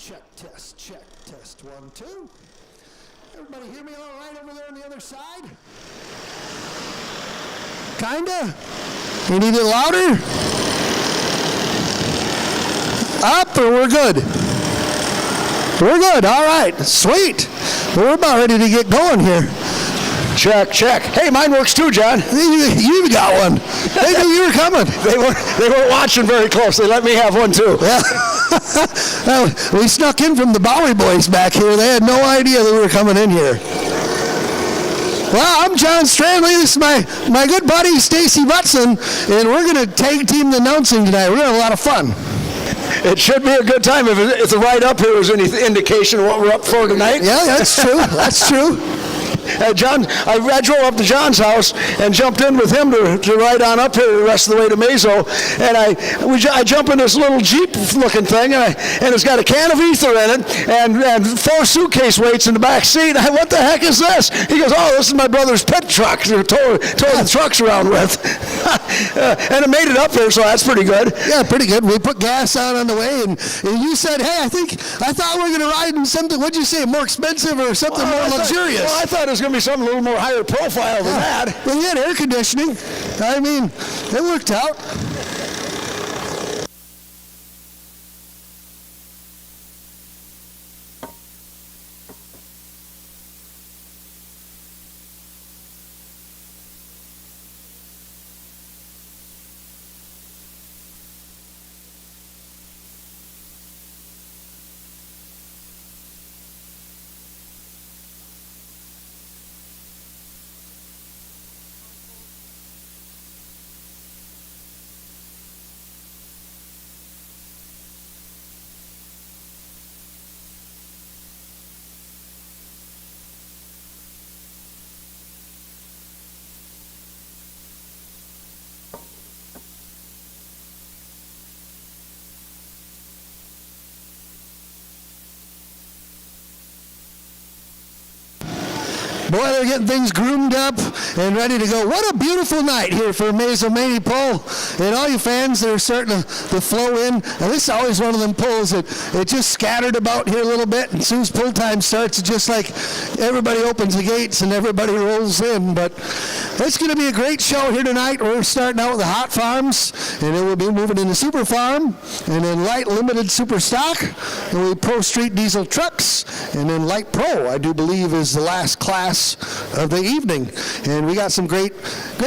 Check, test, 1, 2. Everybody hear me all right over there on the other side? Kinda? You need it louder? Up, or we're good? We're good, all right, sweet. We're about ready to get going here. Check. Hey, mine works too, John. You got one. They knew you were coming. They weren't watching very close. They let me have one too. Yeah. Well, we snuck in from the Bowery Boys back here. They had no idea that we were coming in here. Well, I'm John Strandley. This is my good buddy, Stacy Butson, and we're going to tag team the announcing tonight. We're going to have a lot of fun. It should be a good time if the ride up here was any indication of what we're up for tonight. Yeah, that's true. That's true. John, I drove up to John's house and jumped in with him to ride on up here the rest of the way to Mazo. And I jump in this little Jeep-looking thing, and it's got a can of ether in it and 4 suitcase weights in the back seat. What the heck is this? He goes, oh, this is my brother's pet truck to tow the trucks around with. And it made it up here, so that's pretty good. Yeah, pretty good. We put gas on the way, and you said, hey, I thought we were going to ride in something, what'd you say, more expensive or something more luxurious? I thought it was going to be something a little more higher profile than that. Well, you had air conditioning. I mean, it worked out. Boy, they're getting things groomed up and ready to go. What a beautiful night here for Mazomanie Pull. And all you fans that are starting to flow in. And this is always one of them pulls that it just scattered about here a little bit. And as soon as pull time starts, it's just like everybody opens the gates and everybody rolls in. But it's going to be a great show here tonight. We're starting out with the Hot Farms, and then we'll be moving into Super Farm, and then Light Limited Super Stock, and we Pro Street Diesel Trucks, and then Light Pro, I do believe, is the last class of the evening. And we got some great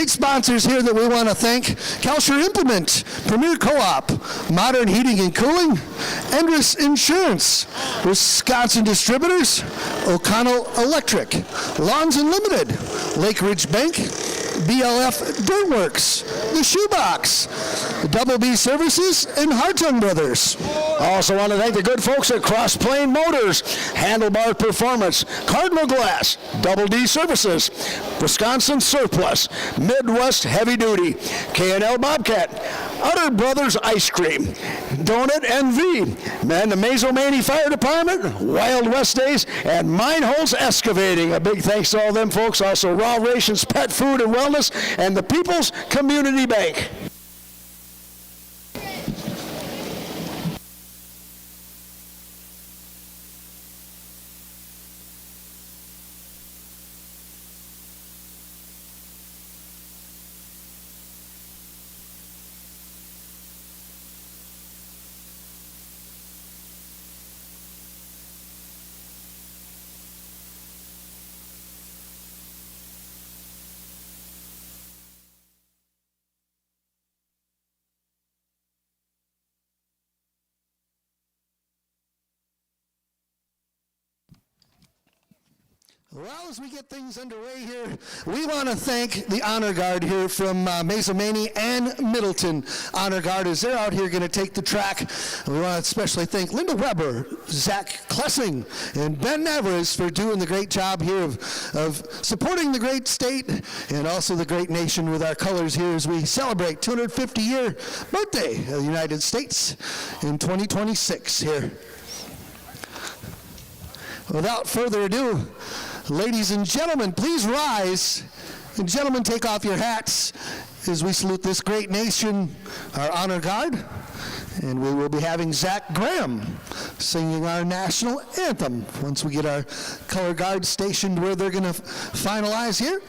sponsors here that we want to thank. Kalsher Implement, Premier Co-op, Modern Heating and Cooling, Endress Insurance, Wisconsin Distributors, O'Connell Electric, Lawns Unlimited, Lake Ridge Bank, BLF Dirtworks, The Shoebox, Double B Services, and Hartung Brothers. I also want to thank the good folks at Cross Plain Motors, Handlebar Performance, Cardinal Glass, Double D Services, Wisconsin Surplus, Midwest Heavy Duty, K&L Bobcat, Utter Brothers Ice Cream, Donut NV, Man, the Mazomanie Fire Department, Wild West Days, and Mineholes Excavating. A big thanks to all them folks. Also Raw Rations, Pet Food and Wellness, and the People's Community Bank. Well, as we get things underway here, we want to thank the Honor Guard here from Mazomanie and Middleton Honor Guard as they're out here going to take the track. And we want to especially thank Linda Weber, Zach Klessing, and Ben Nevers for doing the great job here of supporting the great state and also the great nation with our colors here as we celebrate 250-year birthday of the United States in 2026 here. Without further ado, ladies and gentlemen, please rise. And gentlemen, take off your hats as we salute this great nation, our honor guard. And we will be having Zach Graham singing our national anthem once we get our color guards stationed where they're going to finalize here.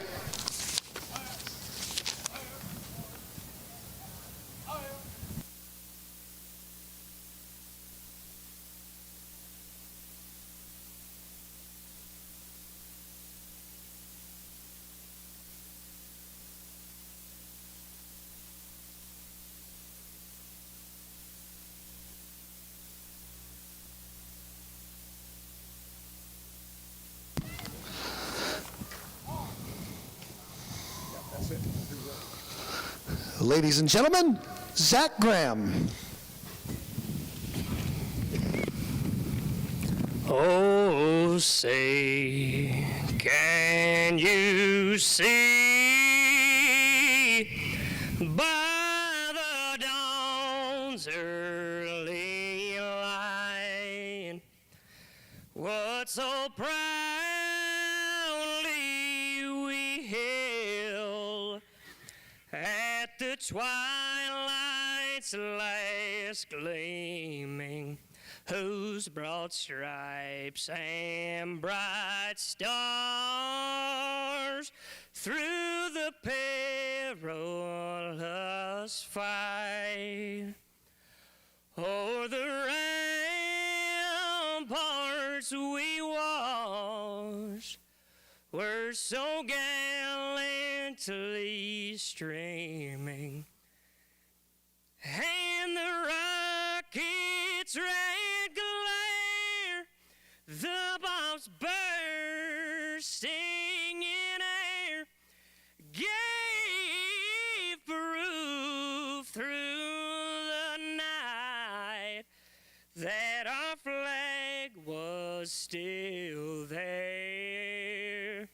Ladies and gentlemen, Zach Graham. Oh, say, can you see by the dawn's early light what so proudly we hailed at the twilight's last gleaming, whose broad stripes and bright stars through the perilous fight o'er the ramparts we watched were so gallantly streaming, and the rocket's red glare, the bombs bursting in air, gave proof through the night that our flag was still there.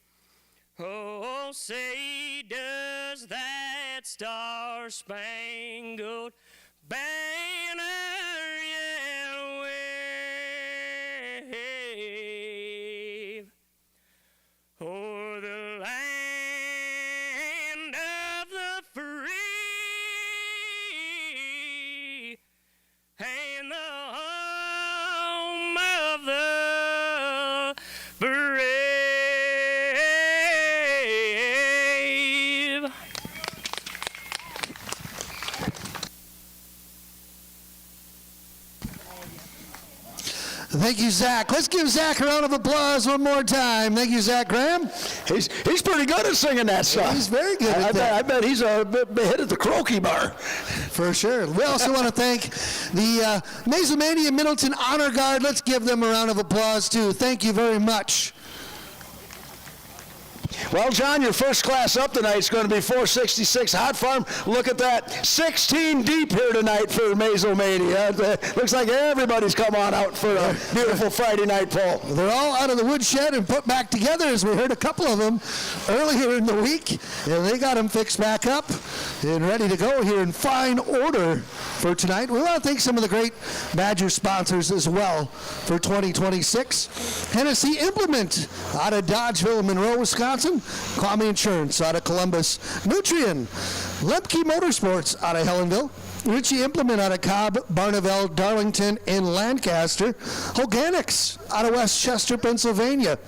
Oh, say, does that star-spangled banner yet wave o'er the land of the free and the home of the brave? Thank you, Zach. Let's give Zach a round of applause one more time. Thank you, Zach Graham. He's pretty good at singing that song. He's very good at that. I bet he's a bit hit at the croaky bar. For sure. We also want to thank the Mazomanie Middleton Honor Guard. Let's give them a round of applause, too. Thank you very much. Well, John, your first class up tonight is going to be 466 Hot Farm. Look at that. 16 deep here tonight for Mazomanie. Looks like everybody's come on out for a beautiful Friday night poll. They're all out of the woodshed and put back together, as we heard a couple of them earlier in the week. And they got them fixed back up and ready to go here in fine order for tonight. We want to thank some of the great Badger sponsors as well for 2026. Hennessy Implement out of Dodgeville, Monroe, Wisconsin. Kwame Insurance out of Columbus. Nutrien. Lemke Motorsports out of Helenville. Ritchie Implement out of Cobb, Barneveld, Darlington, and Lancaster. Hoganics out of Westchester, Pennsylvania.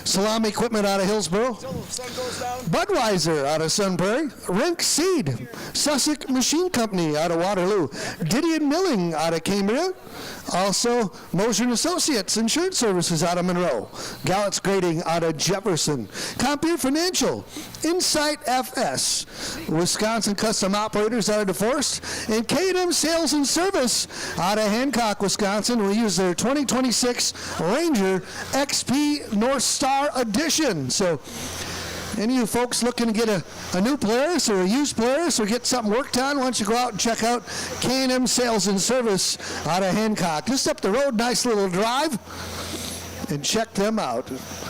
Salam Equipment out of Hillsboro. Budweiser out of Sun Prairie. Rink Seed. Sussex Machine Company out of Waterloo. Didion Milling out of Cambria. Also, Moser & Associates Insurance Services out of Monroe. Gallett's Grading out of Jefferson. Compeer Financial. Insight FS. Wisconsin Custom Operators out of DeForest. And K&M Sales and Service out of Hancock, Wisconsin. We use their 2026 Ranger XP North Star Edition. So, any of you folks looking to get a new Polaris or a used Polaris or get something worked on, why don't you go out and check out K&M Sales and Service out of Hancock. Just up the road, nice little drive, and check them out.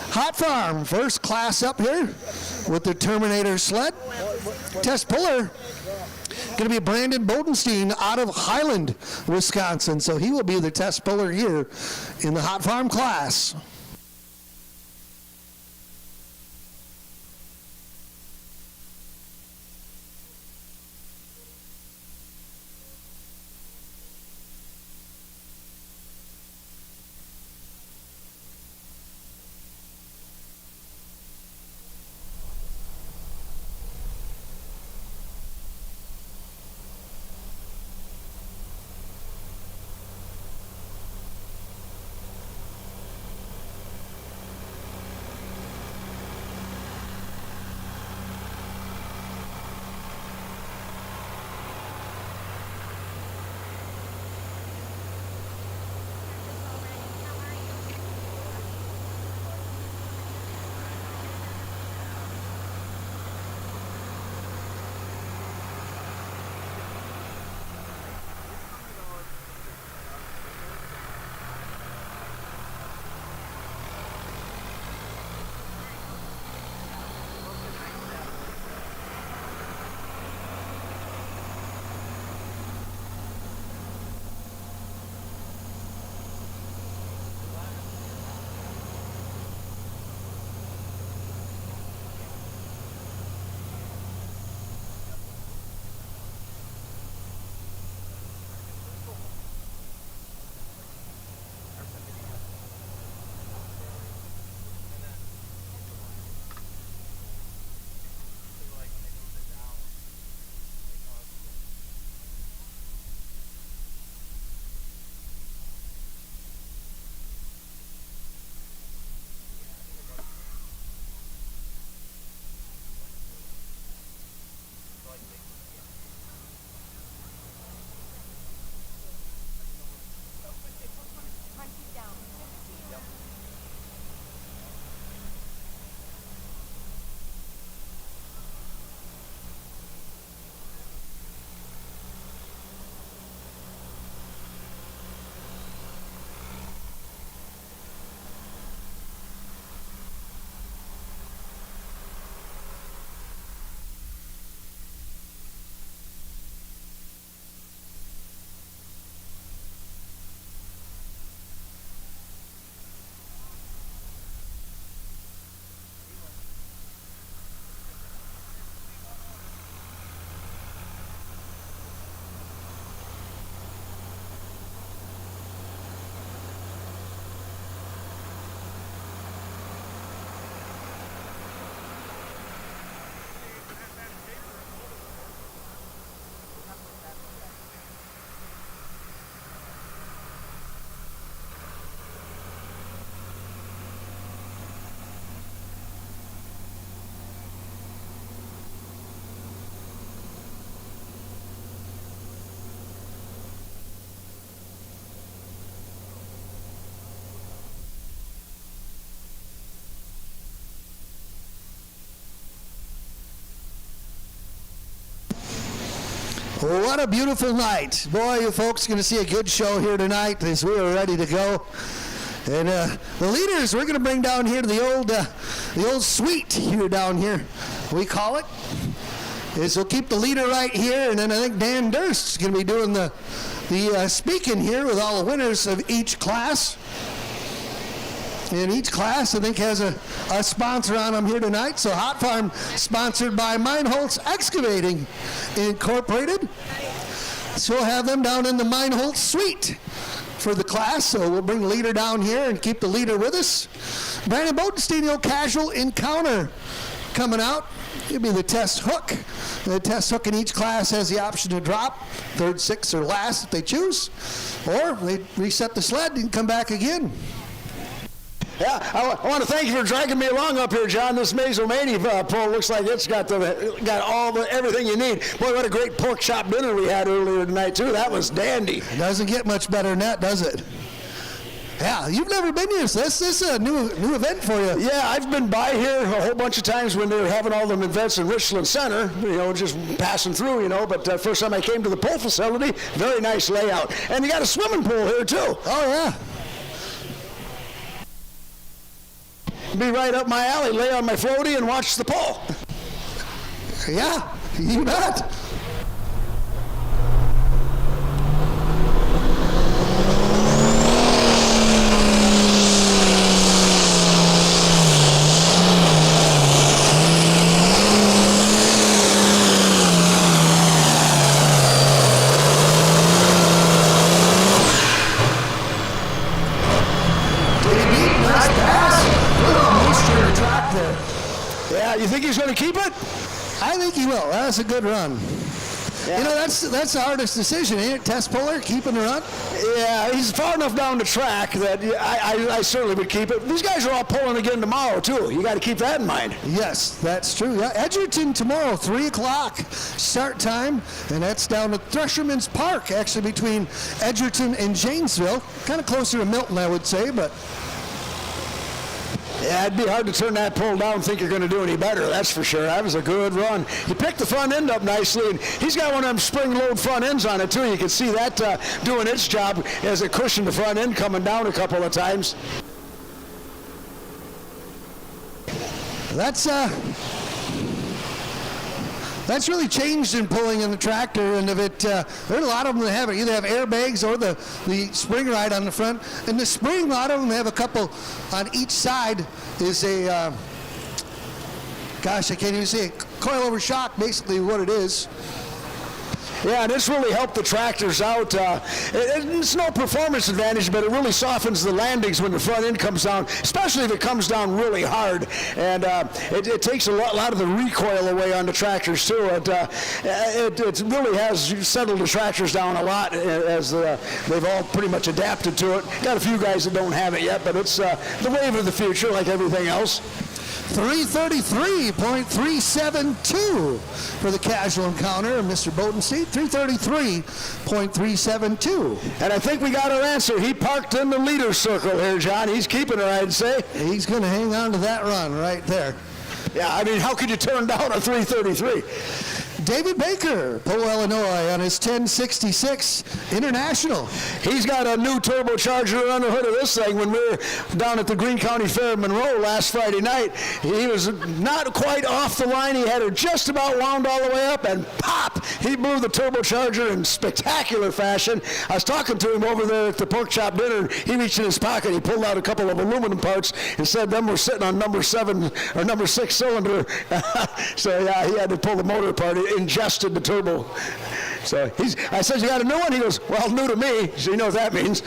Hot Farm, first class up here with the Terminator sled. Test puller, going to be Brandon Bodenstein out of Highland, Wisconsin. So he will be the test puller here in the Hot Farm class. What a beautiful night. Boy, you folks are going to see a good show here tonight as we are ready to go. And the leaders we're going to bring down here to the old suite here down here, we call it. Is we'll keep the leader right here, and then I think Dan Durst is going to be doing the speaking here with all the winners of each class. And each class, I think, has a sponsor on them here tonight. So Hot Farm, sponsored by Meinholz Excavating Incorporated. So we'll have them down in the Meinholz suite for the class. So we'll bring the leader down here and keep the leader with us. Brandon Bodenstein, Casual Encounter coming out. It'll be the test hook. The test hook in each class has the option to drop, third, sixth, or last if they choose. Or they reset the sled and come back again. Yeah, I want to thank you for dragging me along up here, John. This Mazomanie pole looks like it's got everything you need. Boy, what a great pork chop dinner we had earlier tonight, too. That was dandy. It doesn't get much better than that, does it? Yeah, you've never been here, so this is a new event for you. Yeah, I've been by here a whole bunch of times when they were having all them events in Richland Center, just passing through, but first time I came to the pole facility, very nice layout. And you got a swimming pool here, too. Oh, yeah. Be right up my alley, lay on my floaty and watch the pole. Yeah, you bet. Yeah, you think he's going to keep it? I think he will. That's a good run. Yeah. That's the hardest decision, ain't it? Test puller, keeping the run? Yeah, he's far enough down the track that I certainly would keep it. These guys are all pulling again tomorrow, too. You got to keep that in mind. Yes, that's true. Yeah. Edgerton tomorrow, 3 o'clock start time, and that's down at Thresherman's Park, actually between Edgerton and Janesville. Kind of closer to Milton, I would say, but... Yeah, it'd be hard to turn that pole down and think you're going to do any better, that's for sure. That was a good run. He picked the front end up nicely, and he's got one of them spring-load front ends on it, too. You can see that doing its job as it cushioned the front end coming down a couple of times. That's really changed in pulling in the tractor, and there are a lot of them that have it. Either have airbags or the spring ride on the front. And the spring, a lot of them have a couple on each side is a, gosh, I can't even say it, coilover shock, basically what it is. Yeah, and it's really helped the tractors out. It's no performance advantage, but it really softens the landings when the front end comes down, especially if it comes down really hard. And it takes a lot of the recoil away on the tractors, too. It really has settled the tractors down a lot as they've all pretty much adapted to it. Got a few guys that don't have it yet, but it's the wave of the future like everything else. 333.372 for the Casual Encounter, Mr. Bodenstein. 333.372. And I think we got our answer. He parked in the leader's circle here, John. He's keeping her, I'd say. He's going to hang on to that run right there. Yeah, I mean, how could you turn down a 333? David Baker, Pole, Illinois, on his 1066 International. He's got a new turbocharger under the hood of this thing. When we were down at the Greene County Fair in Monroe last Friday night, he was not quite off the line. He had her just about wound all the way up, and pop, he blew the turbocharger in spectacular fashion. I was talking to him over there at the pork chop dinner, and he reached in his pocket, he pulled out a couple of aluminum parts and said them were sitting on number 7 or number 6 cylinder. So yeah, he had to pull the motor apart. It ingested the turbo. So I said, you got a new one? He goes, well, new to me. So you know what that means.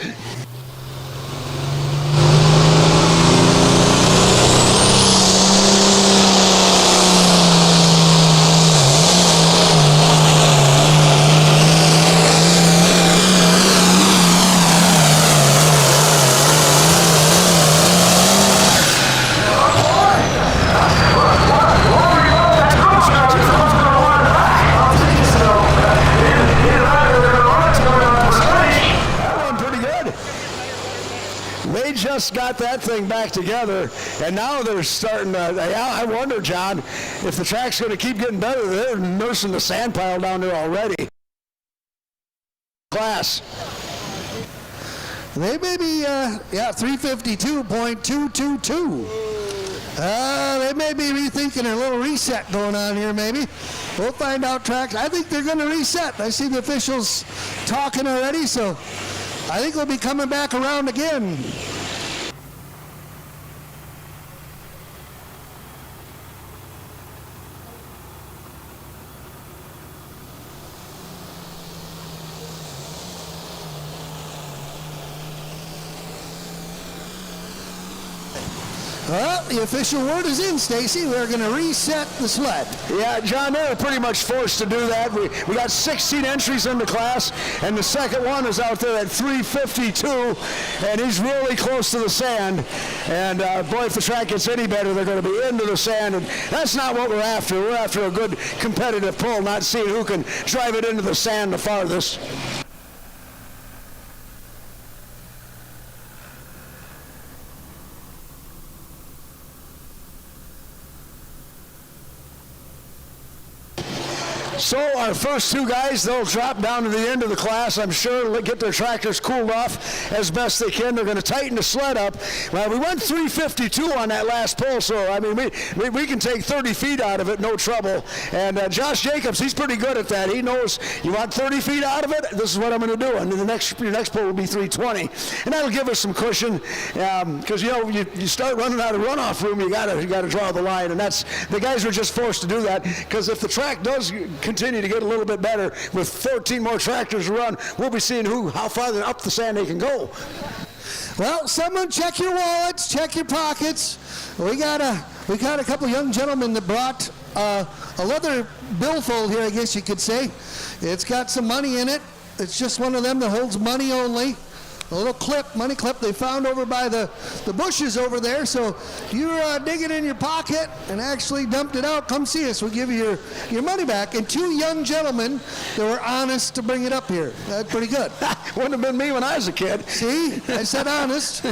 Just got that thing back together, and now they're starting to, I wonder, John, if the track's going to keep getting better. They're nursing the sand pile down there already. class. They may be, 352.222. They may be rethinking a little reset going on here, maybe. We'll find out tracks. I think they're going to reset. I see the officials talking already, so I think we'll be coming back around again. Well, the official word is in, Stacy. We're going to reset the sled. Yeah, John, they were pretty much forced to do that. We got 16 entries in the class, and the second one is out there at 352, and he's really close to the sand. And boy, if the track gets any better, they're going to be into the sand, and that's not what we're after. We're after a good competitive pull, not seeing who can drive it into the sand the farthest. So our first two guys, they'll drop down to the end of the class, I'm sure, get their tractors cooled off as best they can. They're going to tighten the sled up. Well, we went 352 on that last pull, so I mean, we can take 30 feet out of it, no trouble. And Josh Jacobs, he's pretty good at that. He knows you want 30 feet out of it, this is what I'm going to do. And then your next pull will be 320. And that'll give us some cushion, because, you start running out of runoff room, you got to draw the line. And that's, the guys are just forced to do that, because if the track does continue to get a little bit better with 14 more tractors to run, we'll be seeing how far up the sand they can go. Well, someone check your wallets, check your pockets. We got a couple young gentlemen that brought a leather billfold here, I guess you could say. It's got some money in it. It's just one of them that holds money only. A little money clip they found over by the bushes over there. So you dig it in your pocket and actually dumped it out. Come see us. We'll give you your money back. And two young gentlemen that were honest to bring it up here. That's pretty good. Wouldn't have been me when I was a kid. See? I said honest.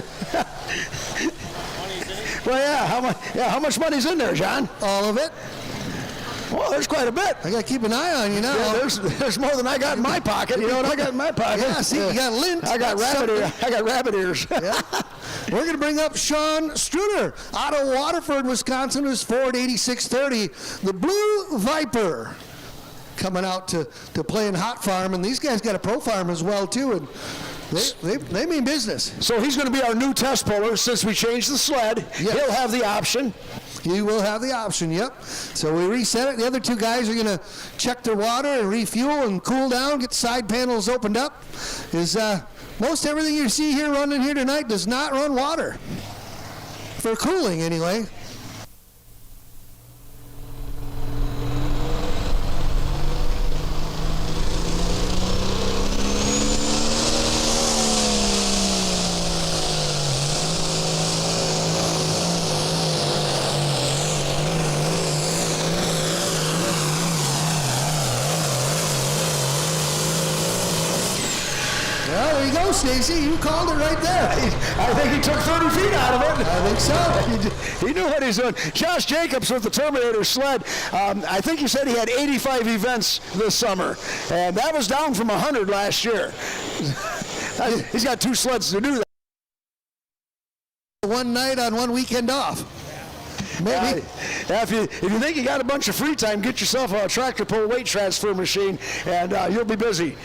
Well, how much money's in there, John? All of it. Well, there's quite a bit. I got to keep an eye on you now. Yeah, there's more than I got in my pocket. You know what I got in my pocket? Yeah, see, you got lint. I got rabbit ears. Yeah. We're going to bring up Sean Struder out of Waterford, Wisconsin, who's Ford 8630, the Blue Viper, coming out to play in Hot Farm. And these guys got a Pro Farm as well, too. And they mean business. So he's going to be our new test puller since we changed the sled. Yes. He'll have the option. He will have the option, yep. So we reset it. The other two guys are going to check their water and refuel and cool down, get the side panels opened up. Most everything you see here running here tonight does not run water. For cooling, anyway. Well, there you go, Stacy. You called it right there. I think he took 30 feet out of it. I think so. He knew what he was doing. Josh Jacobs with the Terminator sled. I think he said he had 85 events this summer, and that was down from 100 last year. He's got two sleds to do that. One night on one weekend off. Maybe. If you think you got a bunch of free time, get yourself a tractor pull weight transfer machine, and you'll be busy.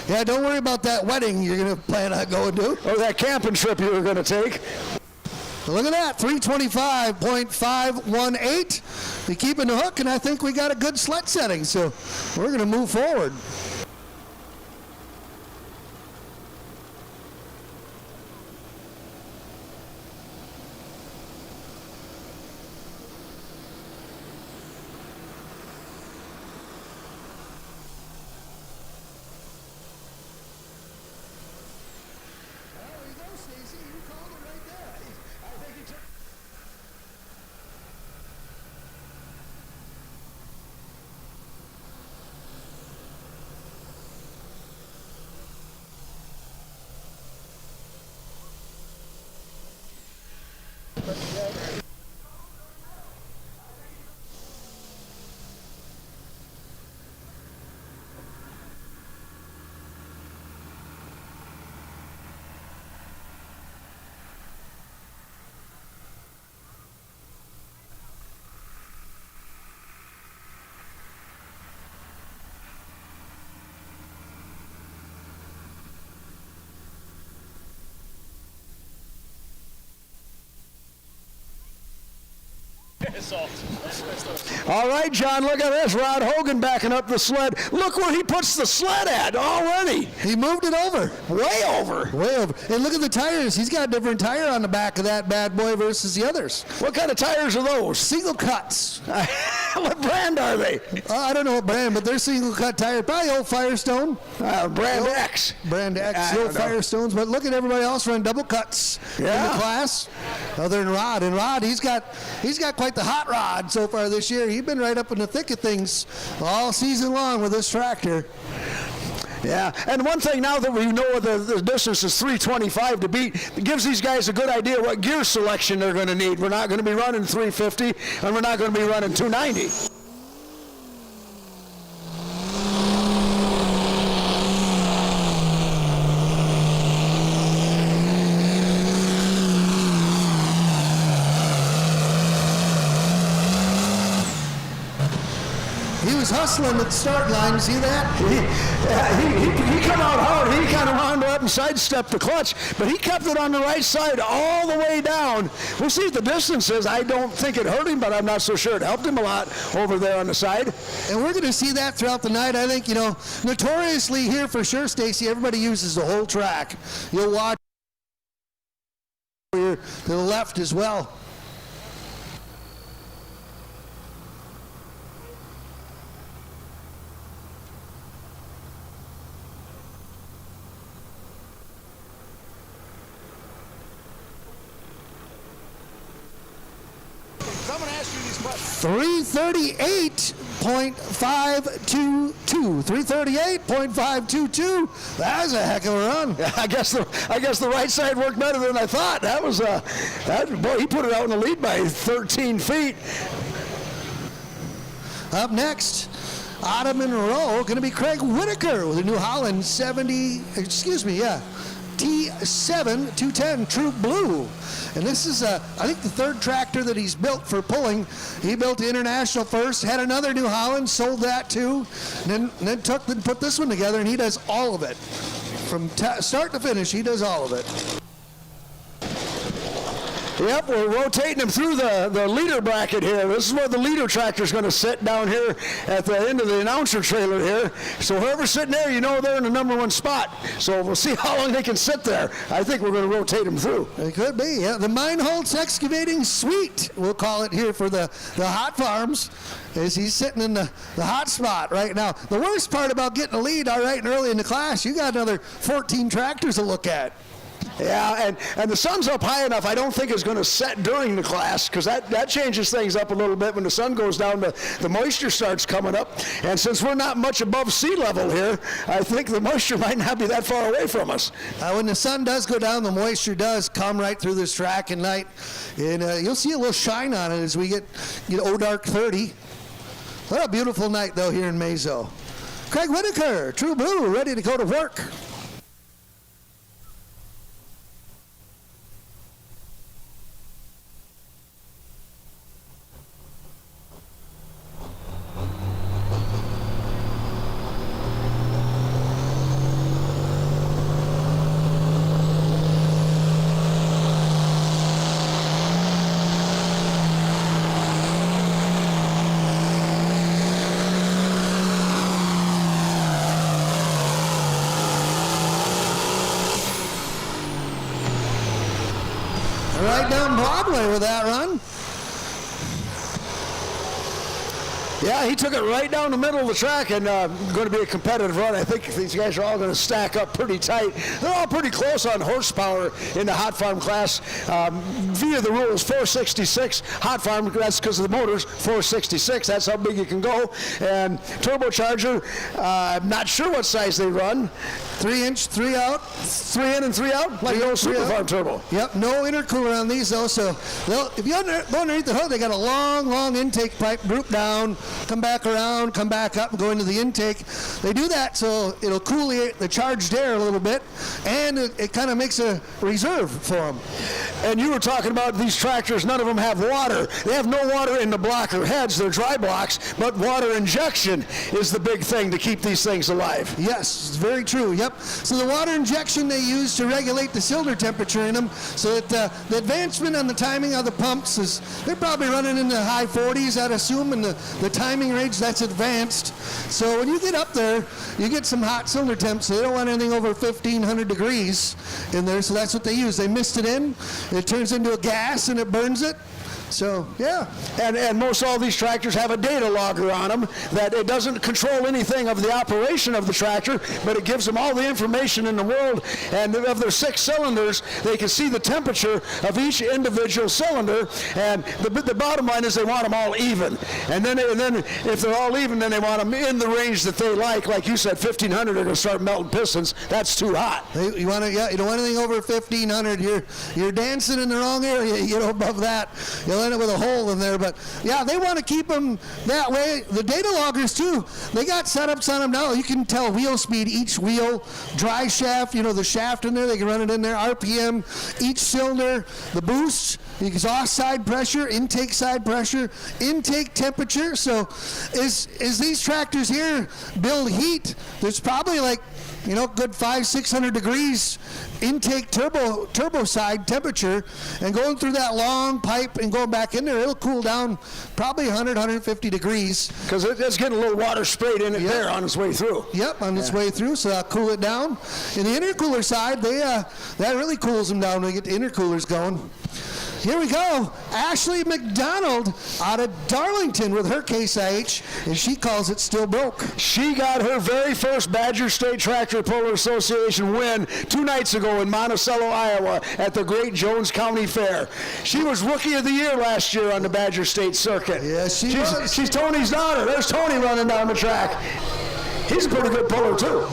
Yeah, don't worry about that wedding you're going to plan on going to. Or that camping trip you were going to take. Look at that, 325.518. We keeping the hook, and I think we got a good sled setting, so we're going to move forward. All right, John, look at this. Rod Hogan backing up the sled. Look where he puts the sled at already. He moved it over. Way over. Way over. And look at the tires. He's got a different tire on the back of that bad boy versus the others. What kind of tires are those? Single cuts. What brand are they? I don't know what brand, but they're single cut tires. Probably old Firestone. Brand X. Brand X, I the old don't know. Firestones. But look at everybody else run double cuts in the class. Other than Rod. And Rod, he's got quite the hot rod so far this year. He's been right up in the thick of things all season long with this tractor. Yeah, and one thing now that we know the distance is 325 to beat, it gives these guys a good idea what gear selection they're going to need. We're not going to be running 350, and we're not going to be running 290. He was hustling at the start line. You see that? He come out hard. He kind of wound up and sidestepped the clutch, but he kept it on the right side all the way down. We'll see what the distance is. I don't think it hurt him, but I'm not so sure. It helped him a lot over there on the side. And we're going to see that throughout the night. I think, notoriously here for sure, Stacy, everybody uses the whole track. You'll watch here to the left as well. I'm going to ask you these questions. 338.522. 338.522. That's a heck of a run. I guess the right side worked better than I thought. That was boy, he put it out in the lead by 13 feet. Up next, Ottoman row, going to be Craig Whitaker with a New Holland T7 210 True Blue. And this is, I think, the third tractor that he's built for pulling. He built the International first, had another New Holland, sold that too, and then put this one together, and he does all of it. From start to finish, he does all of it. Yep, we're rotating him through the leader bracket here. This is where the leader tractor is going to sit down here at the end of the announcer trailer here. So whoever's sitting there, they're in the number one spot. So we'll see how long they can sit there. I think we're going to rotate them through. It could be, yeah. The Meinholz Excavating Suite, we'll call it here for the hot farms, is he's sitting in the hot spot right now. The worst part about getting a lead all right and early in the class, you got another 14 tractors to look at. Yeah, and the sun's up high enough, I don't think it's going to set during the class, because that changes things up a little bit. When the sun goes down, the moisture starts coming up. And since we're not much above sea level here, I think the moisture might not be that far away from us. When the sun does go down, the moisture does come right through this track at night. And you'll see a little shine on it as we get dark 30. What a beautiful night, though, here in Mazo. Craig Whitaker, True Blue, ready to go to work. Right down Broadway with that run. Yeah, he took it right down the middle of the track, and going to be a competitive run. I think these guys are all going to stack up pretty tight. They're all pretty close on horsepower in the hot farm class. Via the rules, 466. Hot farm, that's because of the motors, 466. That's how big you can go. And turbocharger, I'm not sure what size they run. 3-inch, 3 out. 3 in and 3 out? Like the old Super Farm turbo. Yep, no intercooler on these though, so if you go underneath the hood, they got a long intake pipe, group down, come back around, come back up, and go into the intake. They do that so it'll cool the charged air a little bit, and it kind of makes a reserve for them. And you were talking about these tractors, none of them have water. They have no water in the blocker heads, they're dry blocks, but water injection is the big thing to keep these things alive. Yes, it's very true, yep. So the water injection they use to regulate the cylinder temperature in them, so that the advancement on the timing of the pumps is, they're probably running in the high 40s, I'd assume, and the timing range, that's advanced. So when you get up there, you get some hot cylinder temps, so they don't want anything over 1,500 degrees in there, so that's what they use. They mist it in, it turns into a gas, and it burns it. So, yeah. And most all these tractors have a data logger on them that it doesn't control anything of the operation of the tractor, but it gives them all the information in the world. And of their 6 cylinders, they can see the temperature of each individual cylinder. And the bottom line is they want them all even. And then if they're all even, then they want them in the range that they like. Like you said, 1,500, they're going to start melting pistons. That's too hot. You want to, yeah, you don't want anything over 1,500. You're dancing in the wrong area. You know, above that, you'll end up with a hole in there. But yeah, they want to keep them that way. The data loggers too, they got setups on them now. You can tell wheel speed, each wheel, dry shaft, you know, the shaft in there, they can run it in there, RPM, each cylinder, the boost, the exhaust side pressure, intake side pressure, intake temperature. So as these tractors here build heat, there's probably like, you know, good 500-600 degrees intake turbo side temperature, and going through that long pipe and going back in there, it'll cool down probably 150 degrees. Because it's getting a little water sprayed in it there on its way through. Yep, on its way through, so that'll cool it down. And the intercooler side, that really cools them down when you get the intercoolers going. Here we go. Ashley McDonald out of Darlington with her Case IH, and she calls it still broke. She got her very first Badger State Tractor Puller Association win 2 nights ago in Monticello, Iowa at the Great Jones County Fair. She was Rookie of the Year last year on the Badger State circuit. Yes, She's Tony's daughter. There's Tony running down the track. He's a pretty good puller too.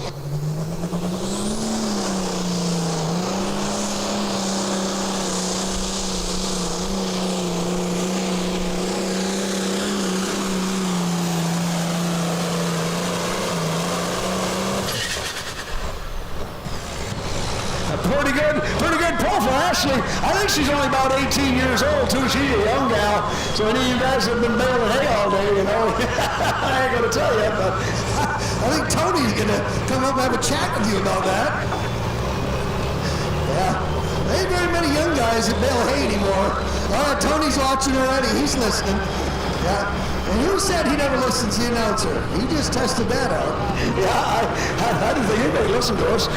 Pretty good pull for Ashley. I think she's only about 18 years old too. She's a young gal. So any of you guys have been baling hay all day, you know, I ain't gonna tell you, but I think Tony's gonna come up and have a chat with you about that. Yeah, there ain't very many young guys that bale hay anymore. Oh, Tony's watching already. He's listening. Yeah. And who said he never listens to the announcer? He just tested that out. Yeah, I didn't think anybody listened to us.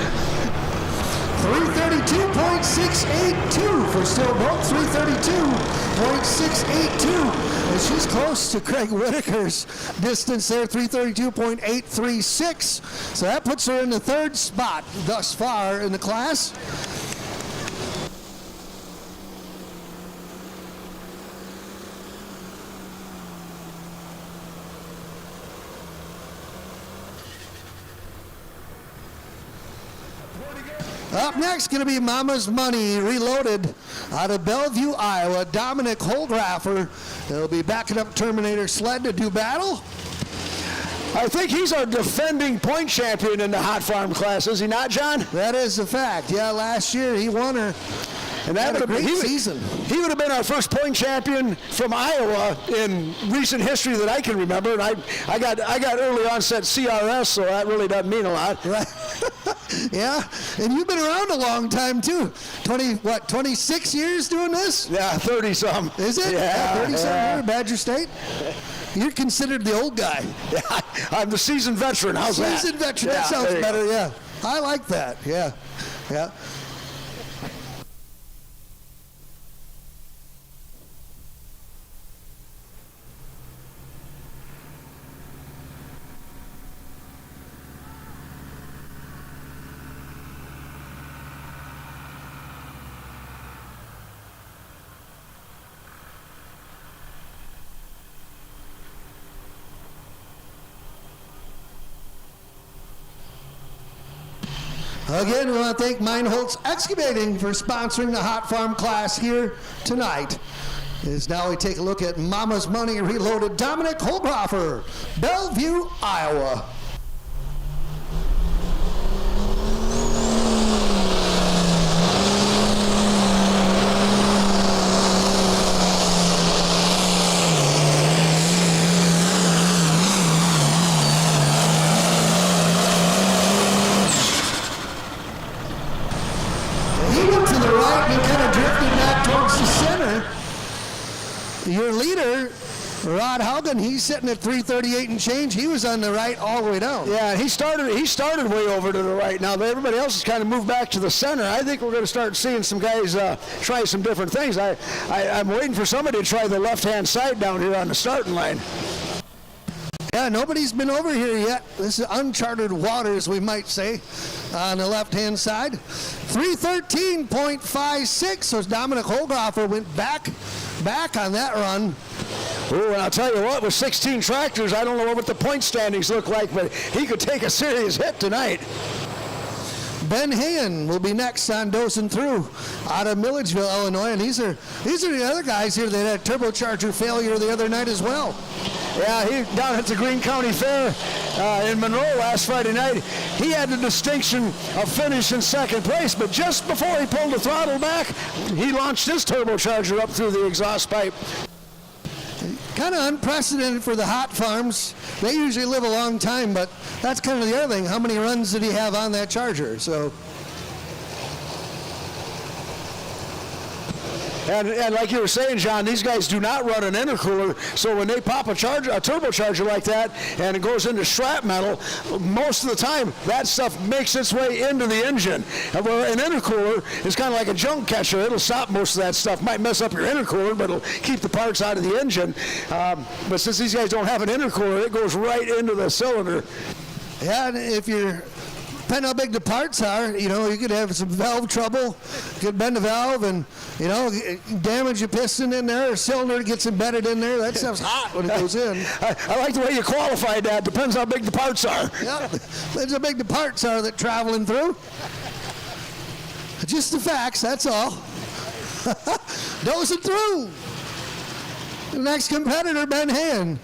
332.682 for still broke. 332.682. And she's close to Craig Whitaker's distance there, 332.836. So that puts her in the 3rd spot thus far in the class. Up next, going to be Mazomanie Reloaded out of Bellevue, Iowa. Dominic Holgraffer will be backing up Terminator Sled to do battle. I think he's our defending point champion in the hot farm class, is he not, John? That is a fact. Yeah, last year he won her. And that had a great season. He would have been our first point champion from Iowa in recent history that I can remember. And I got early onset CRS, so that really doesn't mean a lot. Right. Yeah, and you've been around a long time too. 26 years doing this? Yeah, 30-some. Is it? Yeah, 30-some years, Badger State? You're considered the old guy. Yeah, I'm the seasoned veteran. How's that? Seasoned veteran, that sounds better, yeah. I like that, yeah. Yeah. Again, we want to thank Meinholz Excavating for sponsoring the Hot Farm class here tonight. As now we take a look at Mama's Money Reloaded, Dominic Holgroffer, Bellevue, Iowa. He went to the right and kind of drifted back towards the center. Your leader, Rod Haugen, he's sitting at 338 and change. He was on the right all the way down. Yeah, he started way over to the right. Now everybody else has kind of moved back to the center. I think we're going to start seeing some guys try some different things. I'm waiting for somebody to try the left-hand side down here on the starting line. Yeah, nobody's been over here yet. This is uncharted waters, we might say, on the left-hand side. 313.56, so Dominic Holgroffer went back on that run. Ooh, and I'll tell you what, with 16 tractors, I don't know what the point standings look like, but he could take a serious hit tonight. Ben Hayen will be next on Dosing Through out of Milledgeville, Illinois, and these are the other guys here that had turbocharger failure the other night as well. Yeah, he down at the Greene County Fair in Monroe last Friday night. He had the distinction of finishing second place, but just before he pulled the throttle back, he launched his turbocharger up through the exhaust pipe. Kind of unprecedented for the hot farms. They usually live a long time, but that's kind of the other thing. How many runs did he have on that charger? So. And like you were saying, John, these guys do not run an intercooler, so when they pop a turbocharger like that and it goes into strap metal, most of the time that stuff makes its way into the engine. And where an intercooler is kind of like a junk catcher. It'll stop most of that stuff. Might mess up your intercooler, but it'll keep the parts out of the engine. But since these guys don't have an intercooler, it goes right into the cylinder. Yeah, and if you're depending on how big the parts are, you could have some valve trouble, could bend the valve and, damage a piston in there, or cylinder gets embedded in there. That stuff's hot when it goes in. I like the way you qualified that. Depends how big the parts are. Yeah, depends how big the parts are that traveling through. Just the facts, that's all. Dosing Through. The next competitor, Ben Hayen.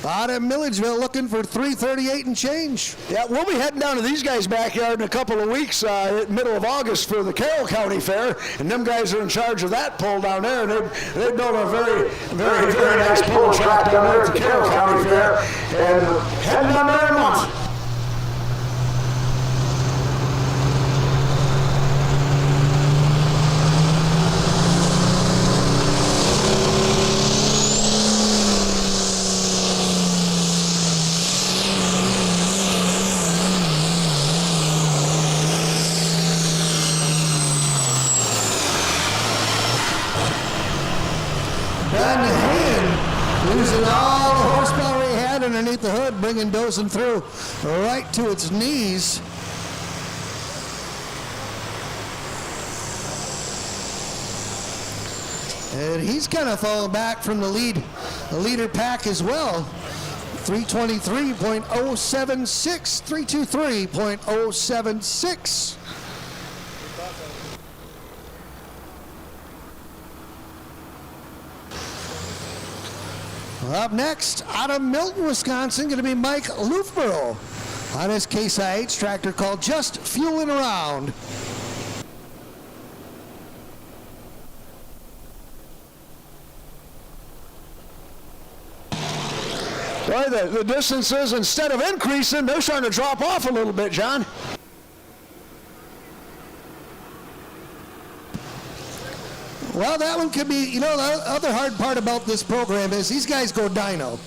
Out of Milledgeville looking for 338 and change. Yeah, we'll be heading down to these guys' backyard in a couple of weeks, middle of August for the Carroll County Fair, and them guys are in charge of that pole down there, and they've built a very, very, very nice pole track down there at the Carroll County Fair, and heading down there in a month. Losing all the horsepower he had underneath the hood, bringing Dosing Through right to its knees. And he's kind of falling back from the leader pack as well. 323.076, 323.076. Up next, out of Milton, Wisconsin, going to be Mike Lufborough on his Case IH tractor called Just Fueling Around. Boy, the distances, instead of increasing, they're starting to drop off a little bit, John. Well, that one could be, the other hard part about this program is these guys go dyno.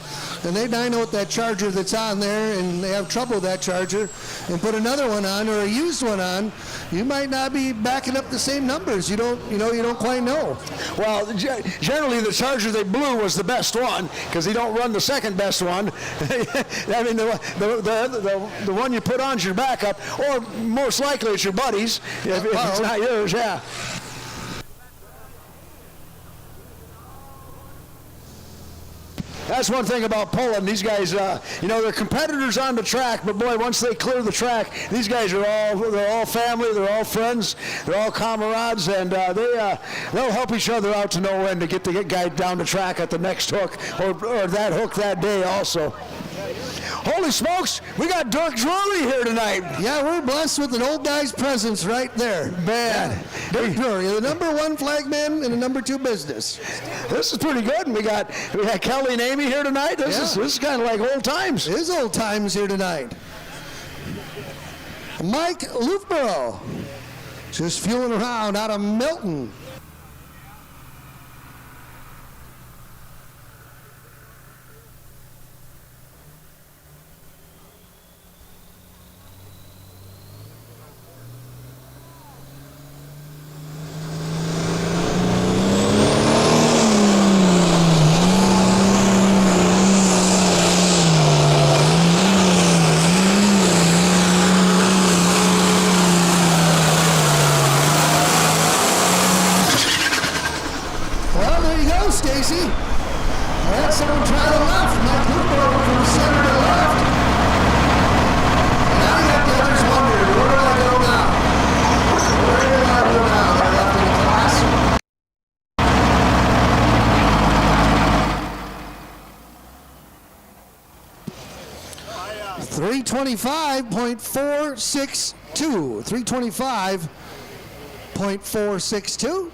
And they dyno with that charger that's on there, and they have trouble with that charger, and put another one on or a used one on, you might not be backing up the same numbers. You don't quite know. Well, generally the charger they blew was the best one, because they don't run the second best one. I mean, the one you put on is your backup, or most likely it's your buddy's, if it's not yours, yeah. That's one thing about pulling. These guys, they're competitors on the track, but boy, once they clear the track, these guys they're all family, they're all friends, they're all comrades, and they'll help each other out to know when to get the guy down the track at the next hook or that hook that day also. Holy smokes, we got Dirk Drury here tonight. Yeah, we're blessed with an old guy's presence right there. Man. Yeah. Dirk Drury, the number 1 flagman in the number 2 business. This is pretty good. And we got Kelly and Amy here tonight. This is kind of like old times. It is old times here tonight. Mike Lufborough, just fueling around out of Milton. .462. 325.462.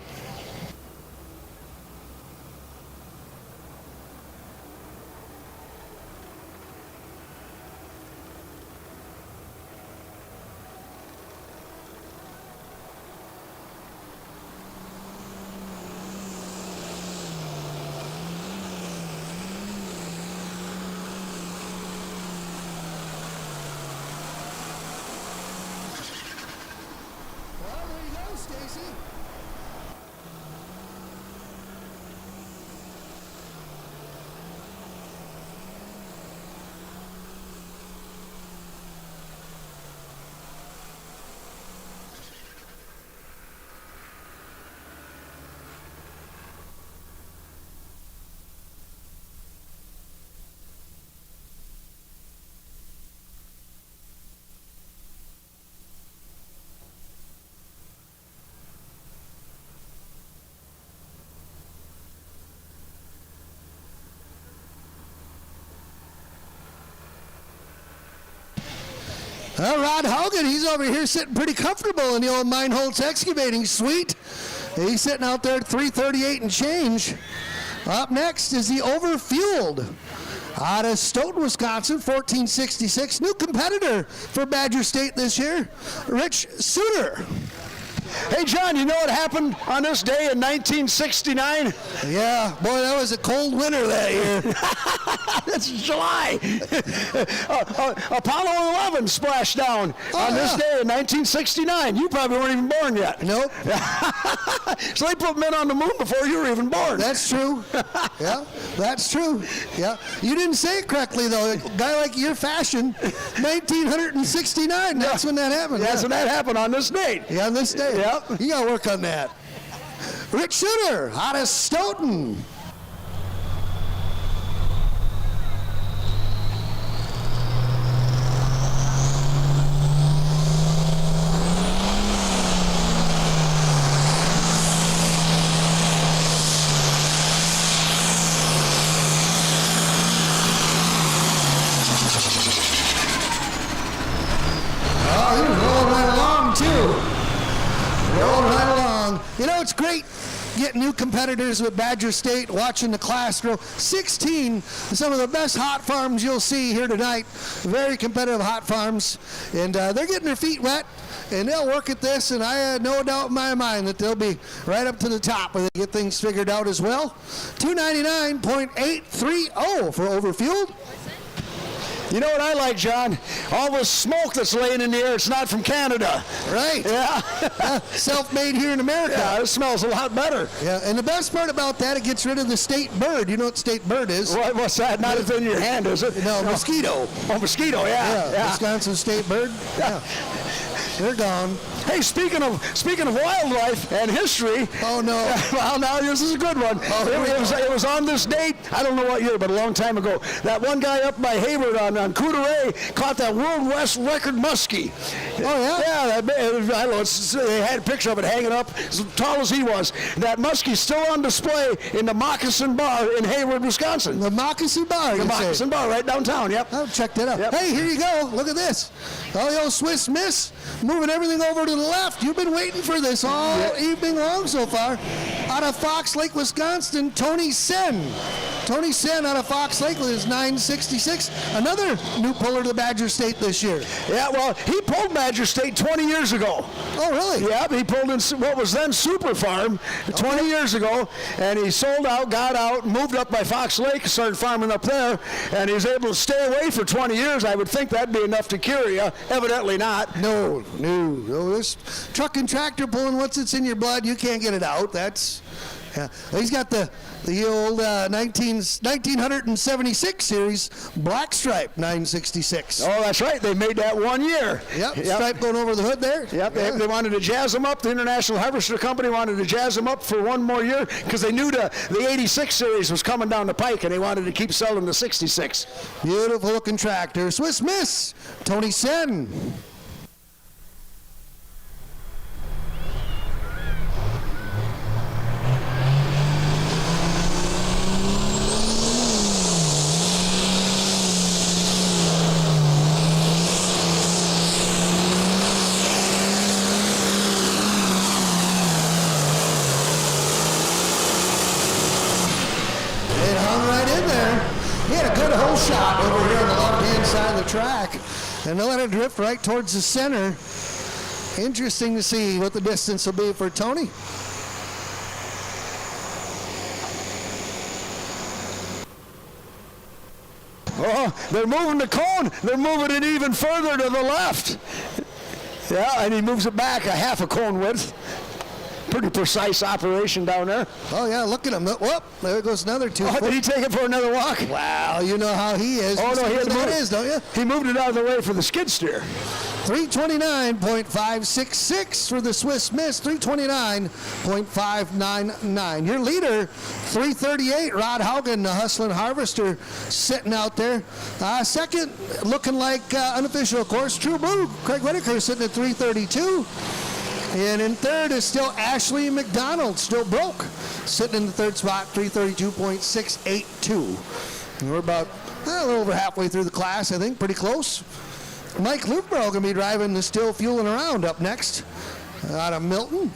Rod Hogan, he's over here sitting pretty comfortable in the old Meinholz excavating suite. He's sitting out there at 338 and change. Up next is the Overfueled out of Stoughton, Wisconsin, 1466. New competitor for Badger State this year, Rich Suter. Hey, John, you know what happened on this day in 1969? Yeah, boy, that was a cold winter that year. That's July. Apollo 11 splashed down on this day in 1969. You probably weren't even born yet. Nope. So they put men on the moon before you were even born. That's true. Yeah, that's true. Yeah, you didn't say it correctly, though. A guy like your fashion, 1969, that's when that happened. That's when that happened, on this date. Yeah, on this day. Yep. You got to work on that. Rich Suter out of Stoughton. Oh, he was rolling right along, too. Rolling right along. You know, it's great getting new competitors with Badger State, watching the class grow. 16, some of the best hot farms you'll see here tonight. Very competitive hot farms. And they're getting their feet wet, and they'll work at this, and I have no doubt in my mind that they'll be right up to the top when they get things figured out as well. 299.830 for Overfueled. You know what I like, John? All the smoke that's laying in the air, it's not from Canada. Right. Yeah. Self-made here in America. Yeah, it smells a lot better. Yeah, and the best part about that, it gets rid of the state bird. You know what state bird is? What's that? Not if in your hand, is it? No, mosquito. Oh, mosquito, yeah. Wisconsin state bird. Yeah. They're gone. Hey, speaking of wildlife and history. Oh, no. Well, now this is a good one. It was on this date. I don't know what year, but a long time ago. That one guy up by Hayward on Coudray caught that World West record muskie. Oh, yeah? Yeah, I don't know. They had a picture of it hanging up as tall as he was. That muskie's still on display in the Moccasin Bar in Hayward, Wisconsin. The Moccasin Bar, The Moccasin Bar right downtown, yep. I'll check that out. Yep. Hey, here you go. Look at this. Oh, the old Swiss Miss moving everything over to the left. You've been waiting for this all evening long so far. Out of Fox Lake, Wisconsin, Tony Sen. Tony Sen out of Fox Lake with his 966. Another new puller to Badger State this year. Yeah, well, he pulled Badger State 20 years ago. Oh, really? Yeah, he pulled in what was then Super Farm 20 years ago, and he sold out, got out, moved up by Fox Lake, started farming up there, and he was able to stay away for 20 years. I would think that'd be enough to cure you. Evidently not. No. This truck and tractor pulling once it's in your blood, you can't get it out. That's, yeah. He's got the old 1976 series Black Stripe 966. Oh, that's right. They made that 1 year. Yep. Stripe going over the hood there. Yep. They wanted to jazz them up. The International Harvester Company wanted to jazz them up for 1 more year because they knew the 86 series was coming down the pike, and they wanted to keep selling the 66. Beautiful looking tractor. Swiss Miss, Tony Sen. He had a good hole shot over here on the left-hand side of the track, and they let it drift right towards the center. Interesting to see what the distance will be for Tony. Oh, they're moving the cone. They're moving it even further to the left. Yeah, and he moves it back a half a cone width. Pretty precise operation down there. Oh, yeah, look at him. Whoop, there goes another 2 foot. Did he take it for another walk? Wow, you know how he is. Oh, no, he had to move. That is, don't you? He moved it out of the way for the skid steer. 329.566 for the Swiss Miss, 329.599. Your leader, 338, Rod Haugen, the Hustlin' Harvester, sitting out there. Second, looking like unofficial, of course, True Blue, Craig Whitaker sitting at 332. And in third is still Ashley McDonald, still broke, sitting in the third spot, 332.682. And we're about a little over halfway through the class, I think, pretty close. Mike Lufbro going to be driving the Still Fueling Around up next out of Milton.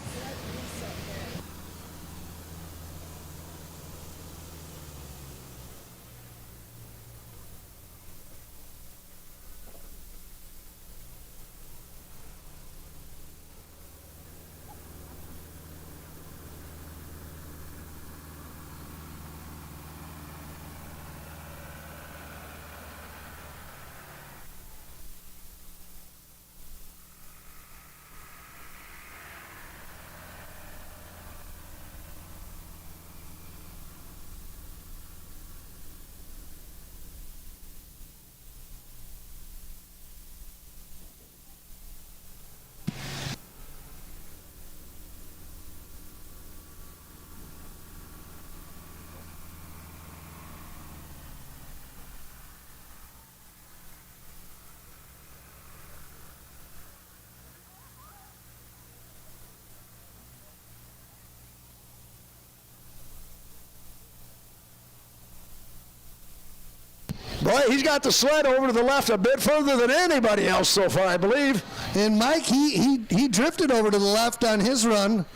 Boy, he's got the sled over to the left a bit further than anybody else so far, I believe. And Mike, he drifted over to the left on his run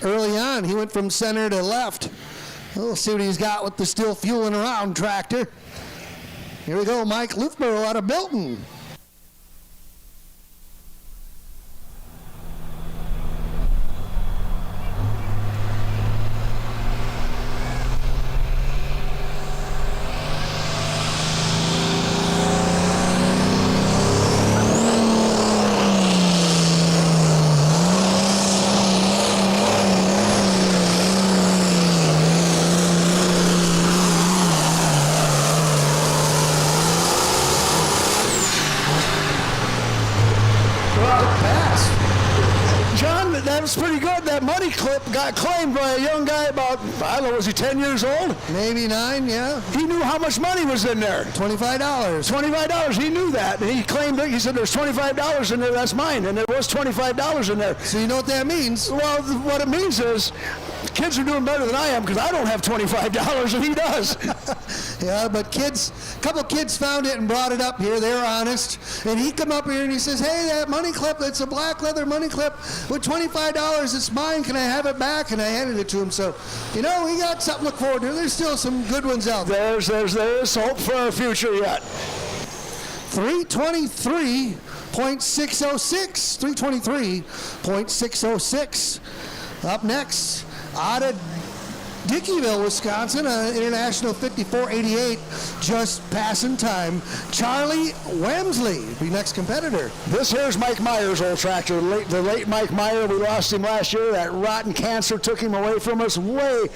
early on. He went from center to left. We'll see what he's got with the Still Fueling Around tractor. Here we go, Mike Lufborough out of Milton. Pass. John, that was pretty good. That money clip got claimed by a young guy about, I don't know, was he 10 years old? Maybe 9, yeah. He knew how much money was in there. $25. $25. He knew that. And he claimed it. He said, there's $25 in there. That's mine. And there was $25 in there. So you know what that means? Well, what it means is kids are doing better than I am because I don't have $25 and he does. Yeah, but a couple kids found it and brought it up here. They were honest. And he come up here and he says, hey, that money clip, it's a black leather money clip with $25. It's mine. Can I have it back? And I handed it to him. So, we got something to look forward to. There's still some good ones out there. There's hope for our future yet. 323.606. 323.606. Up next, out of Dickeyville, Wisconsin, International 5488, just passing time. Charlie Wamsley, the next competitor. This here's Mike Meyer's old tractor. The late Mike Meyer, we lost him last year. That rotten cancer took him away from us way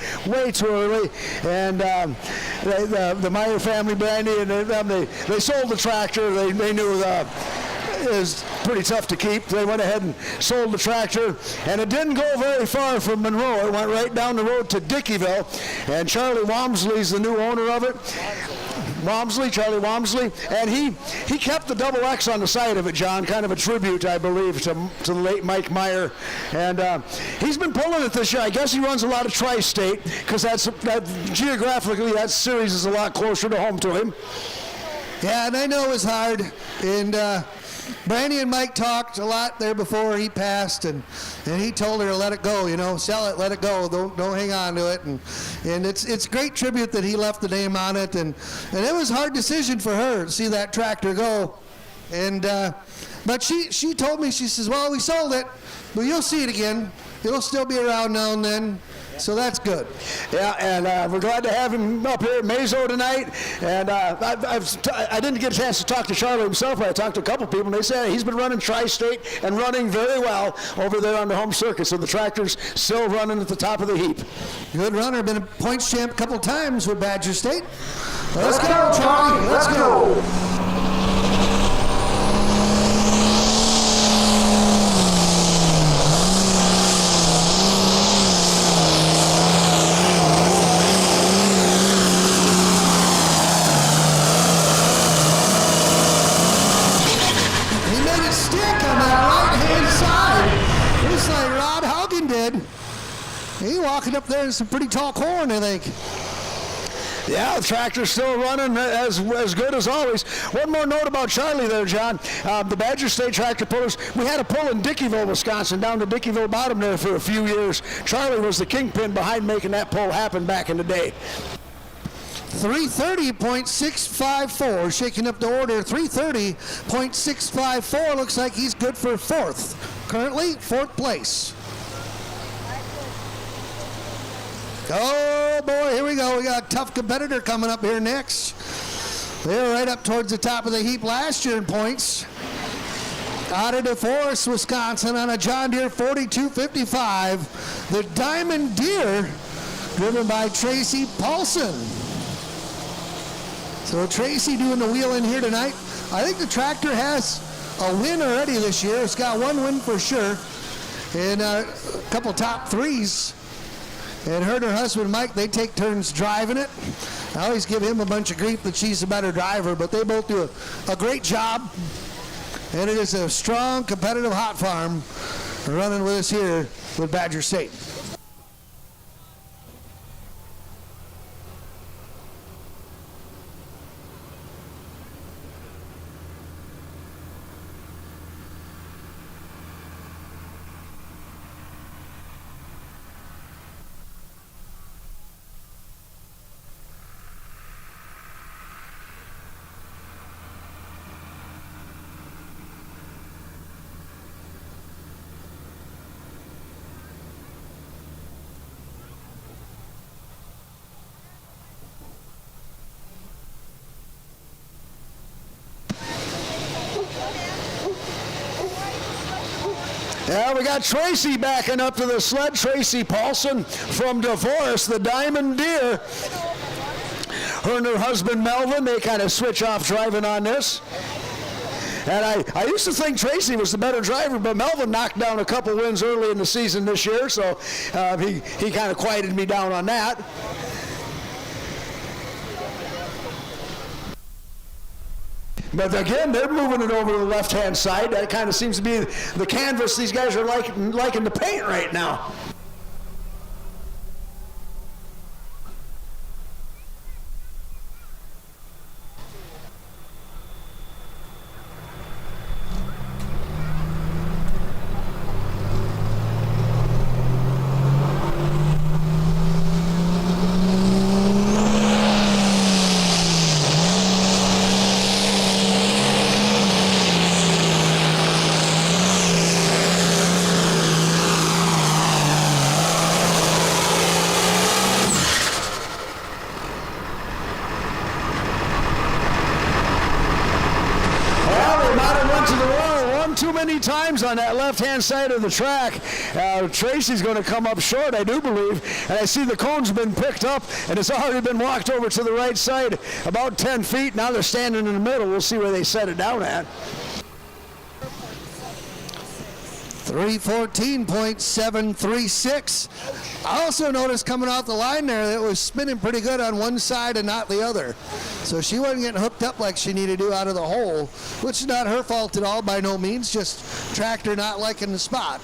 too early. And the Meyer family, Brandy, and they sold the tractor. They knew it was pretty tough to keep. They went ahead and sold the tractor, and it didn't go very far from Monroe. It went right down the road to Dickeyville, and Charlie Wamsley's the new owner of it. Charlie Wamsley, and he kept the double X on the side of it, John, kind of a tribute, I believe, to the late Mike Meyer. And he's been pulling it this year. I guess he runs a lot of Tri-State, because geographically that series is a lot closer to home to him. Yeah, and I know it was hard, and Brandy and Mike talked a lot there before he passed, and he told her to let it go, sell it, let it go, don't hang on to it, and it's a great tribute that he left the name on it, and it was a hard decision for her to see that tractor go, and but she told me, she says, well, we sold it, but you'll see it again, it'll still be around now and then. So that's good. Yeah, and we're glad to have him up here at Mazo tonight. And I didn't get a chance to talk to Charlie himself, but I talked to a couple people, and they said he's been running Tri-State and running very well over there on the home circuit. So the tractor's still running at the top of the heap. Good runner, been a points champ a couple times with Badger State. Let's go, Charlie. Let's go. He walking up there in some pretty tall corn, I think. Yeah, the tractor's still running as good as always. One more note about Charlie there, John. The Badger State tractor pullers, we had a pull in Dickeyville, Wisconsin, down to Dickeyville Bottom there for a few years. Charlie was the kingpin behind making that pull happen back in the day. 330.654, shaking up the order. 330.654, looks like he's good for fourth. Currently, fourth place. Oh boy, here we go. We got a tough competitor coming up here next. They were right up towards the top of the heap last year in points. Out of DeForest, Wisconsin, on a John Deere 4255. The Diamond Deer, driven by Tracy Paulson. So Tracy doing the wheel in here tonight. I think the tractor has a win already this year. It's got one win for sure, and a couple top threes. And her and her husband, Mike, they take turns driving it. I always give him a bunch of grief that she's a better driver, but they both do a great job. And it is a strong, competitive hot farm running with us here with Badger State. Yeah, we got Tracy backing up to the sled. Tracy Paulson from DeForest, the Diamond Deer. Her and her husband Melvin, they kind of switch off driving on this. And I used to think Tracy was the better driver, but Melvin knocked down a couple wins early in the season this year, so he kind of quieted me down on that. But again, they're moving it over to the left-hand side. That kind of seems to be the canvas these guys are liking to paint right now. Too many times on that left-hand side of the track. Tracy's going to come up short, I do believe, and I see the cone's been picked up, and it's already been walked over to the right side about 10 feet. Now they're standing in the middle. We'll see where they set it down at. 314.736. I also noticed coming off the line there that it was spinning pretty good on one side and not the other. So she wasn't getting hooked up like she needed to out of the hole, which is not her fault at all, by no means, just tractor not liking the spot.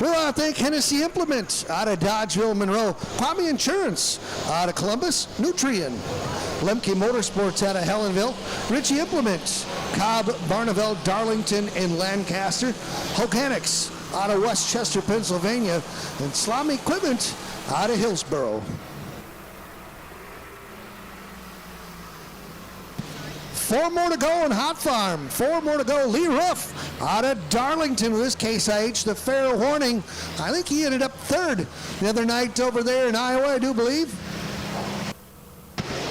We want to thank Hennessy Implement out of Dodgeville, Monroe, Kwame Insurance out of Columbus, Nutrien, Lemke Motorsports out of Helenville, Ritchie Implements, Cobb, Barneveld, Darlington, and Lancaster, Hoganics out of Westchester, Pennsylvania, and Slom Equipment out of Hillsboro. Four more to go in Hot Farm. Four more to go. Lee Roof out of Darlington with his Case IH, the fair warning. I think he ended up third the other night over there in Iowa, I do believe.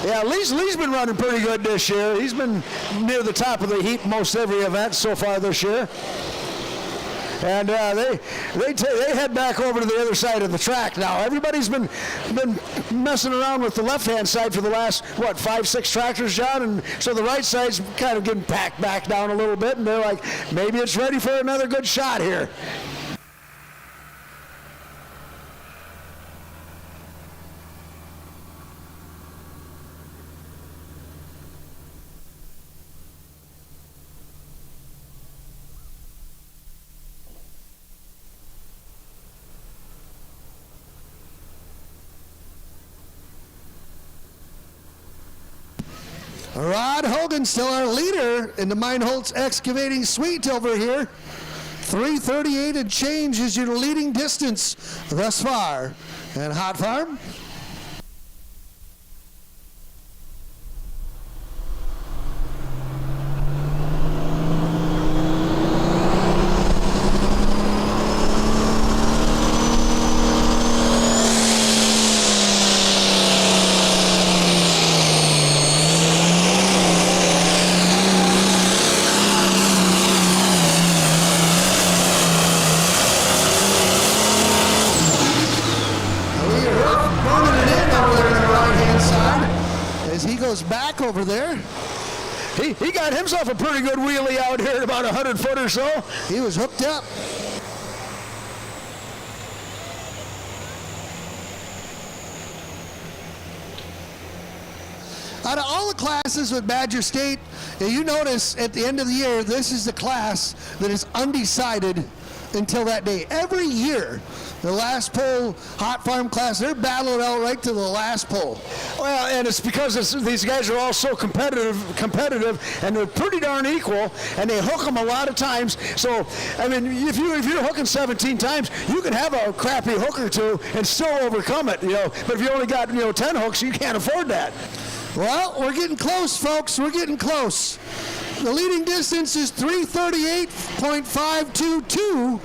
Yeah, Lee's been running pretty good this year. He's been near the top of the heap most every event so far this year. And they head back over to the other side of the track now. Everybody's been messing around with the left-hand side for the last, 5-6 tractors, John? And so the right side's kind of getting packed back down a little bit, and they're like, maybe it's ready for another good shot here. Rod Hogan still our leader in the Meinholz Excavating Suite over here. 3:38 and change is your leading distance thus far. And Hot Farm. Back over there. He got himself a pretty good wheelie out here at about 100 foot or so. He was hooked up. Out of all the classes with Badger State, you notice at the end of the year, this is the class that is undecided until that day. Every year, the last pole Hot Farm class, they're battling out right to the last pole. Well, and it's because these guys are all so competitive, and they're pretty darn equal, and they hook them a lot of times. So, I mean, if you're hooking 17 times, you can have a crappy hook or two and still overcome it, But if you only got, 10 hooks, you can't afford that. Well, we're getting close, folks. We're getting close. The leading distance is 338.522,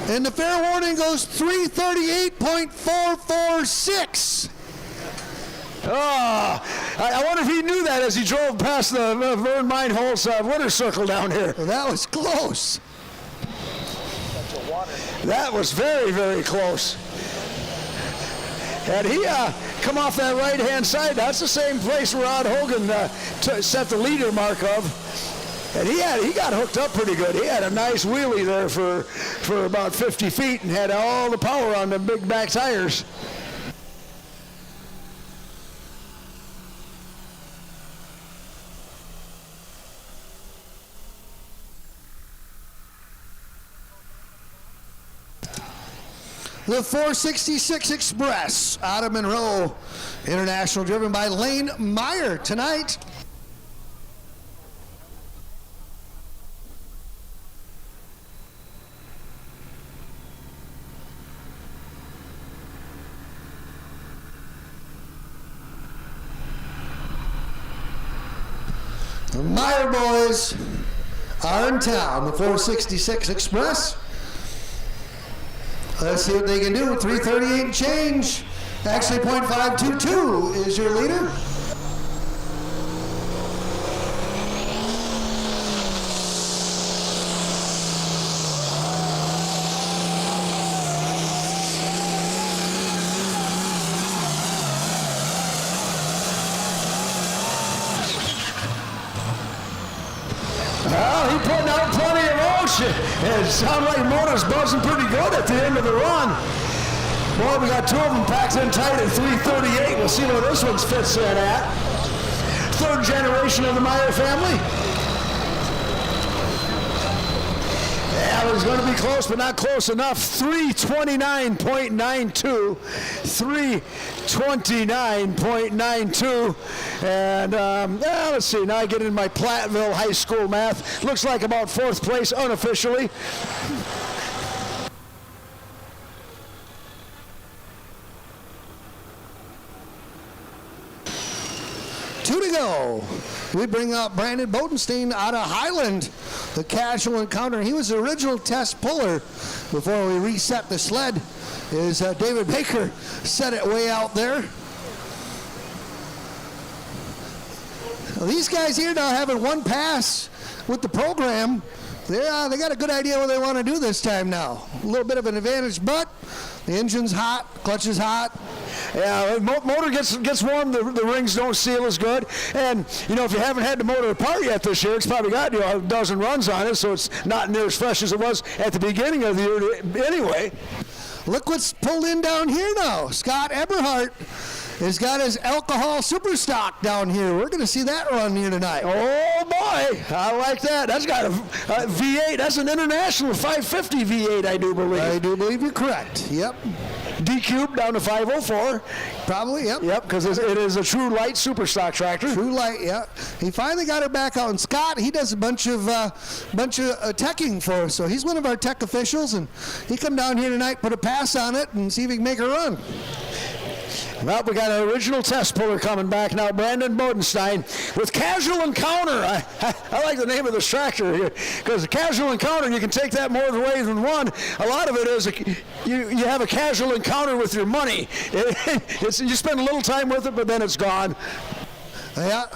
and the fair warning goes 338.446. Oh, I wonder if he knew that as he drove past the Vern Meinholz winter circle down here. Well, that was close. That was very, very close. And he come off that right-hand side. That's the same place where Rod Hogan set the leader mark of. And he got hooked up pretty good. He had a nice wheelie there for about 50 feet and had all the power on the big back tires. The 466 Express out of Monroe International, driven by Lane Meyer tonight. The Meyer boys are in town, the 466 Express. Let's see what they can do. 338 change. Actually, .522 is your leader. Well, he putting out plenty of motion. It sounds like motor's buzzing pretty good at the end of the run. Boy, we got two of them packed in tight at 338. We'll see where this one fits in at. Third generation of the Meyer family. Yeah, it was going to be close, but not close enough. 329.92. 329.92. And let's see. Now I get into my Platteville High School math. Looks like about fourth place unofficially. Two to go. We bring up Brandon Bodenstein out of Highland, the casual encounter. He was the original test puller before we reset the sled. Is David Baker set it way out there. Well, these guys here now having one pass with the program. They got a good idea what they want to do this time now. A little bit of an advantage, but the engine's hot, clutch is hot. Yeah, motor gets warm, the rings don't seal as good. And, you know, if you haven't had the motor apart yet this year, it's probably got, a dozen runs on it, so it's not near as fresh as it was at the beginning of the year anyway. Look what's pulled in down here now. Scott Eberhardt has got his alcohol super stock down here. We're going to see that run here tonight. Oh, boy. I like that. That's got a V8. That's an international 550 V8, I do believe. I do believe you're correct. Yep. D-Cube down to 504. Probably, yep. Yep, because it is a true light super stock tractor. True light, yeah. He finally got her back out. And Scott, he does a bunch of teching for us. So he's one of our tech officials, and he come down here tonight, put a pass on it, and see if he can make a run. Well, we got an original test puller coming back now, Brandon Bodenstein, with Casual Encounter. I like the name of this tractor here, because the Casual Encounter, you can take that more ways than one. A lot of it is you have a casual encounter with your money. You spend a little time with it, but then it's gone. Yeah.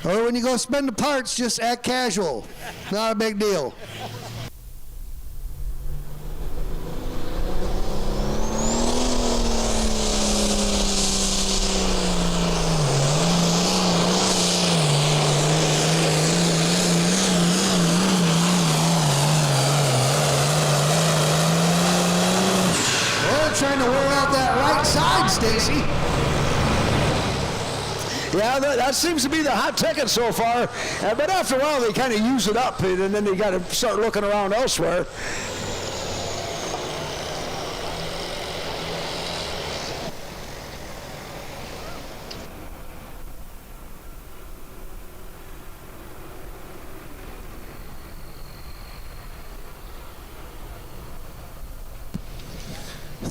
Or when you go spend the parts, just act casual. Not a big deal. Trying to wear out that right side, Stacy. Yeah, that seems to be the hot ticket so far. But after a while, they kind of use it up, and then they got to start looking around elsewhere.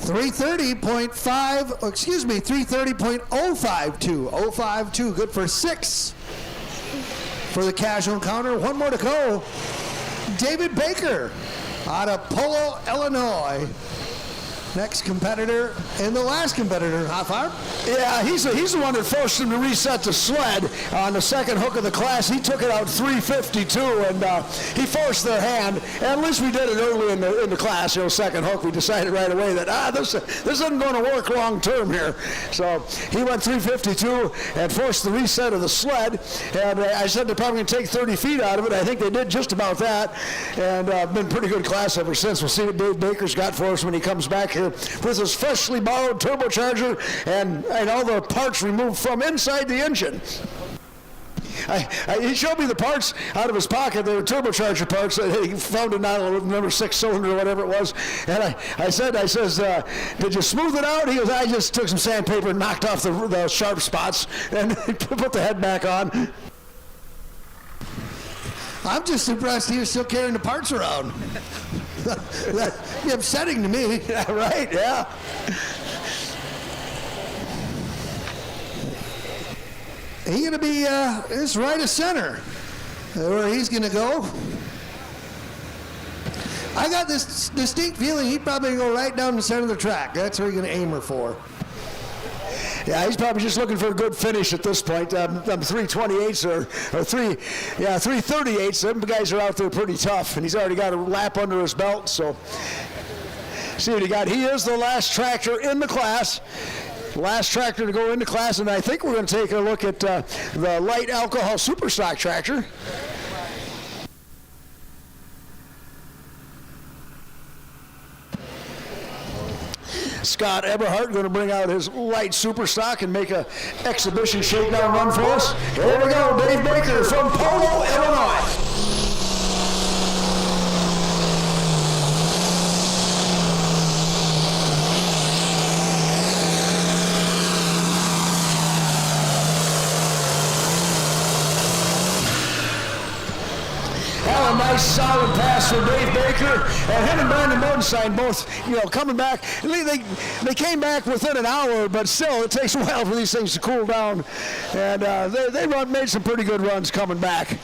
.330.052. 052, good for 6 for the casual encounter. One more to go. David Baker out of Polo, Illinois. next competitor and the last competitor, Hoffarb. Yeah, he's the one that forced him to reset the sled on the second hook of the class. He took it out 352, and he forced their hand. And at least we did it early in the class, second hook. We decided right away that this isn't going to work long term here. So he went 352 and forced the reset of the sled. And I said they're probably going to take 30 feet out of it. I think they did just about that, and been pretty good class ever since. We'll see what Dave Baker's got for us when he comes back here with his freshly borrowed turbocharger and all the parts removed from inside the engine. He showed me the parts out of his pocket. They were turbocharger parts that he found in number 6 cylinder or whatever it was. And I says, did you smooth it out? He goes, I just took some sandpaper and knocked off the sharp spots and put the head back on. I'm just impressed he was still carrying the parts around. That'd be upsetting to me. Yeah, right, yeah. He's going to be this right of center where he's going to go. I got this distinct feeling he'd probably go right down the center of the track. That's where he's going to aim her for. Yeah, he's probably just looking for a good finish at this point. 328s or 338s. Them guys are out there pretty tough, and he's already got a lap under his belt. So, see what he got. He is the last tractor in the class. Last tractor to go into class, and I think we're going to take a look at the light alcohol super stock tractor. Scott Eberhardt going to bring out his light super stock and make an exhibition shakedown run for us. Here we go, Dave Baker from Polo, Illinois. A nice solid pass for Dave Baker, and him and Brandon Bodenstein both, coming back. They came back within an hour, but still, it takes a while for these things to cool down, and they made some pretty good runs coming back.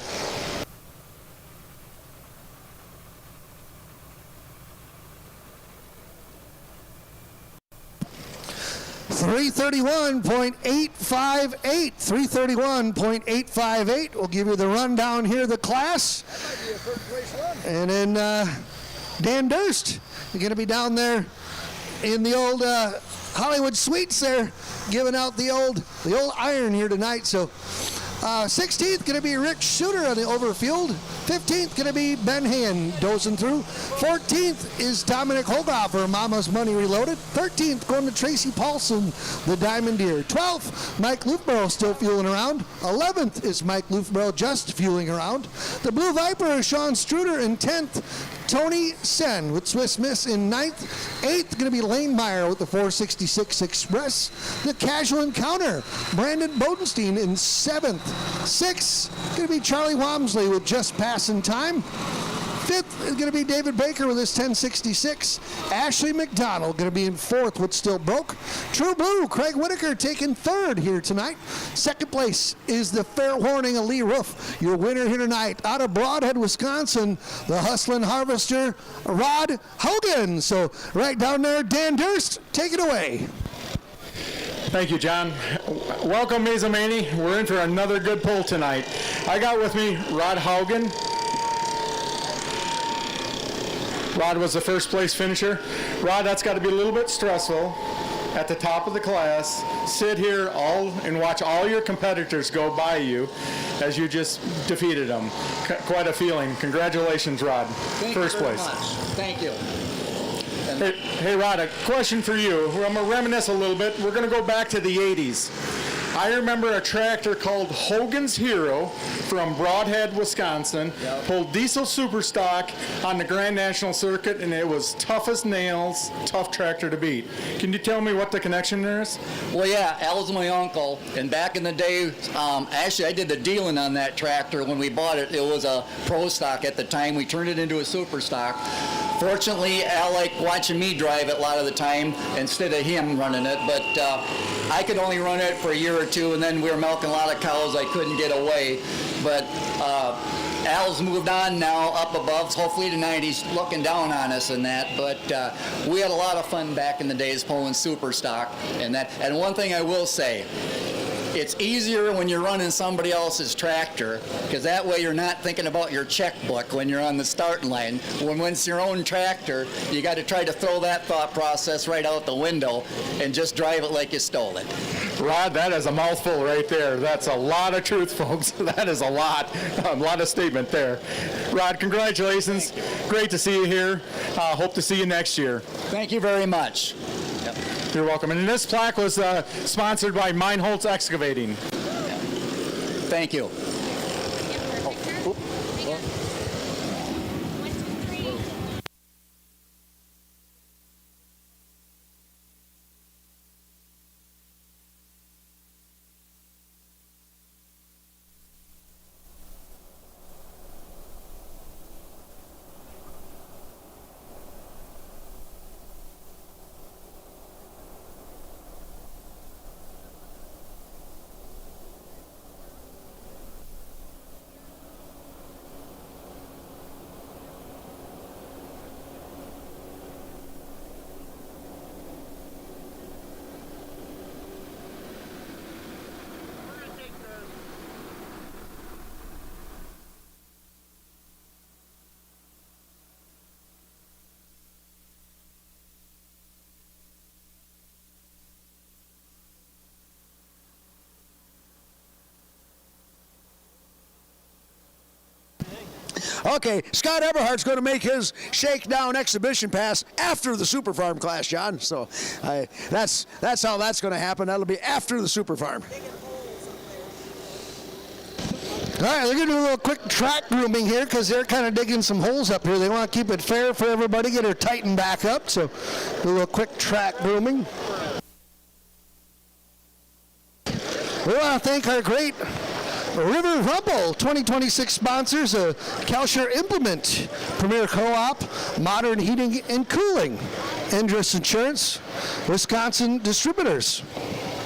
$331.858. We'll give you the rundown here of the class. And then Dan Durst, you're going to be down there in the old Hollywood Suites there, giving out the old iron here tonight. So 16th going to be Rick Shooter on the overfield. 15th going to be Ben Hand dozing through. 14th is Dominic Hogofer, Mama's Money Reloaded. 13th going to Tracy Paulson, the Diamond Deer. 12th, Mike Lufborough still fueling around. 11th is Mike Lufborough just fueling around. The Blue Viper is Sean Struder in 10th. Tony Sen with Swiss Miss in 9th. 8th going to be Lane Meyer with the 466 Express. The Casual Encounter, Brandon Bodenstein in 7th. 6th going to be Charlie Wamsley with Just Passing Time. 5th is going to be David Baker with his 1066. Ashley McDonald going to be in 4th with Still Broke. True Blue, Craig Whitaker taking 3rd here tonight. 2nd place is the Fair Warning of Lee Roof. Your winner here tonight out of Broadhead, Wisconsin, the Hustlin' Harvester, Rod Hogan. So right down there, Dan Durst, take it away. Thank you, John. Welcome, Mazomanie. We're in for another good pull tonight. I got with me Rod Haugen. Rod was the first place finisher. Rod, that's got to be a little bit stressful at the top of the class. Sit here and watch all your competitors go by you as you just defeated them. Quite a feeling. Congratulations, Rod. First place. Thank you. Hey, Rod, a question for you. I'm going to reminisce a little bit. We're going to go back to the 80s. I remember a tractor called Hogan's Hero from Broadhead, Wisconsin, pulled diesel super stock on the Grand National Circuit, and it was tough as nails, tough tractor to beat. Can you tell me what the connection there is? Well, yeah, Al's my uncle, and back in the day, actually I did the dealing on that tractor when we bought it. It was a pro stock at the time. We turned it into a super stock. Fortunately, Al liked watching me drive it a lot of the time instead of him running it, but I could only run it for a year or two, and then we were milking a lot of cows. I couldn't get away. But Al's moved on now up above, hopefully tonight he's looking down on us and that, but we had a lot of fun back in the days pulling super stock and that. And one thing I will say, it's easier when you're running somebody else's tractor, because that way you're not thinking about your checkbook when you're on the starting line. When it's your own tractor, you got to try to throw that thought process right out the window and just drive it like you stole it. Rod, that is a mouthful right there. That's a lot of truth, folks. That is a lot of statement there. Rod, congratulations. Great to see you here. Hope to see you next year. Thank you very much. You're welcome. And this plaque was sponsored by Meinholz Excavating. Thank you. Okay, Scott Eberhardt's going to make his shakedown exhibition pass after the Super Farm class, John. So that's how that's going to happen. That'll be after the Super Farm. All right, they're going to do a little quick track grooming here because they're kind of digging some holes up here. They want to keep it fair for everybody, get her tightened back up. So do a little quick track grooming. We want to thank our great River Rumble 2026 sponsors, Kalsher Implement, Premier Co-op, Modern Heating and Cooling, Endress Insurance, Wisconsin Distributors,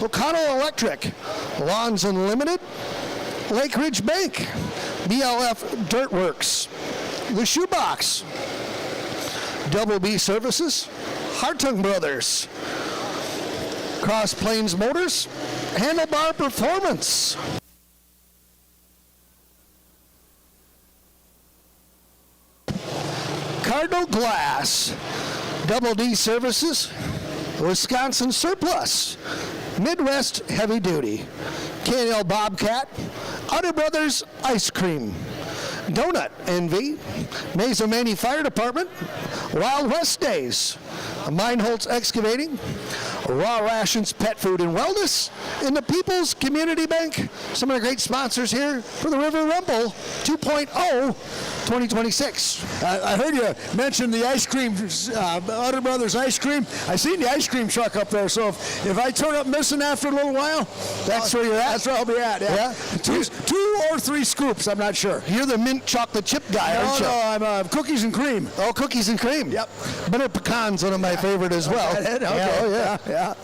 O'Connell Electric, Lawns Unlimited, Lake Ridge Bank, BLF Dirtworks, The Shoebox, Double B Services, Hartung Brothers, Cross Plains Motors, Handlebar Performance, Cardinal Glass, Double D Services, Wisconsin Surplus, Midwest Heavy Duty, K&L Bobcat, Otter Brothers Ice Cream, Donut Envy, Mazomanie Fire Department, Wild West Days, Meinholz Excavating, Raw Rations Pet Food and Wellness, and the People's Community Bank. Some of the great sponsors here for the River Rumble 2.0 2026. I heard you mention the ice cream, Otter Brothers Ice Cream. I seen the ice cream truck up there, so if I turn up missing after a little while, that's where you're at? That's where I'll be at, yeah. Two or three scoops, I'm not sure. You're the mint chocolate chip guy, aren't you? No, I'm cookies and cream. Oh, cookies and cream. Yep. Butter pecan's one of my favorite as well. Okay. Yeah.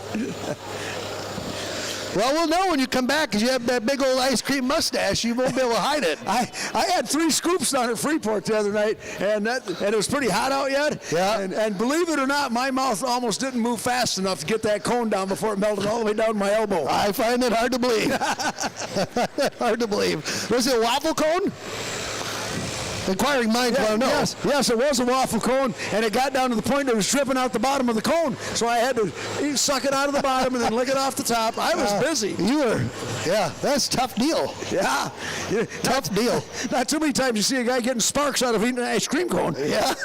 Well, we'll know when you come back because you have that big old ice cream mustache. You won't be able to hide it. I had 3 scoops down at Freeport the other night, and it was pretty hot out yet. Yeah. And believe it or not, my mouth almost didn't move fast enough to get that cone down before it melted all the way down to my elbow. I find it hard to believe. Hard to believe. Was it a waffle cone? Inquiring minds want to know. Yes, it was a waffle cone, and it got down to the point that it was dripping out the bottom of the cone. So I had to suck it out of the bottom and then lick it off the top. I was busy. You were, yeah, that's a tough deal. Yeah. Tough deal. Not too many times you see a guy getting sparks out of eating an ice cream cone. Yeah.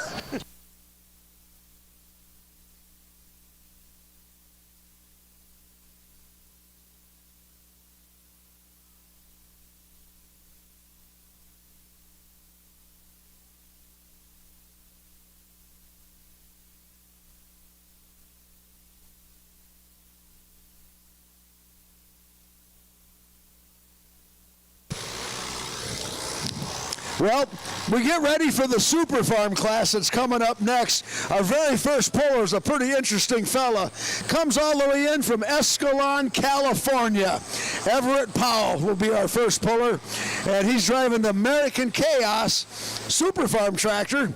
Well, we get ready for the Super Farm class that's coming up next. Our very first puller is a pretty interesting fella. Comes all the way in from Escalon, California. Everett Powell will be our first puller, and he's driving the American Chaos Super Farm tractor.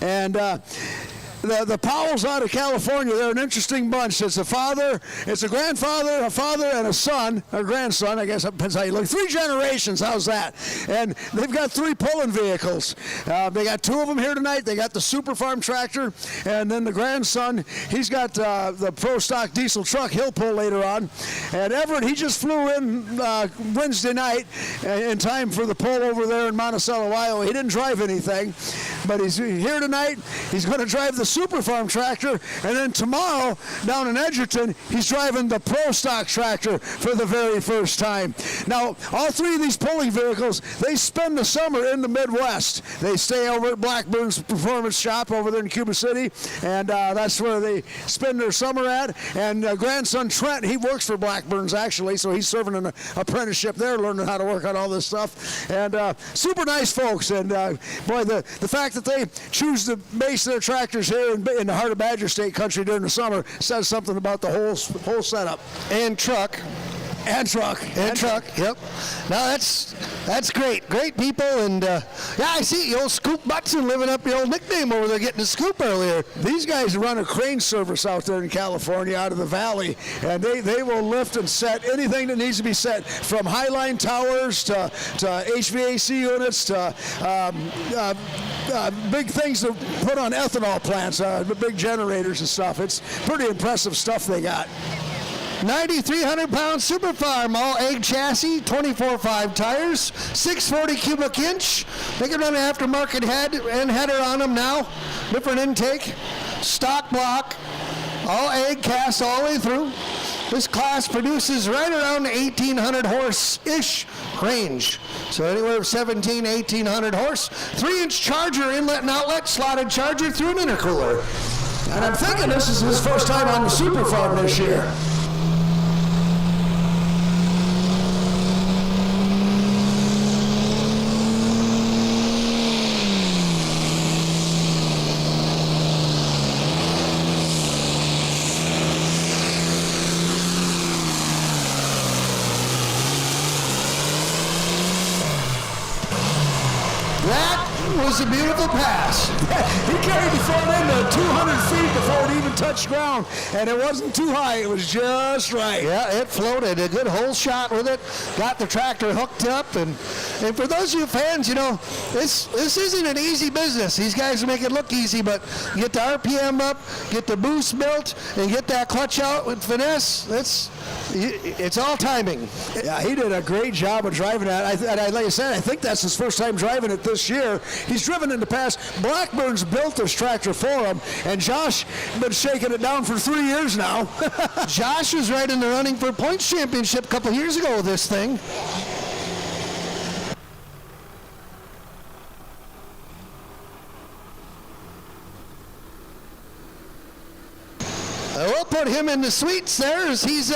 And the Powells out of California, they're an interesting bunch. It's a father, it's a grandfather, a father, and a son, or grandson, I guess, it depends how you look. 3 generations, how's that? And they've got 3 pulling vehicles. They got 2 of them here tonight. They got the Super Farm tractor, and then the grandson, he's got the Pro Stock diesel truck he'll pull later on. And Everett, he just flew in Wednesday night in time for the pull over there in Monticello, Iowa. He didn't drive anything, but he's here tonight. He's going to drive the Super Farm tractor, and then tomorrow down in Edgerton, he's driving the Pro Stock tractor for the very first time. Now, all 3 of these pulling vehicles, they spend the summer in the Midwest. They stay over at Blackburn's Performance Shop over there in Cuba City, and that's where they spend their summer at. And grandson Trent, he works for Blackburn's actually, so he's serving an apprenticeship there, learning how to work on all this stuff. And super nice folks, and boy, the fact that they choose to base their tractors here in the heart of Badger State country during the summer says something about the whole setup. And truck. And truck. Yep. Now that's great. Great people, and yeah, I see old Scoop Butson living up the old nickname over there, getting a scoop earlier. These guys run a crane service out there in California, out of the valley, and they will lift and set anything that needs to be set, from highline towers to HVAC units to big things to put on ethanol plants, the big generators and stuff. It's pretty impressive stuff they got. 9,300-pound Super Farm, all egg chassis, 24.5 tires, 640 cubic inch. They can run an aftermarket head and header on them now. Different intake, stock block, all egg cast all the way through. This class produces right around 1,800 horse-ish range. So anywhere from 17, 1,800 horse. 3-inch charger, inlet and outlet, slotted charger through an intercooler. And I'm thinking this is his first time on the Super Farm this year. That was a beautiful pass. He carried the front end 200 feet before it even touched ground, and it wasn't too high. It was just right. Yeah, it floated. A good hole shot with it. Got the tractor hooked up, and for those of you fans, you know, this isn't an easy business. These guys make it look easy, but get the RPM up, get the boost built, and get that clutch out with finesse. It's all timing. Yeah, he did a great job of driving that. Like I said, I think that's his first time driving it this year. He's driven in the past. Blackburn's built this tractor for him, and Josh been shaking it down for 3 years now. Josh was right in the running for points championship a couple years ago with this thing. We'll put him in the suites there as he's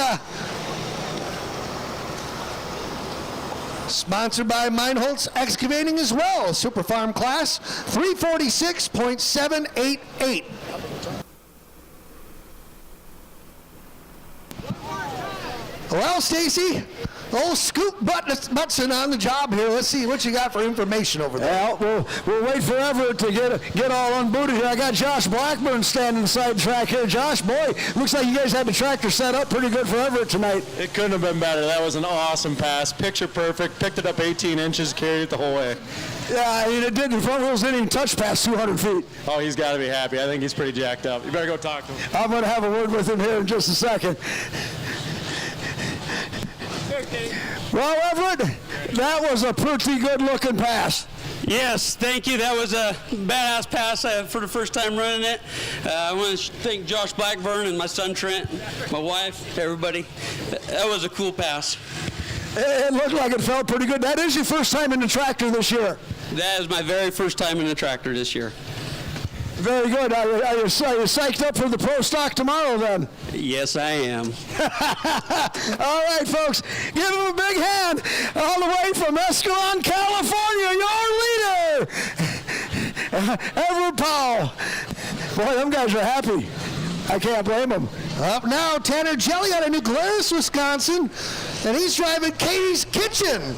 sponsored by Meinholz Excavating as well. Super Farm class 346.788. Well, Stacy, old Scoop Butson on the job here. Let's see what you got for information over there. Well, we'll wait for Everett to get all unbooted here. I got Josh Blackburn standing beside the track here. Josh, boy, looks like you guys had the tractor set up pretty good for Everett tonight. It couldn't have been better. That was an awesome pass. Picture perfect. Picked it up 18 inches, carried it the whole way. Yeah, I mean, it did. The front wheels didn't even touch past 200 feet. Oh, he's got to be happy. I think he's pretty jacked up. You better go talk to him. I'm going to have a word with him here in just a second. Well, Everett, that was a pretty good-looking pass. Yes, thank you. That was a badass pass for the first time running it. I want to thank Josh Blackburn and my son Trent, my wife, everybody. That was a cool pass. It looked like it felt pretty good. That is your first time in the tractor this year. That is my very first time in the tractor this year. Very good. Are you psyched up for the pro stock tomorrow then? Yes, I am. All right, folks, give him a big hand. All the way from Escalon, California, your leader, Everett Powell. Boy, them guys are happy. I can't blame them. Up now, Tanner Jelly out of New Glarus, Wisconsin, and he's driving Katie's Kitchen.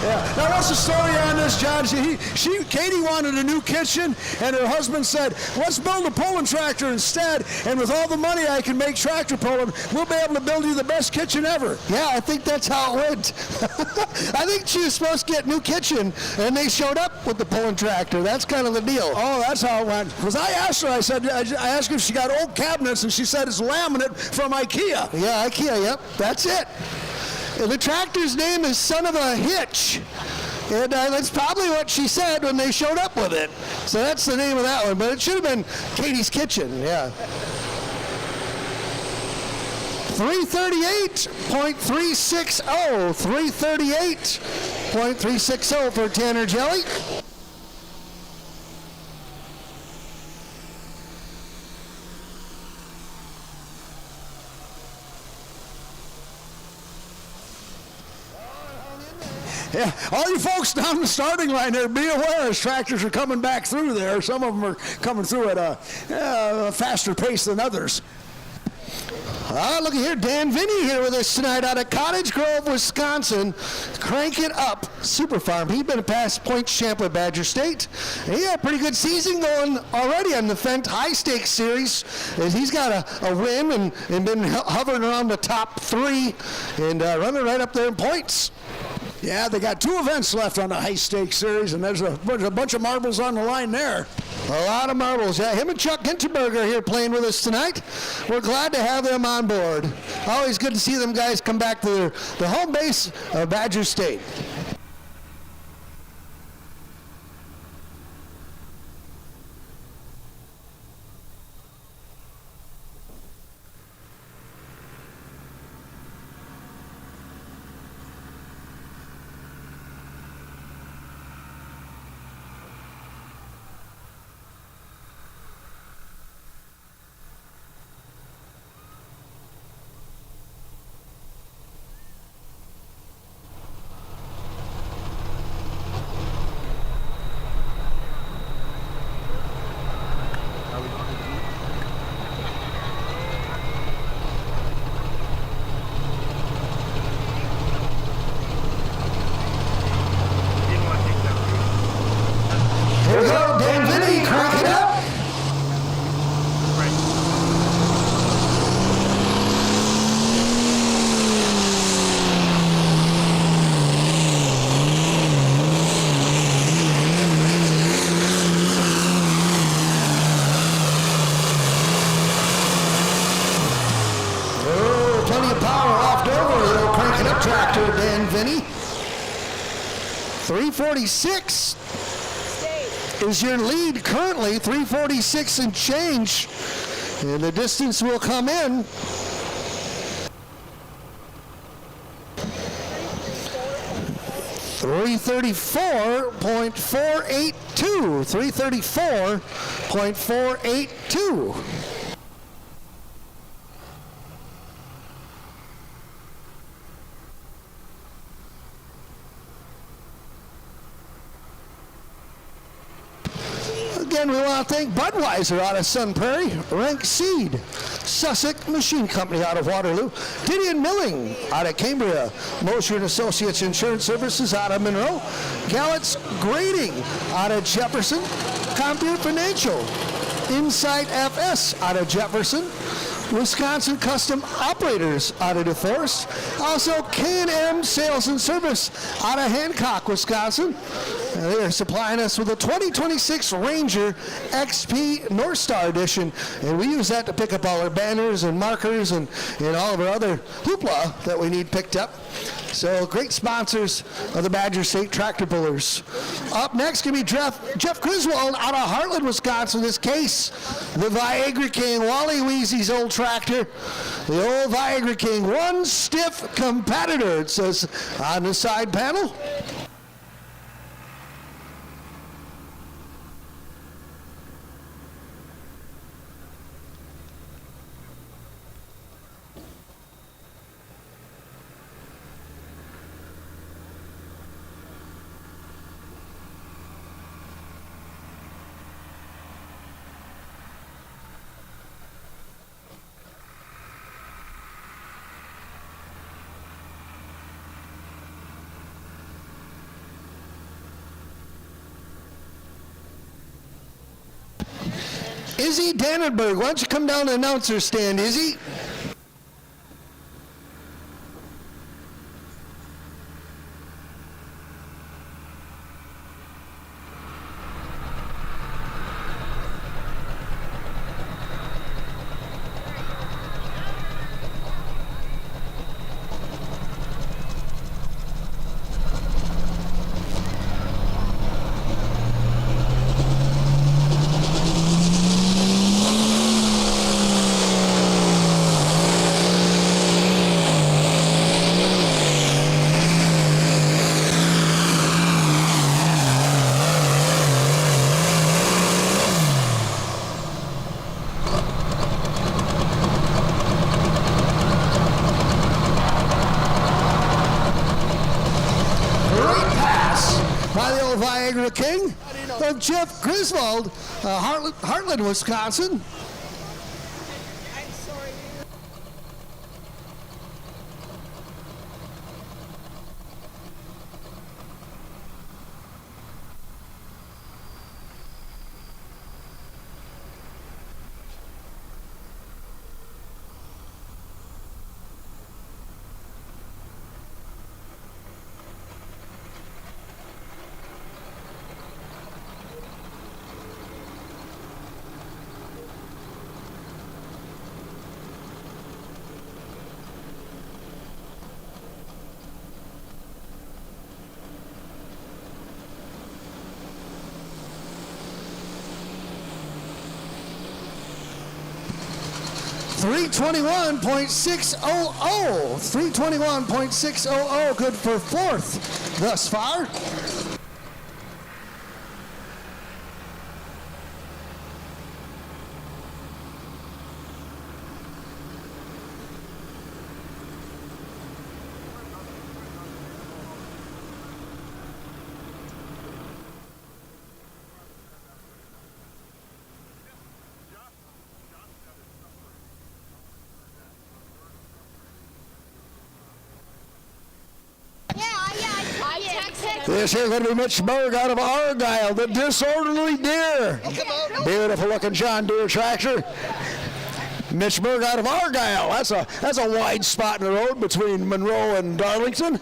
Yeah. Now, what's the story on this, John? Katie wanted a new kitchen, and her husband said, let's build a pulling tractor instead, and with all the money I can make tractor pulling, we'll be able to build you the best kitchen ever. Yeah, I think that's how it went. I think she was supposed to get a new kitchen, and they showed up with the pulling tractor. That's kind of the deal. Oh, that's how it went. Because I asked her, I asked her if she got old cabinets, and she said it's laminate from IKEA. Yeah, IKEA, yep, that's it. The tractor's name is Son of a Hitch. And that's probably what she said when they showed up with it. So that's the name of that one. But it should have been Katie's Kitchen, yeah. 338.360. 338.360 for Tanner Jelly. Yeah, all you folks down the starting line there, be aware as tractors are coming back through there. Some of them are coming through at a faster pace than others. Look at here, Dan Vinny here with us tonight out of Cottage Grove, Wisconsin. Crank it up, Super Farm. He's been a past points champ with Badger State. And he had a pretty good season going already on the Fent High Stakes Series. As he's got a win and been hovering around the top 3 and running right up there in points. Yeah, they got 2 events left on the high stakes series, and there's a bunch of marbles on the line there. A lot of marbles. Yeah, him and Chuck Ginterberg are here playing with us tonight. We're glad to have them on board. Always good to see them guys come back to the home base of Badger State. Here we go, Dan Vinny, crank it up. Oh, plenty of power left over. Little crank it up tractor, Dan Vinny. 346. Is your lead currently, 346 and change, and the distance will come in. $334.482. 334.482. Again, we want to thank Budweiser out of Sun Prairie, Rank Seed, Sussex Machine Company out of Waterloo, Didion Milling out of Cambria, Mosher and Associates Insurance Services out of Monroe, Gallett's Grading out of Jefferson, Computer Financial, Insight FS out of Jefferson, Wisconsin Custom Operators out of DeForest, also K&M Sales and Service out of Hancock, Wisconsin, They are supplying us with a 2026 Ranger XP North Star Edition, and we use that to pick up all our banners and markers and all of our other hoopla that we need picked up. So great sponsors of the Badger State Tractor Pullers. Up next can be Jeff Griswold out of Heartland, Wisconsin. This case, the Viagra King, Wally Weezy's old tractor. The old Viagra King, one stiff competitor, it says on the side panel. Izzy Dannenberg, why don't you come down to the announcer stand, Izzy? By the old Viagra King of Jeff Griswold, Heartland, Wisconsin. .600, 321.600, good for fourth thus far. This here's going to be Mitch Berg out of Argyle, the disorderly deer. Beautiful looking John Deere tractor. Mitch Berg out of Argyle. That's a wide spot in the road between Monroe and Darlington.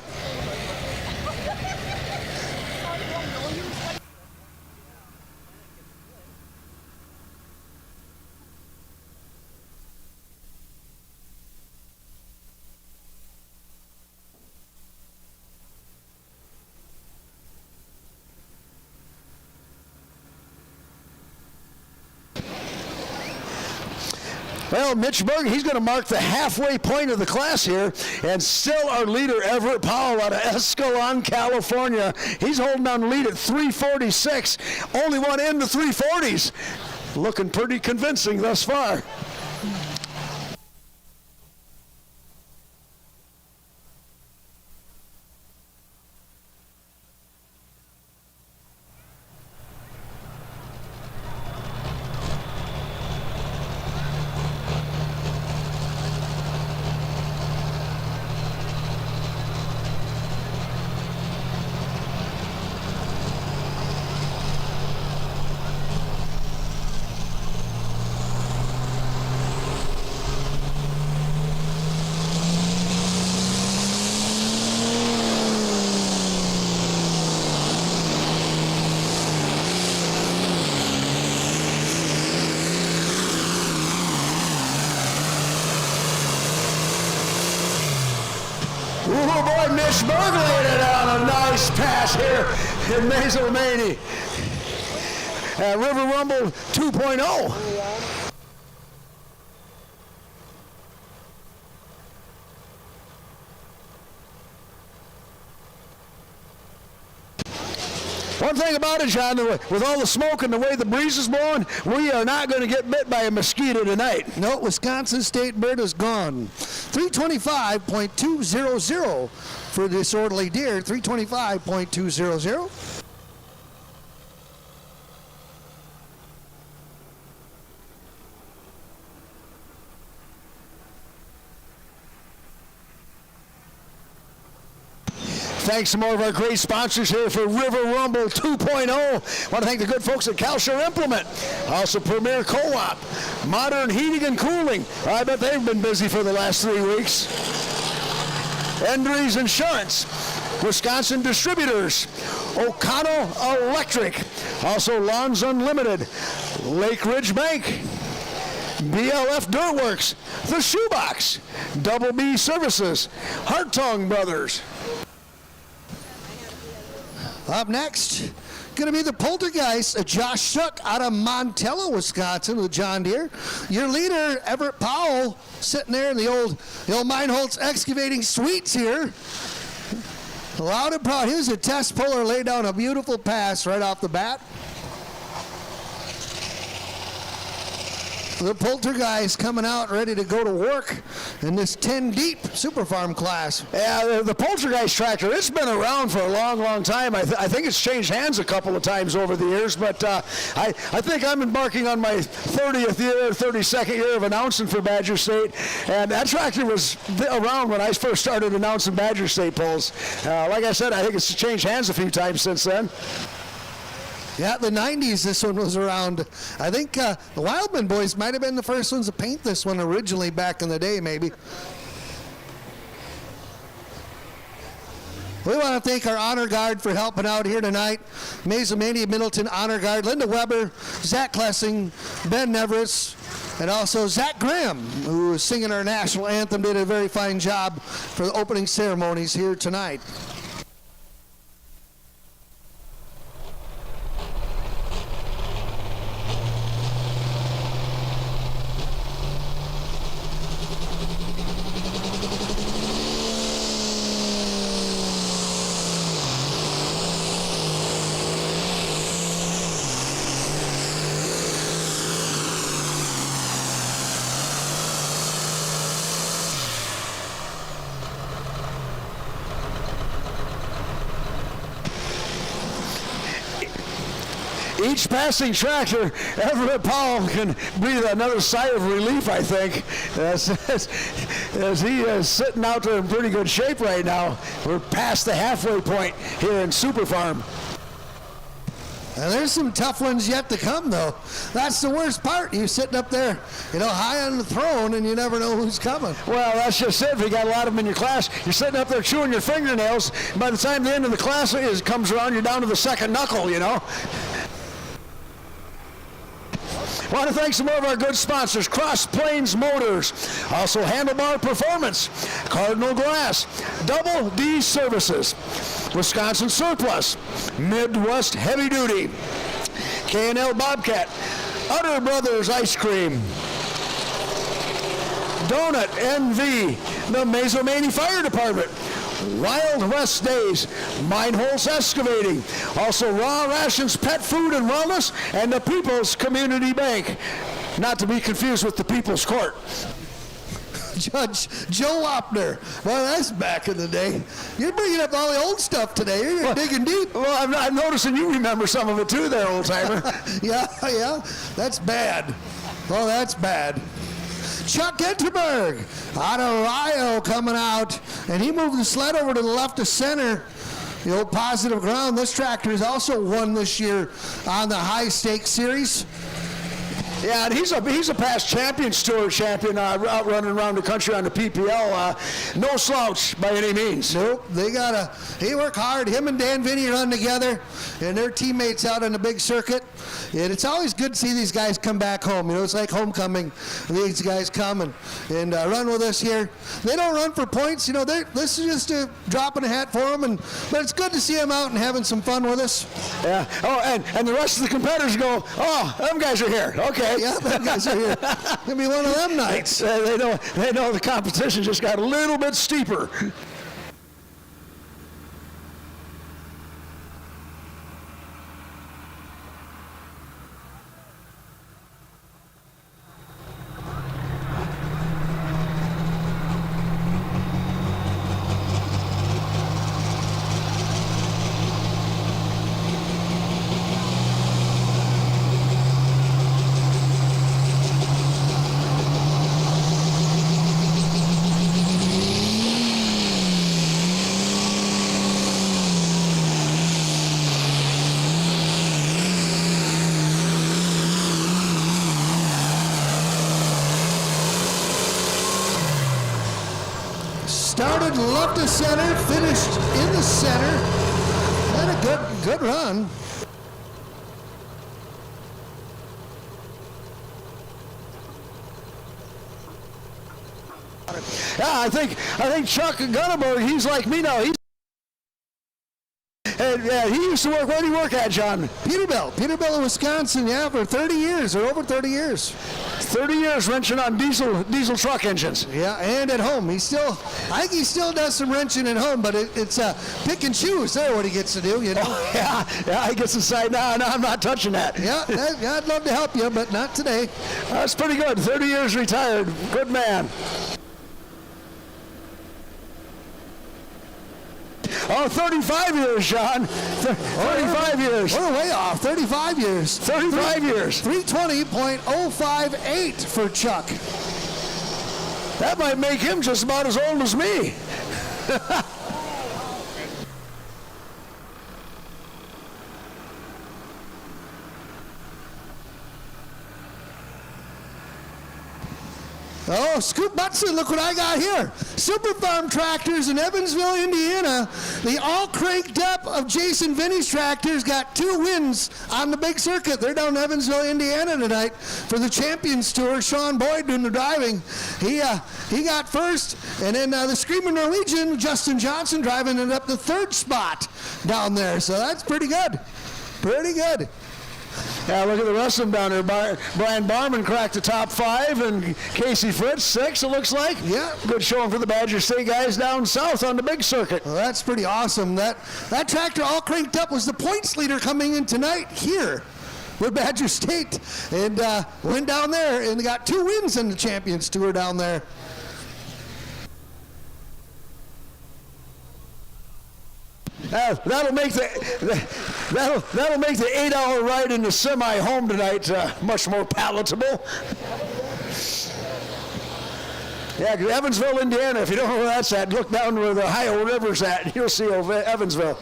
Well, Mitch Berg, he's going to mark the halfway point of the class here, and still our leader, Everett Powell, out of Escalon, California. He's holding on to lead at 3:46. Only one in the 3:40s. Looking pretty convincing thus far. boy, Mitch Berg laid it on a nice pass here in Mazomanie. River Rumble 2.0. One thing about it, John, with all the smoke and the way the breeze is blowing, we are not going to get bit by a mosquito tonight. No, Wisconsin State bird is gone. 325.200 for disorderly deer. 325.200. Thanks to more of our great sponsors here for River Rumble 2.0. Want to thank the good folks at Kalshire Implement, also Premier Co-op, Modern Heating and Cooling. I bet they've been busy for the last 3 weeks. Endries Insurance, Wisconsin Distributors, O'Connell Electric, also Lawns Unlimited, Lake Ridge Bank, BLF Dirtworks, The Shoebox, Double B Services, Hartong Brothers. Up next, going to be the Poltergeist, Josh Shook out of Montello, Wisconsin with John Deere. Your leader, Everett Powell, sitting there in the old Meinholz Excavating Suites here. Loud and proud. Here's a test puller, lay down a beautiful pass right off the bat. The Poltergeist coming out ready to go to work in this 10 deep Super Farm class. Yeah, the Poltergeist tractor, it's been around for a long, long time. I think it's changed hands a couple of times over the years, but I think I'm embarking on my 32nd year of announcing for Badger State, and that tractor was around when I first started announcing Badger State polls. Like I said, I think it's changed hands a few times since then. Yeah, the 90s this one was around. I think the Wildman boys might have been the first ones to paint this one originally back in the day, maybe. We want to thank our Honor Guard for helping out here tonight. Mazomanie Middleton Honor Guard, Linda Weber, Zach Klessing, Ben Nevers, and also Zach Graham, who is singing our national anthem, did a very fine job for the opening ceremonies here tonight. Each passing tractor, Everett Powell can breathe another sigh of relief, I think, as he is sitting out there in pretty good shape right now. We're past the halfway point here in Super Farm. And there's some tough ones yet to come, though. That's the worst part. You're sitting up there, high on the throne, and you never know who's coming. Well, that's just it. If you got a lot of them in your class, you're sitting up there chewing your fingernails, and by the time the end of the class comes around, you're down to the second knuckle, Want to thank some more of our good sponsors, Cross Plains Motors, also Handlebar Performance, Cardinal Glass, Double D Services, Wisconsin Surplus, Midwest Heavy Duty, K&L Bobcat, Utter Brothers Ice Cream, Donut NV, the Mazomanie Fire Department, Wild West Days, Meinholz Excavating, also Raw Rations Pet Food and Wellness, and the People's Community Bank. Not to be confused with the People's Court. Judge Joe Opner. Well, that's back in the day. You're bringing up all the old stuff today. You're digging deep. Well, I'm noticing you remember some of it too there, old-timer. Yeah. That's bad. Oh, that's bad. Chuck Enterberg out of Ohio coming out, and he moved the sled over to the left of center. The old positive ground. This tractor has also won this year on the high stakes series. Yeah, and he's a past Champions Tour champion, out running around the country on the PPL. No slouch by any means. Nope, they work hard. Him and Dan Vinny run together, and they're teammates out on the big circuit. And it's always good to see these guys come back home. It's like homecoming. These guys come and run with us here. They don't run for points. This is just a drop in a hat for them. But it's good to see them out and having some fun with us. Yeah. Oh, and the rest of the competitors go, oh, them guys are here. Okay. Yeah, them guys are here. It'll be one of them nights. They know the competition just got a little bit steeper. Started left to center, finished in the center. Had a good run. Yeah, I think Chuck Gunneberg, he's like me now. He used to work. Where did he work at, John? Peterbilt, Wisconsin. Yeah, for 30 years or over 30 years. 30 years wrenching on diesel truck engines. Yeah, and at home. I think he still does some wrenching at home, but it's pick and choose there what he gets to do, Oh, yeah, he gets inside. No, I'm not touching that. Yeah, I'd love to help you, but not today. That's pretty good. 30 years retired. Good man. Oh, 35 years, John. 35 years. We're way off. 35 years. 35 years. 320.058 for Chuck. That might make him just about as old as me. Oh, Scoop Butson, look what I got here. Super Farm Tractors in Evansville, Indiana. The all cranked up of Jason Vinny's tractors got 2 wins on the big circuit. They're down in Evansville, Indiana tonight for the Champions Tour. Sean Boyd doing the driving. He got first, and then the Screaming Norwegian, Justin Johnson, driving it up the 3rd spot down there. So that's pretty good. Pretty good. Yeah, look at the rest of them down there. Brian Barman cracked the top 5, and Casey Fritz 6, it looks like. Yeah. Good showing for the Badger State guys down south on the big circuit. Well, that's pretty awesome. That tractor all cranked up was the points leader coming in tonight here with Badger State. And went down there and got 2 wins in the Champions Tour down there. That'll make the 8-hour ride in the semi home tonight much more palatable. Yeah, Evansville, Indiana. If you don't know where that's at, look down where the Ohio River's at. You'll see Evansville.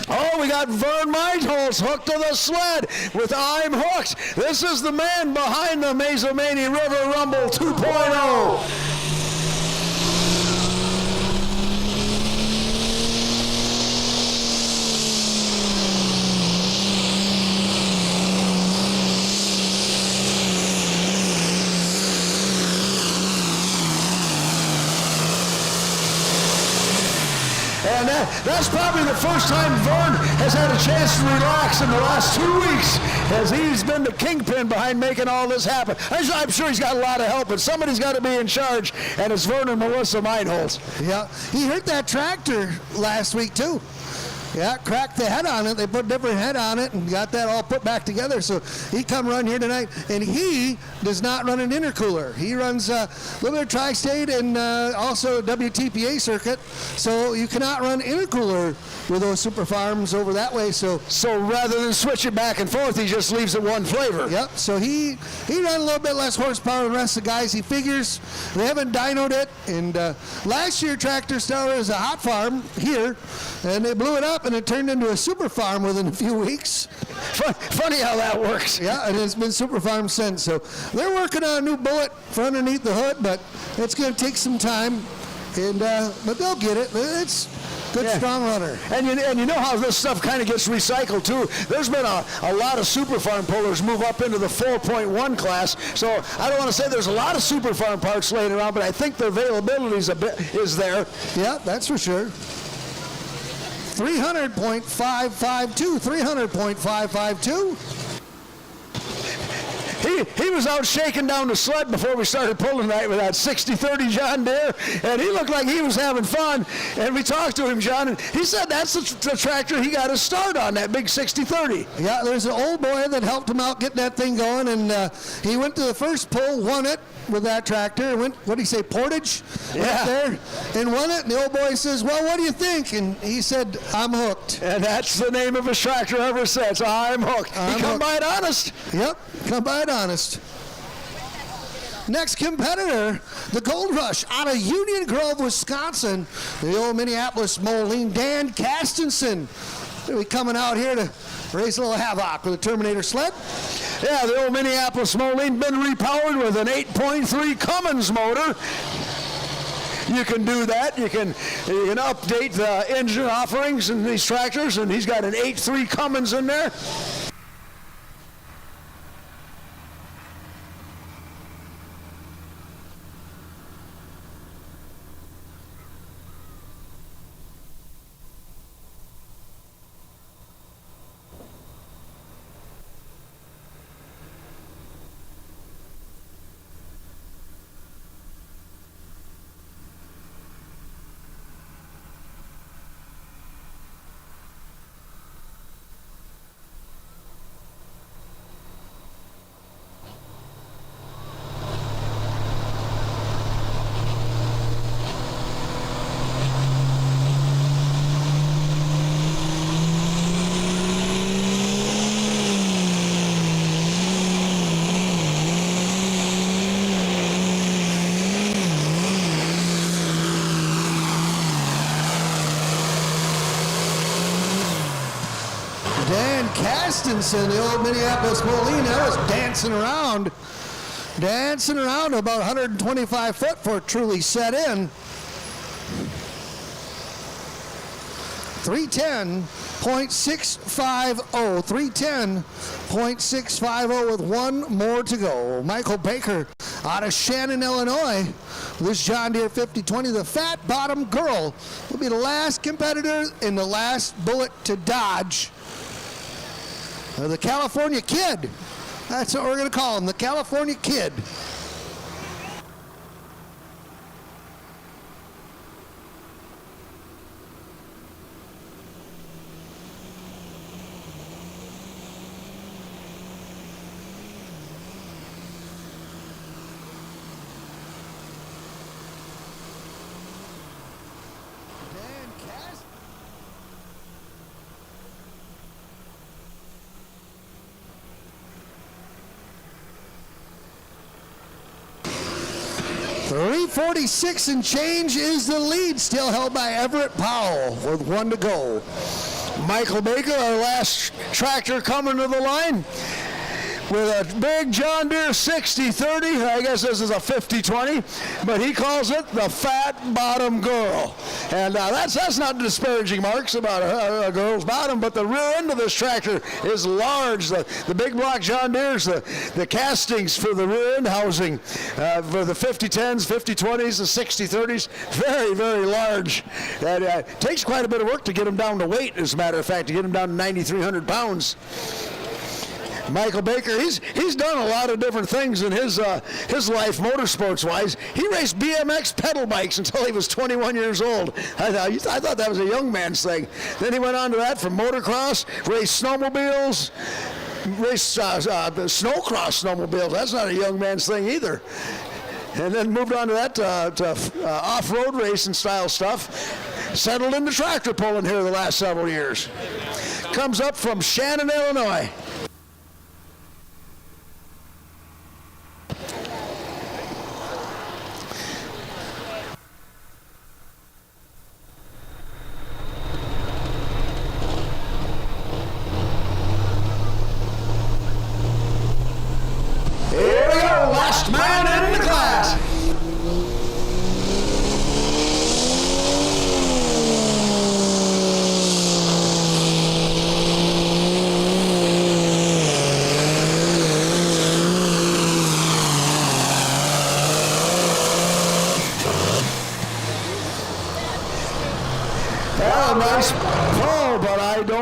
Oh, we got Vern Meitholz hooked to the sled with I'm Hooked. This is the man behind the Mazomanie River Rumble 2.0. And that's probably the first time Vern has had a chance to relax in the last 2 weeks, as he's been the kingpin behind making all this happen. I'm sure he's got a lot of help, but somebody's got to be in charge, and it's Vern and Melissa Meitholz. Yeah, he hurt that tractor last week too. Yeah, cracked the head on it. They put a different head on it and got that all put back together. So he come run here tonight, and he does not run an intercooler. He runs a little bit of Tri-State and also WTPA circuit. So you cannot run intercooler with those Super Farms over that way. So rather than switch it back and forth, he just leaves it one flavor. Yep. So he ran a little bit less horsepower than the rest of the guys. He figures they haven't dynoed it. And last year, Tractor Stellar is a hot farm here, and they blew it up. up and it turned into a super farm within a few weeks. Funny how that works. Yeah, and it's been super farm since. So they're working on a new bullet for underneath the hood, but it's going to take some time. And but they'll get it. It's good, strong runner. And you know how this stuff kind of gets recycled too. There's been a lot of super farm pullers move up into the 4.1 class. So I don't want to say there's a lot of super farm parts laying around, but I think the availability is there. Yeah, that's for sure. 300.552. 300.552. He was out shaking down the sled before we started pulling tonight with that 60-30 John Deere, and he looked like he was having fun. And we talked to him, John, and he said that's the tractor he got his start on, that big 60-30. Yeah, there's an old boy that helped him out get that thing going, and he went to the first pull, won it with that tractor. Went, what did he say, Portage? Yeah. Went there and won it. And the old boy says, well, what do you think? And he said, I'm hooked. And that's the name of his tractor ever since. I'm hooked. He come by it honest. Yep, come by it honest. Next competitor, the Gold Rush out of Union Grove, Wisconsin. The old Minneapolis Moline, Dan Castenson. He'll be coming out here to raise a little havoc with a Terminator sled. Yeah, the old Minneapolis Moline been repowered with an 8.3 Cummins motor. You can do that. You can update the engine offerings in these tractors, and he's got an 8.3 Cummins in there. Castenson, the old Minneapolis Moline, was dancing around about 125 foot before it truly set in. 310.650, 310.650 with one more to go. Michael Baker out of Shannon, Illinois. This John Deere 5020, the Fat Bottom Girl, will be the last competitor and the last bullet to dodge. The California Kid. That's what we're going to call him, the California Kid. Dan Cast. .346 and change is the lead, still held by Everett Powell with one to go. Michael Baker, our last tractor coming to the line with a big John Deere 60-30. I guess this is a 50-20, but he calls it the Fat Bottom Girl. And that's not disparaging marks about a girl's bottom, but the rear end of this tractor is large. The big block John Deere's, the castings for the rear end housing for the 50-10s, 50-20s, the 60-30s, very, very large. And it takes quite a bit of work to get them down to weight, as a matter of fact, to get them down to 9,300 pounds. Michael Baker, he's done a lot of different things in his life, motorsports-wise. He raced BMX pedal bikes until he was 21 years old. I thought that was a young man's thing. Then he went on to that from motocross, raced snowmobiles, raced snowcross snowmobiles. That's not a young man's thing either. And then moved on to that to off-road racing style stuff. Settled into tractor pulling here the last several years. Comes up from Shannon, Illinois.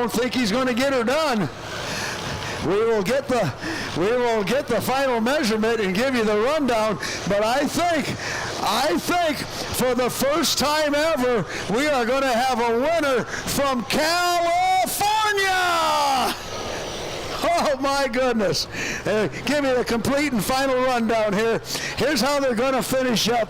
don't think he's going to get her done. We will get the final measurement and give you the rundown. But I think for the first time ever, we are going to have a winner from California. Oh, my goodness. Give me the complete and final rundown here. Here's how they're going to finish up.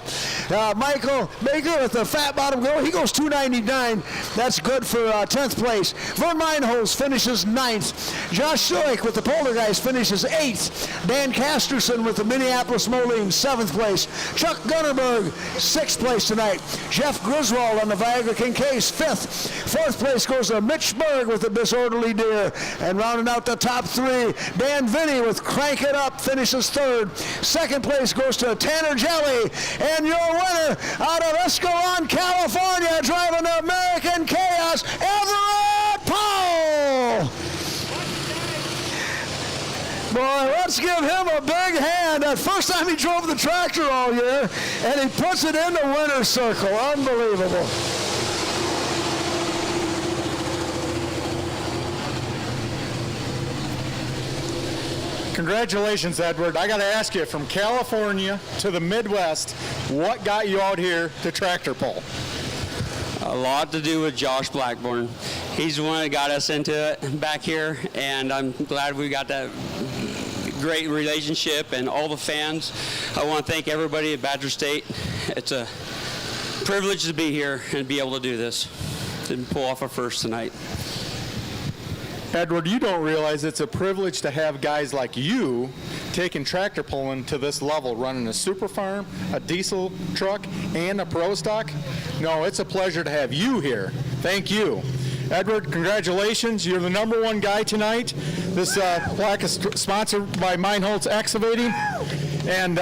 Michael Baker with the fat bottom girl, he goes 299. That's good for 10th place. Vern Meinholz finishes 9th. Josh Schuick with the Poltergeist finishes 8th. Dan Casterson with the Minneapolis Moline, 7th place. Chuck Gunnerberg, 6th place tonight. Jeff Griswold on the Viagra King case, 5th. 4th place goes to Mitch Berg with the Disorderly Deer. And rounding out the top 3, Dan Vinny with Crank It Up finishes 3rd. 2nd place goes to Tanner Jelly. And your winner out of Escalon, California, driving the American Chaos, Everett Powell. Boy, let's give him a big hand. That first time he drove the tractor all year, and he puts it in the winner's circle. Unbelievable. Congratulations, Edward. I got to ask you, from California to the Midwest, what got you out here to tractor pull? A lot to do with Josh Blackburn. He's the one that got us into it back here, and I'm glad we got that great relationship and all the fans. I want to thank everybody at Badger State. It's a privilege to be here and be able to do this and pull off a first tonight. Edward, you don't realize it's a privilege to have guys like you taking tractor pulling to this level, running a super farm, a diesel truck, and a pro stock. No, it's a pleasure to have you here. Thank you. Edward, congratulations. You're the #1 guy tonight. This plaque is sponsored by Meinholz Excavating. And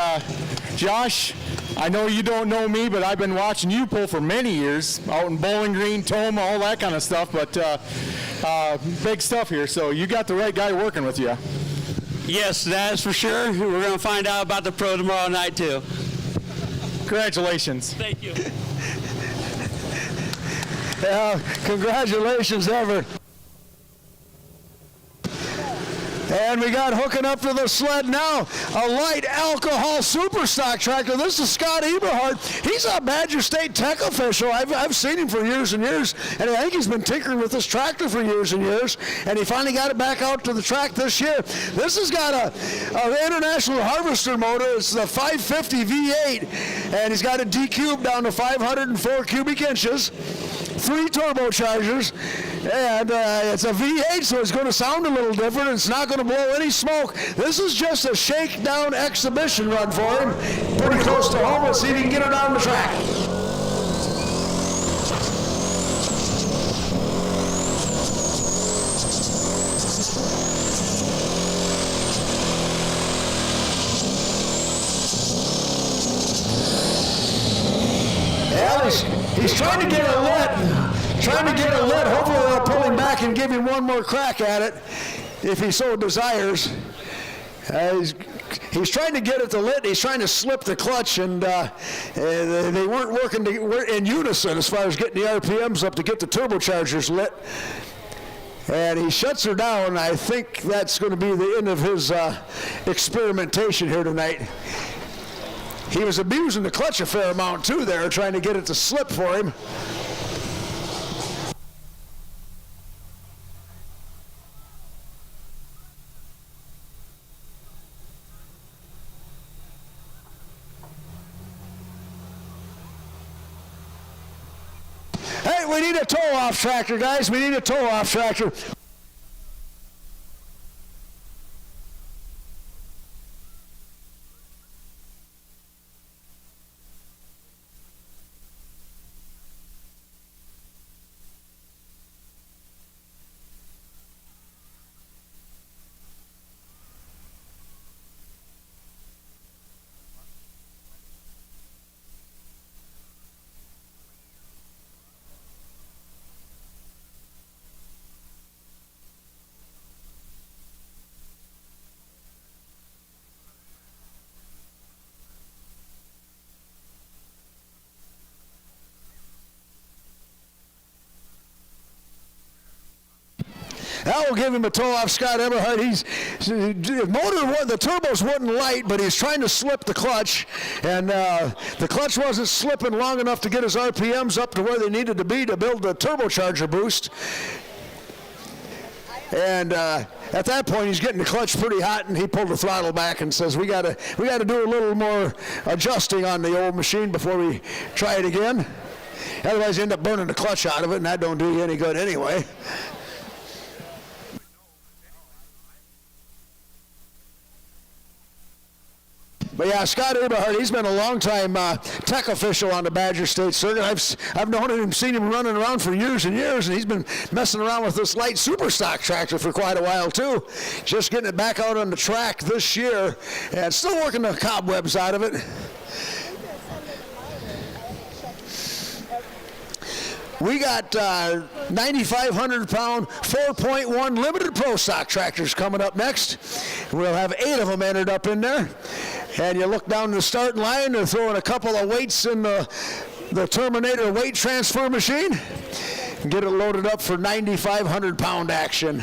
Josh, I know you don't know me, but I've been watching you pull for many years, out in Bowling Green, Toma, all that kind of stuff. But big stuff here, so you got the right guy working with you. Yes, that is for sure. We're going to find out about the pro tomorrow night, too. Congratulations. Thank you. Congratulations, Everett. And we got hooking up to the sled now, a light alcohol super stock tractor. This is Scott Eberhardt. He's a Badger State tech official. I've seen him for years and years, and I think he's been tinkering with this tractor for years and years, and he finally got it back out to the track this year. This has got a International Harvester motor. It's the 550 V8, and he's got a D-cube down to 504 cubic inches, 3 turbochargers, and it's a V8, so it's going to sound a little different. It's not going to blow any smoke. This is just a shakedown exhibition run for him. Pretty close to home. Let's see if he can get it on the track. Well, he's trying to get it lit. Hopefully they'll pull him back and give him one more crack at it, if he so desires. He's trying to get it to lit. He's trying to slip the clutch, and they weren't working in unison as far as getting the RPMs up to get the turbochargers lit. And he shuts her down. I think that's going to be the end of his experimentation here tonight. He was abusing the clutch a fair amount, too, there, trying to get it to slip for him. Hey, we need a tow-off tractor, guys. We need a tow-off tractor. Joe gave him a tow off Scott Eberhardt. The turbos wouldn't light, but he's trying to slip the clutch, and the clutch wasn't slipping long enough to get his RPMs up to where they needed to be to build the turbocharger boost. And at that point, he's getting the clutch pretty hot, and he pulled the throttle back and says, "We gotta do a little more adjusting on the old machine before we try it again. Otherwise, you end up burning the clutch out of it, and that don't do you any good anyway." But yeah, Scott Eberhardt, he's been a long-time tech official on the Badger State Circuit. I've known him, seen him running around for years and years, and he's been messing around with this light super stock tractor for quite a while too. Just getting it back out on the track this year, and still working the cobwebs out of it. We got 9,500-pound 4.1 limited pro stock tractors coming up next. We'll have 8 of them entered up in there. And you look down the starting line, they're throwing a couple of weights in the Terminator weight transfer machine and get it loaded up for 9,500-pound action.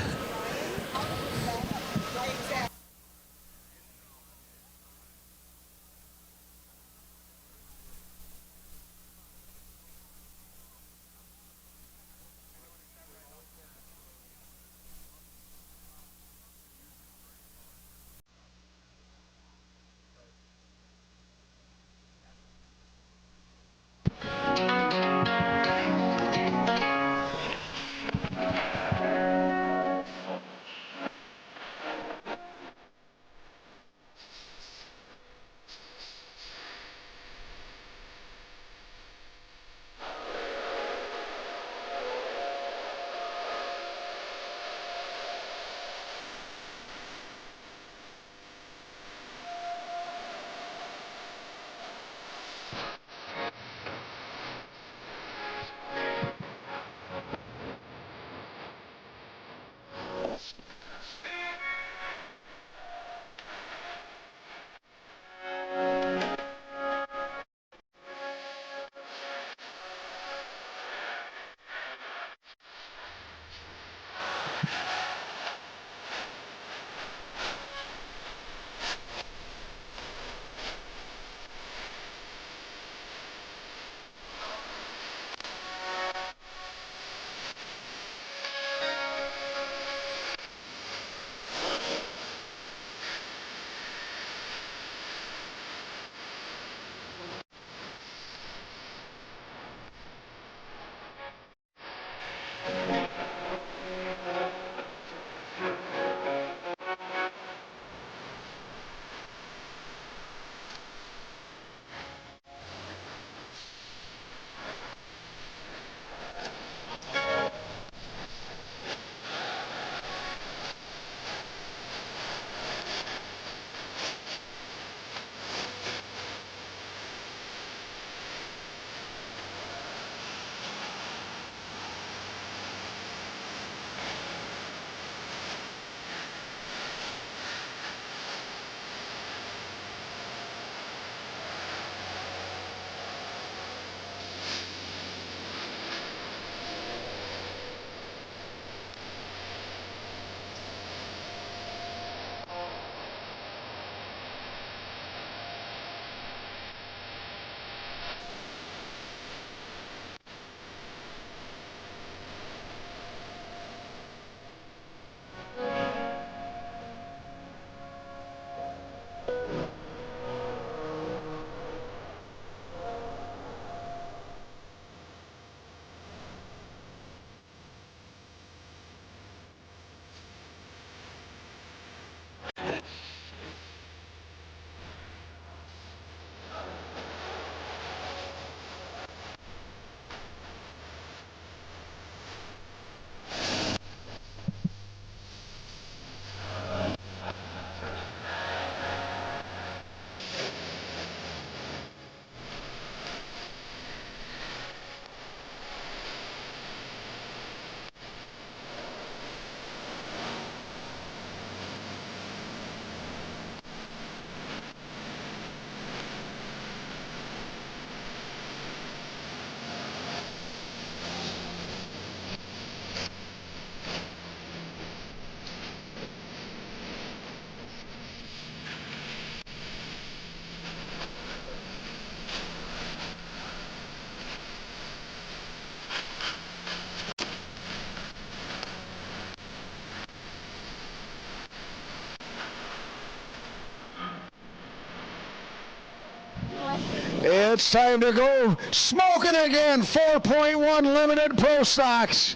It's time to go smoking again. 4.1 limited pro stocks.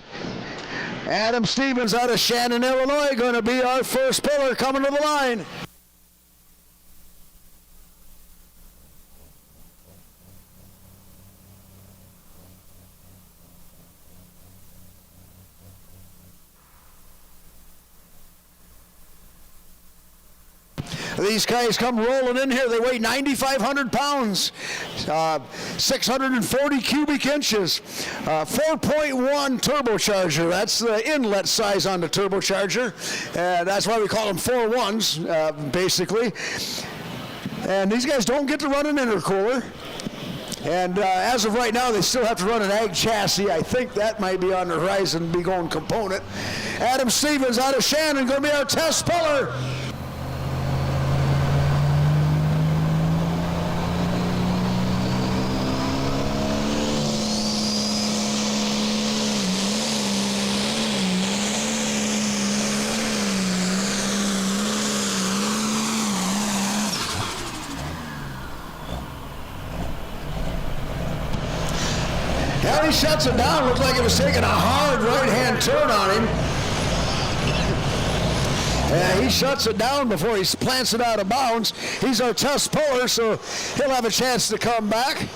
Adam Stevens out of Shannon, Illinois, going to be our first puller coming to the line. These guys come rolling in here. They weigh 9,500 pounds, 640 cubic inches, 4.1 turbocharger. That's the inlet size on the turbocharger. That's why we call them 4.1s, basically. And these guys don't get to run an intercooler. And as of right now, they still have to run an ag chassis. I think that might be on the horizon, be going component. Adam Stevens out of Shannon, going to be our test puller. He shuts it down. Looks like it was taking a hard right-hand turn on him. Yeah, he shuts it down before he plants it out of bounds. He's our test puller, so he'll have a chance to come back.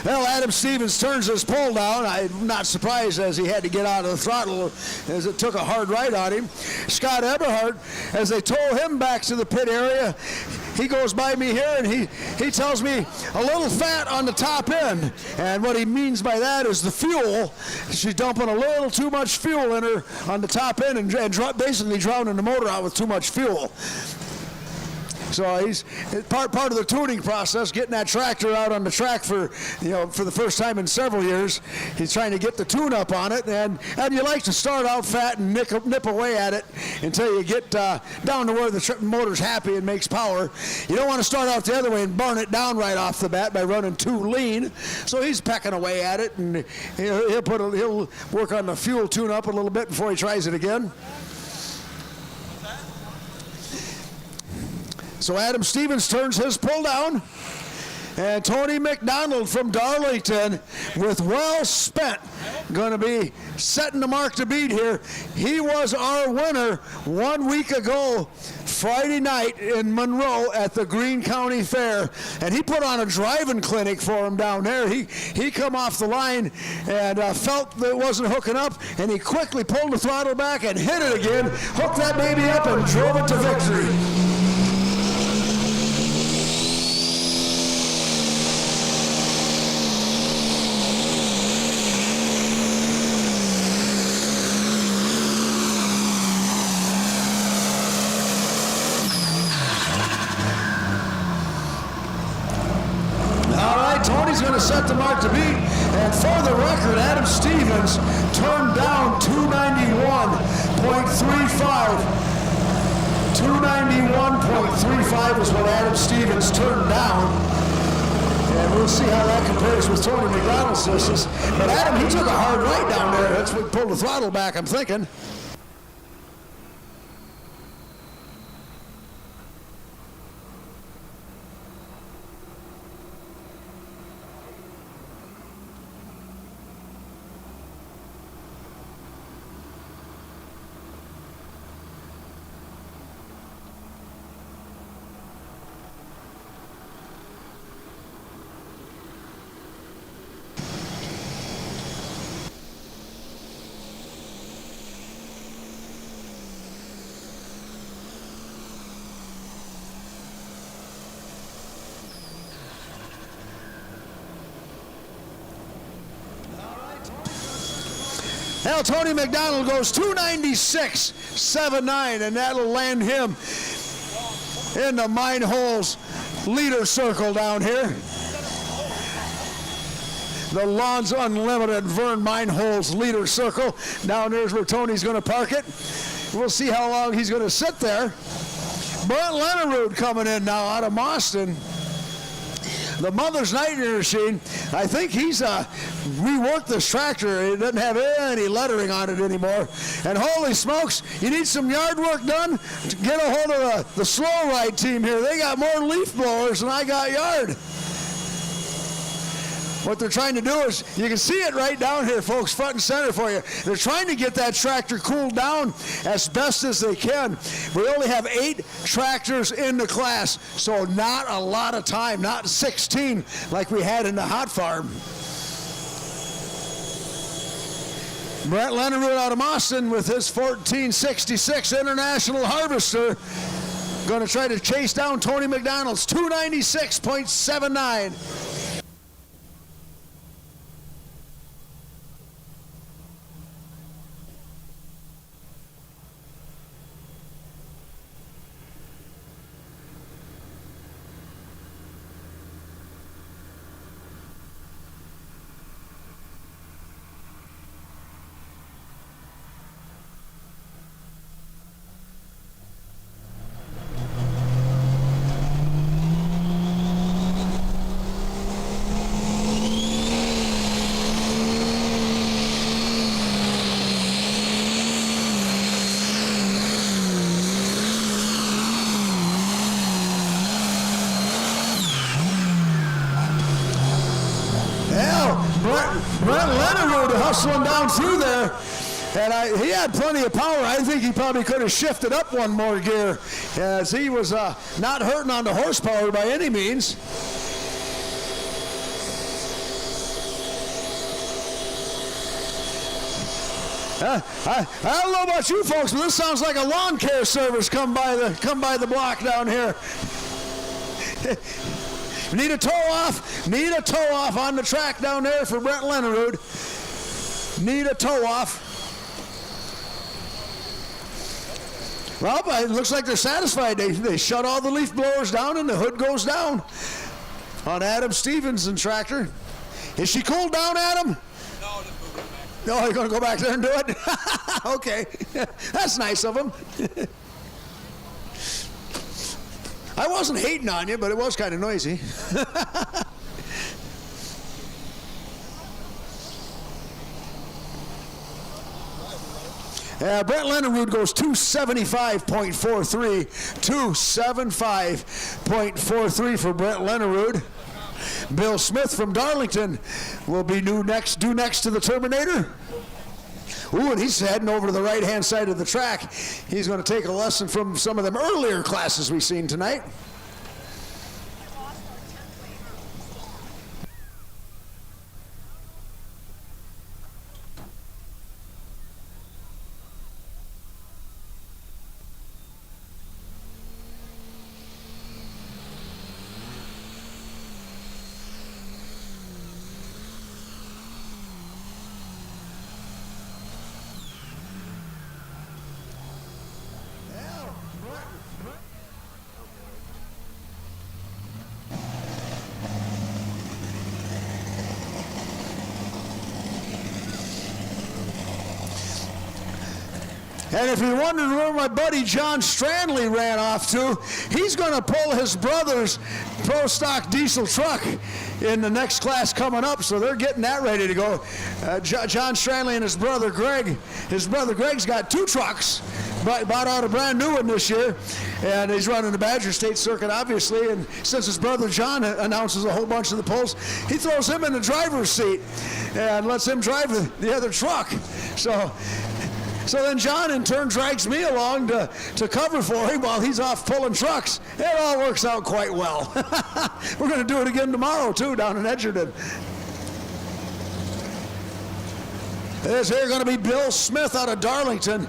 Well, Adam Stevens turns his pull down. I'm not surprised as he had to get out of the throttle as it took a hard ride on him. Scott Eberhardt, as they tow him back to the pit area, he goes by me here and he tells me a little fat on the top end. And what he means by that is the fuel. She's dumping a little too much fuel in her on the top end and basically drowning the motor out with too much fuel. So he's part of the tuning process, getting that tractor out on the track for the first time in several years. He's trying to get the tune up on it, and you like to start out fat and nip away at it until you get down to where the motor's happy and makes power. You don't want to start out the other way and burn it down right off the bat by running too lean. So he's pecking away at it, and he'll work on the fuel tune up a little bit before he tries it again. So Adam Stevens turns his pull down, and Tony McDonald from Darlington with Well Spent going to be setting the mark to beat here. He was our winner 1 week ago, Friday night in Monroe at the Greene County Fair, and he put on a driving clinic for him down there. He come off the line and felt that it wasn't hooking up, and he quickly pulled the throttle back and hit it again, hooked that baby up and drove it to victory. Tony's going to set the mark to beat, and for the record, Adam Stevens turned down 291.35. 291.35 is what Adam Stevens turned down, and we'll see how that compares with Tony McDonald's distance. But Adam, he took a hard right down there. That's what pulled the throttle back, I'm thinking. Now Tony McDonald goes 296.79, and that'll land him in the Mine Holes leader circle down here. The Lawns Unlimited Vern Mine Holes leader circle. Down there's where Tony's going to park it. We'll see how long he's going to sit there. Brent Leonard coming in now out of Boston. The Mother's Nightmare Machine, I think he's reworked this tractor. It doesn't have any lettering on it anymore. And holy smokes, you need some yard work done? Get a hold of the Slow Ride team here. They got more leaf blowers than I got yard. What they're trying to do is, you can see it right down here, folks, front and center for you. They're trying to get that tractor cooled down as best as they can. We only have 8 tractors in the class, so not a lot of time, not 16 like we had in the hot farm. Brett Leonard out of Austin with his 1466 International Harvester. Going to try to chase down Tony McDonald's 296.79. Brent Leonard hustling down through there, and he had plenty of power. I think he probably could have shifted up one more gear, as he was not hurting on the horsepower by any means. I don't know about you folks, but this sounds like a lawn care service come by the block down here. Need a toe off on the track down there for Brent Leonard. Need a toe off. Well, it looks like they're satisfied. They shut all the leaf blowers down and the hood goes down on Adam Stevenson's tractor. Is she cooled down, Adam? No, just moving back. No, you're going to go back there and do it? Okay. That's nice of him. I wasn't hating on you, but it was kind of noisy. Brent Leonard goes 275.43. 275.43 for Brent Leonard. Bill Smith from Darlington will be due next to the Terminator. Ooh, and he's heading over to the right-hand side of the track. He's going to take a lesson from some of them earlier classes we've seen tonight. And if you're wondering where my buddy John Stranley ran off to, he's going to pull his brother's Pro Stock diesel truck in the next class coming up, so they're getting that ready to go. John Stranley and his brother Greg. His brother Greg's got 2 trucks, bought out a brand new one this year, and he's running the Badger State Circuit, obviously, and since his brother John announces a whole bunch of the pulls, he throws him in the driver's seat and lets him drive the other truck. So then John, in turn, drags me along to cover for him while he's off pulling trucks. It all works out quite well. We're going to do it again tomorrow, too, down in Edgerton. This here going to be Bill Smith out of Darlington.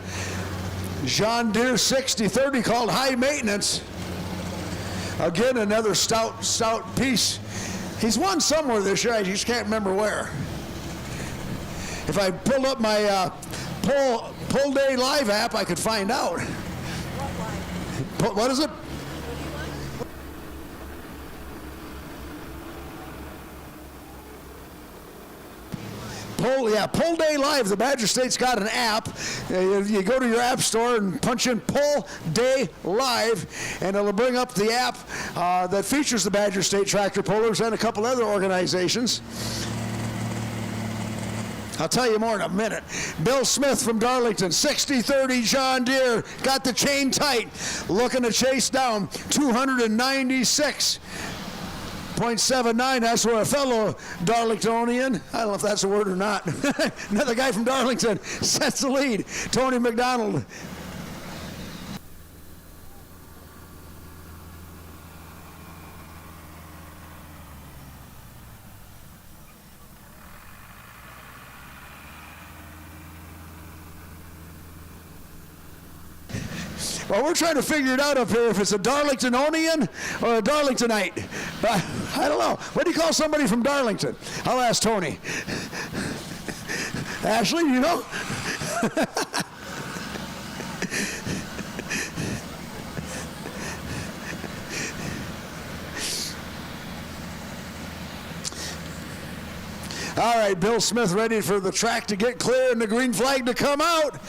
John Deere 6030 called High Maintenance. Again, another stout piece. He's won somewhere this year. I just can't remember where. If I pulled up my Pull Day Live app, I could find out. What is it? Pull Day Live. The Badger State's got an app. You go to your app store and punch in Pull Day Live, and it'll bring up the app that features the Badger State Tractor Pullers and a couple other organizations. I'll tell you more in a minute. Bill Smith from Darlington, 60-30 John Deere, got the chain tight, looking to chase down 296.79. That's where a fellow Darlingtonian, I don't know if that's a word or not, another guy from Darlington sets the lead. Tony McDonald. Well, we're trying to figure it out up here if it's a Darlingtonian or a Darlingtonite. I don't know. What do you call somebody from Darlington? I'll ask Tony. Ashley, you know? All right, Bill Smith ready for the track to get clear and the green flag to come out.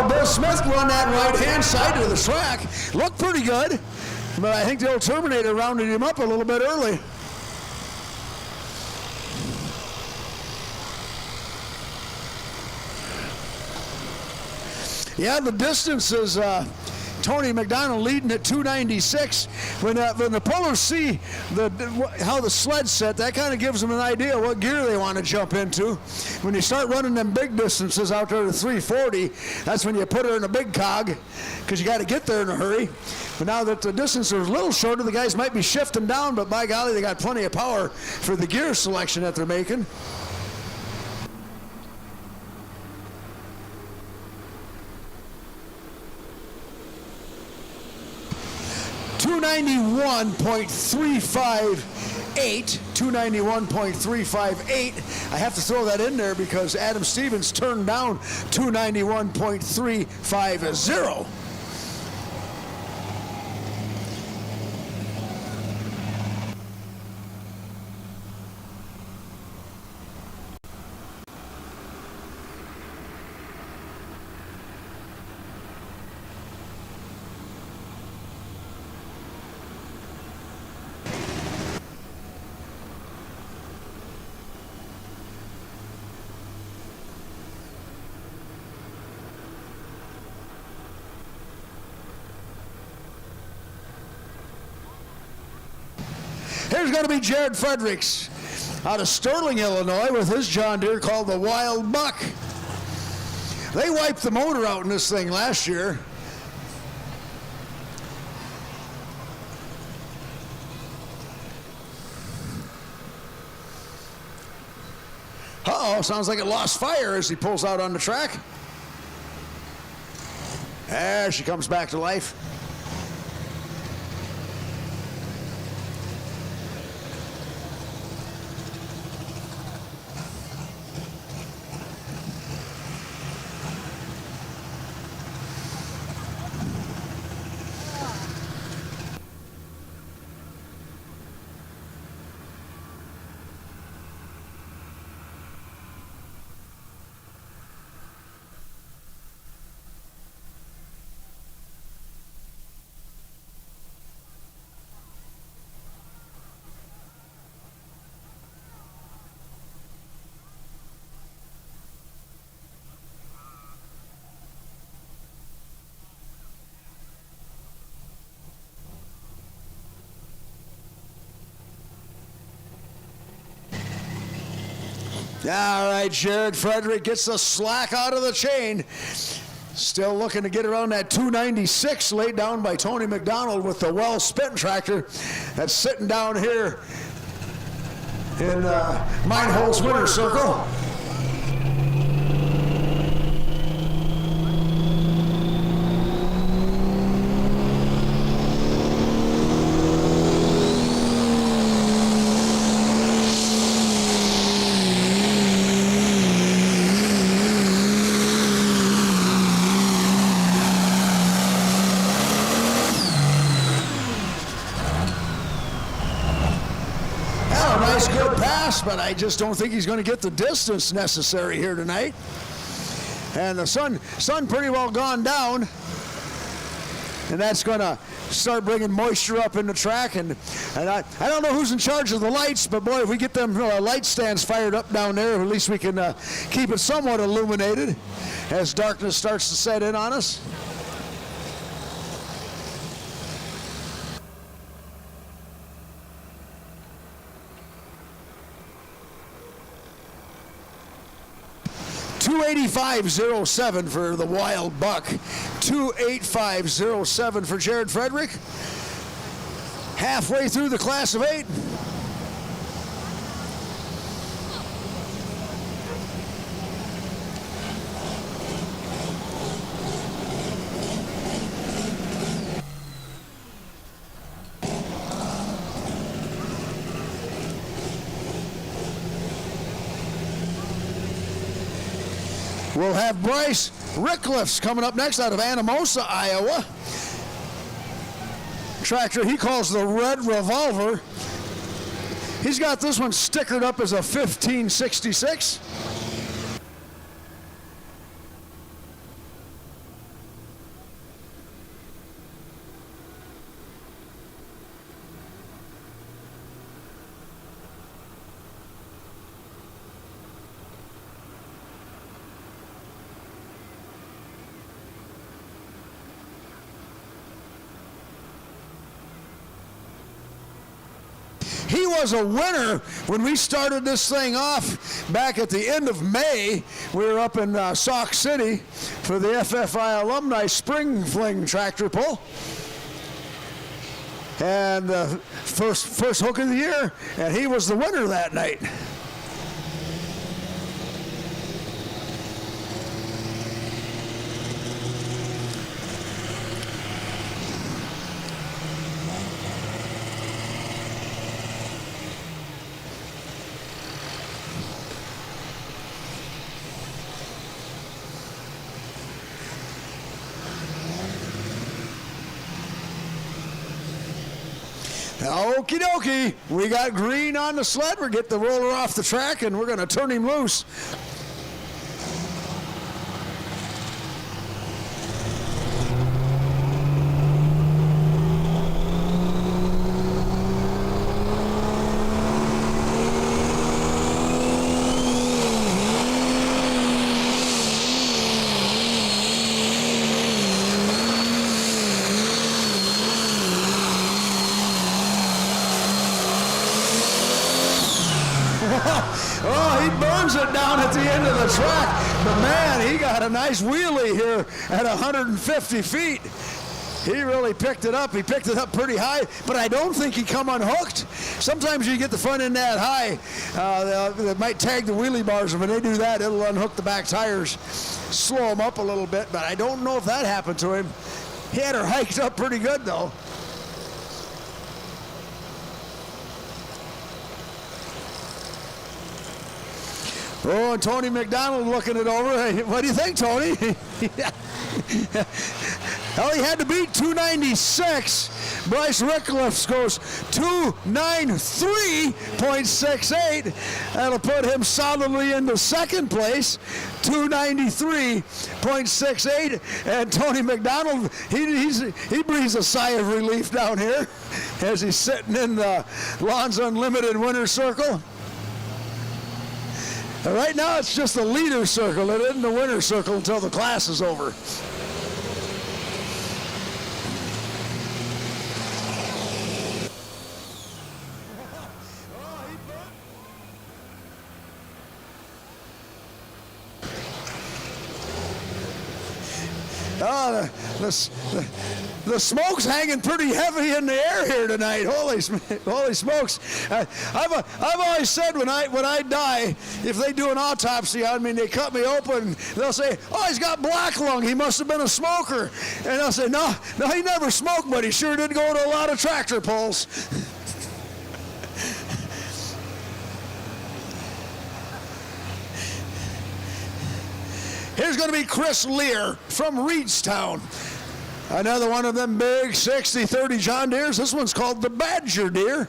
Bill Smith run that right-hand side of the track. Looked pretty good, but I think the old Terminator rounded him up a little bit early. Yeah, the distance is Tony McDonald leading at 296. When the pullers see how the sled's set, that kind of gives them an idea what gear they want to jump into. When you start running them big distances out there to 340, that's when you put her in a big cog, because you got to get there in a hurry. But now that the distance is a little shorter, the guys might be shifting down, but by golly, they got plenty of power for the gear selection that they're making. $291.358. I have to throw that in there because Adam Stevens turned down 291.350. Here's going to be Jared Fredericks out of Sterling, Illinois, with his John Deere called the Wild Buck. They wiped the motor out in this thing last year. Uh-oh, sounds like it lost fire as he pulls out on the track. There she comes back to life. All right, Jared Frederick gets the slack out of the chain. Still looking to get around that 296 laid down by Tony McDonald with the well-spent tractor that's sitting down here in Minehole's winner's circle. Good pass, but I just don't think he's going to get the distance necessary here tonight. And the sun pretty well gone down, and that's going to start bringing moisture up in the track. And I don't know who's in charge of the lights, but boy, if we get them light stands fired up down there, at least we can keep it somewhat illuminated as darkness starts to set in on us. .285.07 for the Wild Buck. 285.07 for Jared Frederick. Halfway through the Class of 8. We'll have Bryce Rickliffs coming up next out of Anamosa, Iowa. Tractor he calls the Red Revolver. He's got this one stickered up as a 1566. He was a winner when we started this thing off back at the end of May. We were up in Sauk City for the FFI Alumni Spring Fling Tractor Pull. And first hook of the year, and he was the winner that night. Okie dokie, we got green on the sled. We're getting the roller off the track, and we're going to turn him loose. Oh, he burns it down at the end of the track. But man, he got a nice wheelie here at 150 feet. He really picked it up. He picked it up pretty high, but I don't think he come unhooked. Sometimes you get the front end that high, they might tag the wheelie bars, and when they do that, it'll unhook the back tires, slow them up a little bit, but I don't know if that happened to him. He had her hiked up pretty good, though. Oh, and Tony McDonald looking it over. Hey, what do you think, Tony? Well, he had to beat 296. Bryce Rickliffs goes 293.68. That'll put him solidly into second place, 293.68. And Tony McDonald, he breathes a sigh of relief down here as he's sitting in the Lawns Unlimited winner's circle. Right now, it's just the leader circle. It isn't the winner circle until the class is over. The smoke's hanging pretty heavy in the air here tonight. Holy smokes! I've always said when I die, if they do an autopsy on me and they cut me open, they'll say, "Oh, he's got black lung. He must have been a smoker." And I'll say, "No, he never smoked, but he sure did go to a lot of tractor pulls." Here's going to be Chris Lear from Reedstown. Another one of them big 60-30 John Deeres. This one's called the Badger Deere.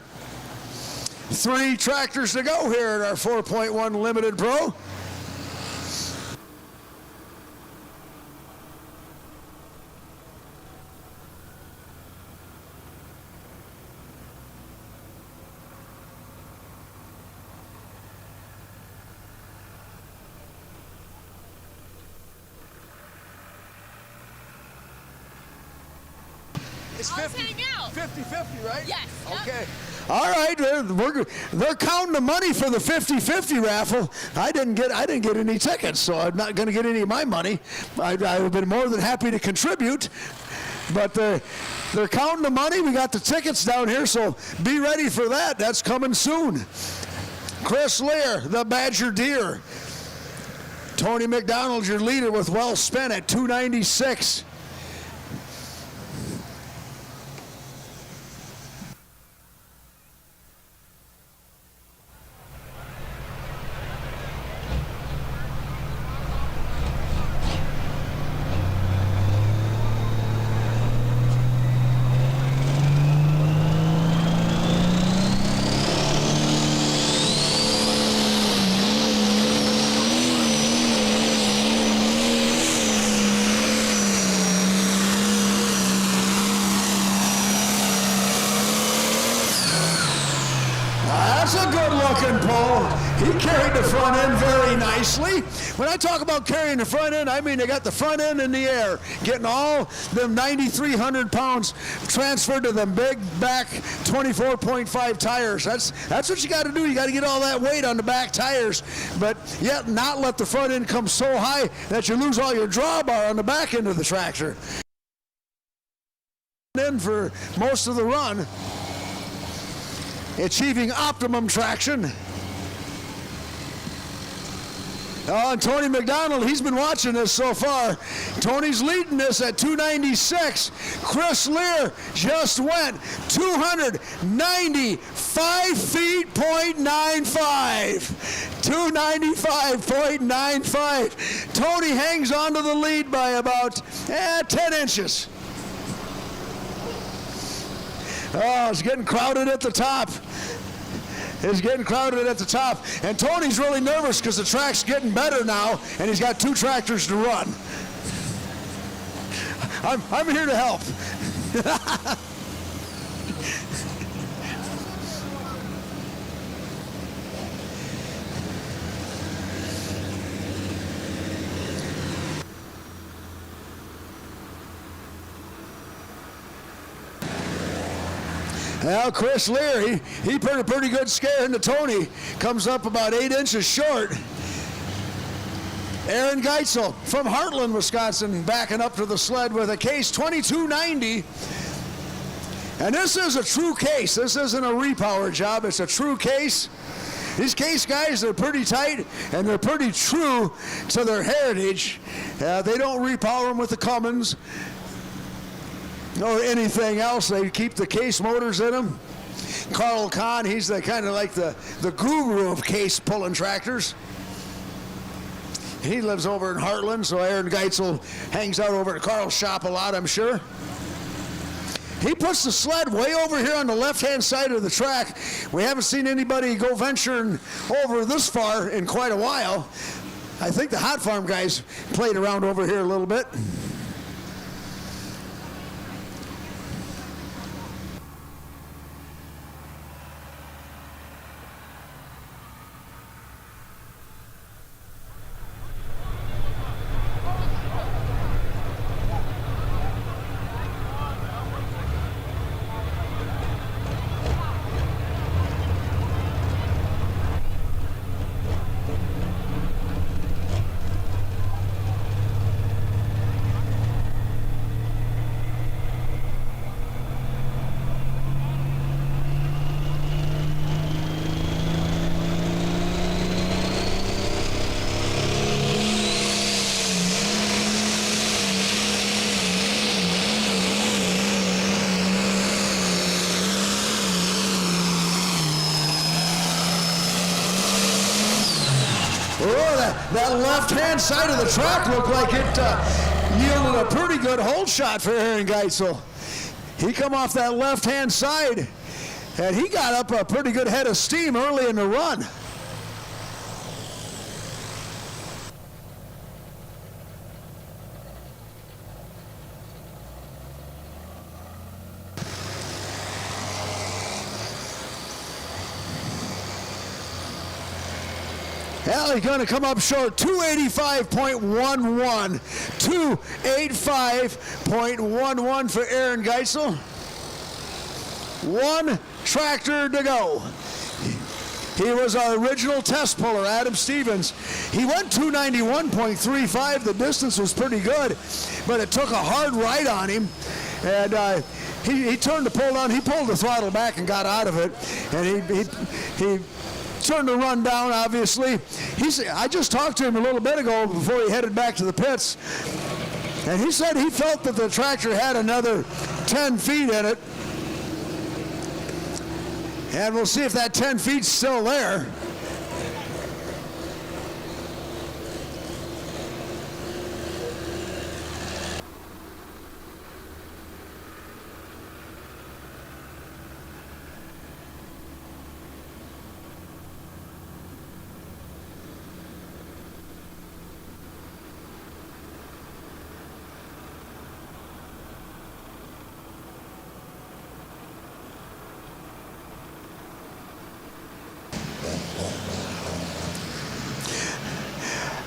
3 tractors to go here at our 4.1 Limited Pro. It's 50-50, right? Yes. Okay. All right. They're counting the money for the 50-50 raffle. I didn't get any tickets, so I'm not going to get any of my money. I would have been more than happy to contribute. But they're counting the money. We got the tickets down here, so be ready for that. That's coming soon. Chris Lear, the Badger Deere. Tony McDonald, your leader, with well spent at 296. That's a good-looking pull. He carried the front end very nicely. When I talk about carrying the front end, I mean they got the front end in the air, getting all them 9,300 pounds transferred to them big back 24.5 tires. That's what you got to do. You got to get all that weight on the back tires, but yet not let the front end come so high that you lose all your drawbar on the back end of the tractor. In for most of the run, achieving optimum traction. And Tony McDonald, he's been watching this so far. Tony's leading this at 296. Chris Lear just went 295 feet, .95. 295.95. Tony hangs on to the lead by about 10 inches. Oh, it's getting crowded at the top. It's getting crowded at the top. And Tony's really nervous because the track's getting better now, and he's got 2 tractors to run. I'm here to help. Well, Chris Lear, he put a pretty good scare into Tony. Comes up about 8 inches short. Aaron Geitzel from Heartland, Wisconsin, backing up to the sled with a case 2290. And this is a true case. This isn't a repower job. It's a true case. These case guys, they're pretty tight, and they're pretty true to their heritage. They don't repower them with the Cummins or anything else. They keep the case motors in them. Carl Kahn, he's the kind of like the guru of case pulling tractors. He lives over in Heartland, so Aaron Geitzel hangs out over at Carl's shop a lot, I'm sure. He puts the sled way over here on the left-hand side of the track. We haven't seen anybody go venturing over this far in quite a while. I think the Hot Farm guys played around over here a little bit. Oh, that left-hand side of the track looked like it yielded a pretty good hold shot for Aaron Geitzel. He come off that left-hand side, and he got up a pretty good head of steam early in the run. Well, he's going to come up short, 285.11. 285.11 for Aaron Geitzel. One tractor to go. He was our original test puller, Adam Stevens. He went 291.35. The distance was pretty good, but it took a hard right on him. And he turned the pull down. He pulled the throttle back and got out of it. And he turned the run down, obviously. I just talked to him a little bit ago before he headed back to the pits, and he said he felt that the tractor had another 10 feet in it. And we'll see if that 10 feet's still there.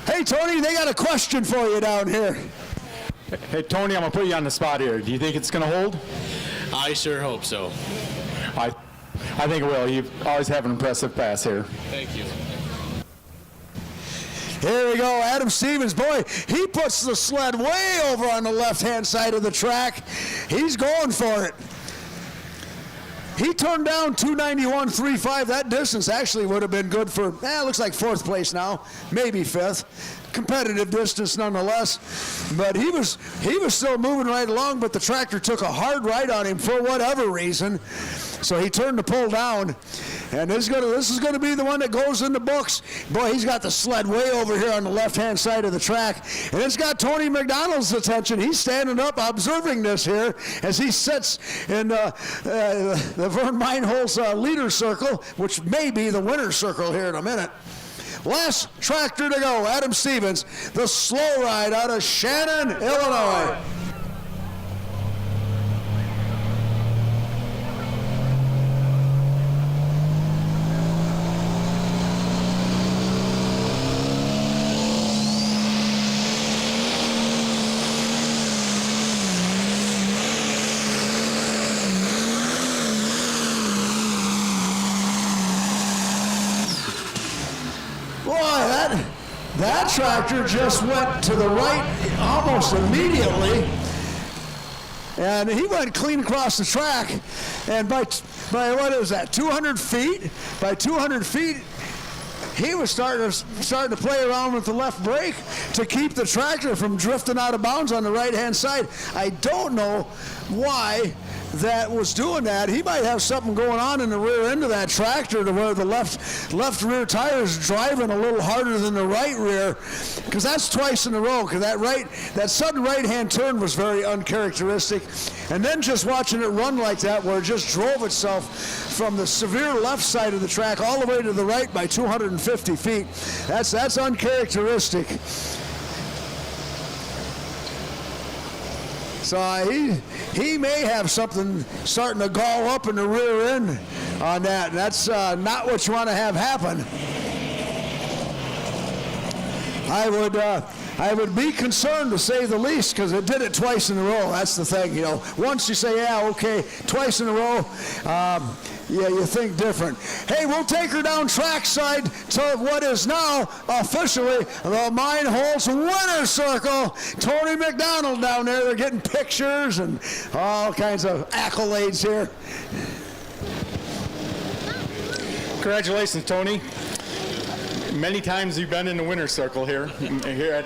Hey, Tony, they got a question for you down here. Hey, Tony, I'm going to put you on the spot here. Do you think it's going to hold? I sure hope so. I think it will. You always have an impressive pass here. Thank you. Here we go, Adam Stevens. Boy, he puts the sled way over on the left-hand side of the track. He's going for it. He turned down 291.35. That distance actually would have been good for, looks like fourth place now, maybe fifth. Competitive distance nonetheless. But he was still moving right along, but the tractor took a hard right on him for whatever reason. So he turned the pull down. And this is gonna be the one that goes in the books. Boy, he's got the sled way over here on the left-hand side of the track. And it's got Tony McDonald's attention. He's standing up observing this here as he sits in the Vern Meinholz leader circle, which may be the winner's circle here in a minute. Last tractor to go, Adam Stevens, the slow ride out of Shannon, Illinois. That tractor just went to the right almost immediately, and he went clean across the track. And by what is that, 200 feet? By 200 feet, he was starting to play around with the left brake to keep the tractor from drifting out of bounds on the right-hand side. I don't know why that was doing that. He might have something going on in the rear end of that tractor to where the left rear tire is driving a little harder than the right rear, because that's twice in a row, because that sudden right-hand turn was very uncharacteristic. And then just watching it run like that, where it just drove itself from the severe left side of the track all the way to the right by 250 feet, that's uncharacteristic. So he may have something starting to gall up in the rear end on that. And that's not what you want to have happen. I would be concerned, to say the least, because it did it twice in a row. That's the thing, you know. Once you say, yeah, okay, twice in a row, yeah, you think different. Hey, we'll take her down trackside to what is now officially the Meinholz winner's circle. Tony McDonald down there. They're getting pictures and all kinds of accolades here. Congratulations, Tony. Many times you've been in the winner's circle here.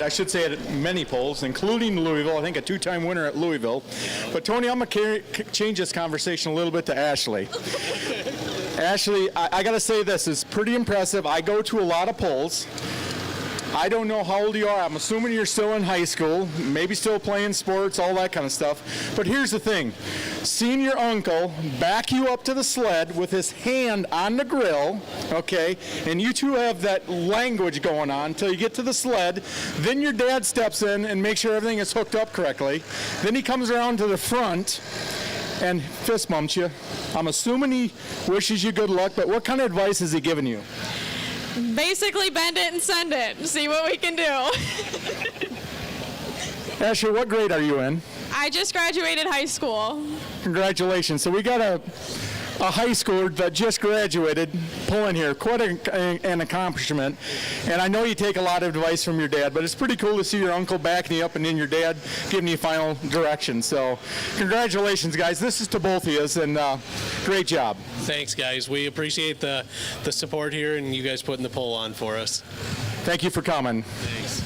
I should say at many polls, including Louisville. I think a two-time winner at Louisville. But Tony, I'm going to change this conversation a little bit to Ashley. Ashley, I got to say this is pretty impressive. I go to a lot of polls, I don't know how old you are. I'm assuming you're still in high school, maybe still playing sports, all that kind of stuff. But here's the thing. Seeing your uncle back you up to the sled with his hand on the grill, okay, and you two have that language going on until you get to the sled, then your dad steps in and makes sure everything is hooked up correctly. Then he comes around to the front and fist bumps you. I'm assuming he wishes you good luck, but what kind of advice has he given you? Basically, bend it and send it. See what we can do. Asher, what grade are you in? I just graduated high school. Congratulations. So we got a high schooler that just graduated pulling here. Quite an accomplishment. And I know you take a lot of advice from your dad, but it's pretty cool to see your uncle backing you up and then your dad giving you final direction. So congratulations, guys. This is to both of you, and great job. Thanks, guys. We appreciate the support here and you guys putting the poll on for us. Thank you for coming. Thanks.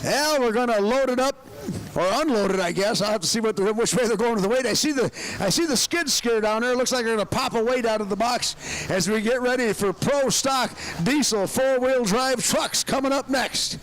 Yeah, we're going to load it up, or unload it, I guess. I'll have to see which way they're going to the weight. I see the skid steer down there. It looks like they're going to pop a weight out of the box as we get ready for pro stock diesel 4-wheel drive trucks coming up next.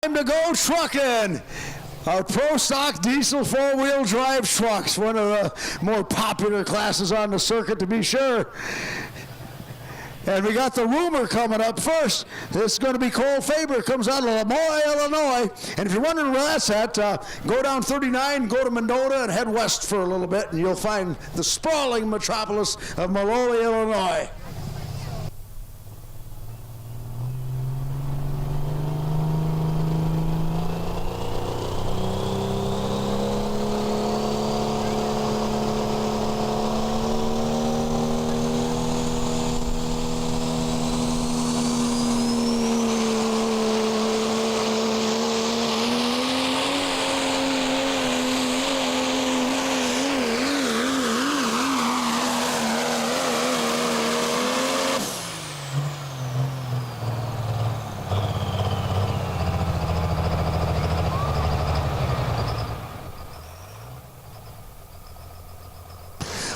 Time to go trucking. Our pro stock diesel 4-wheel drive trucks, one of the more popular classes on the circuit, to be sure. And we got the rumor coming up first. This is going to be Cole Faber, comes out of Lemoore, Illinois. And if you're wondering where that's at, go down 39, go to Mendota, and head west for a little bit, and you'll find the sprawling metropolis of Malloy, Illinois.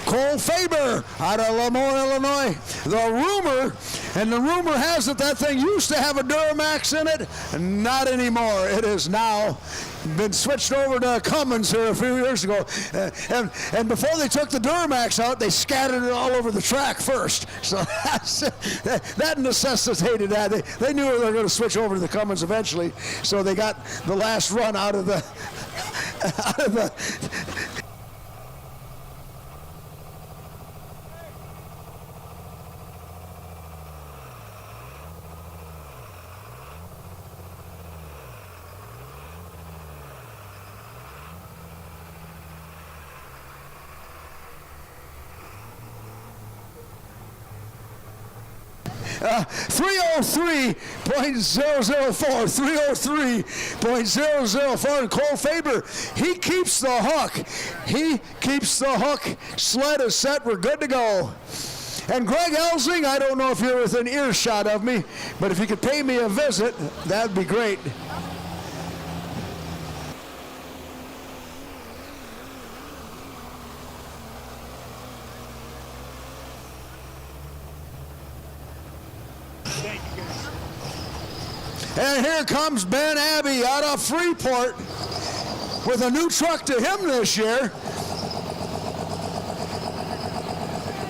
Cole Faber out of Lemoore, Illinois. The rumor has it that thing used to have a Duramax in it. Not anymore. It is now been switched over to Cummins here a few years ago. And before they took the Duramax out, they scattered it all over the track first. So that necessitated that. They knew they were going to switch over to the Cummins eventually, so they got the last run out of the Uh, 303.004, and Cole Faber, he keeps the hook. Sled is set, we're good to go. And Greg Elsing, I don't know if you're within earshot of me, but if you could pay me a visit, that'd be great. And here comes Ben Abbey out of Freeport with a new truck to him this year.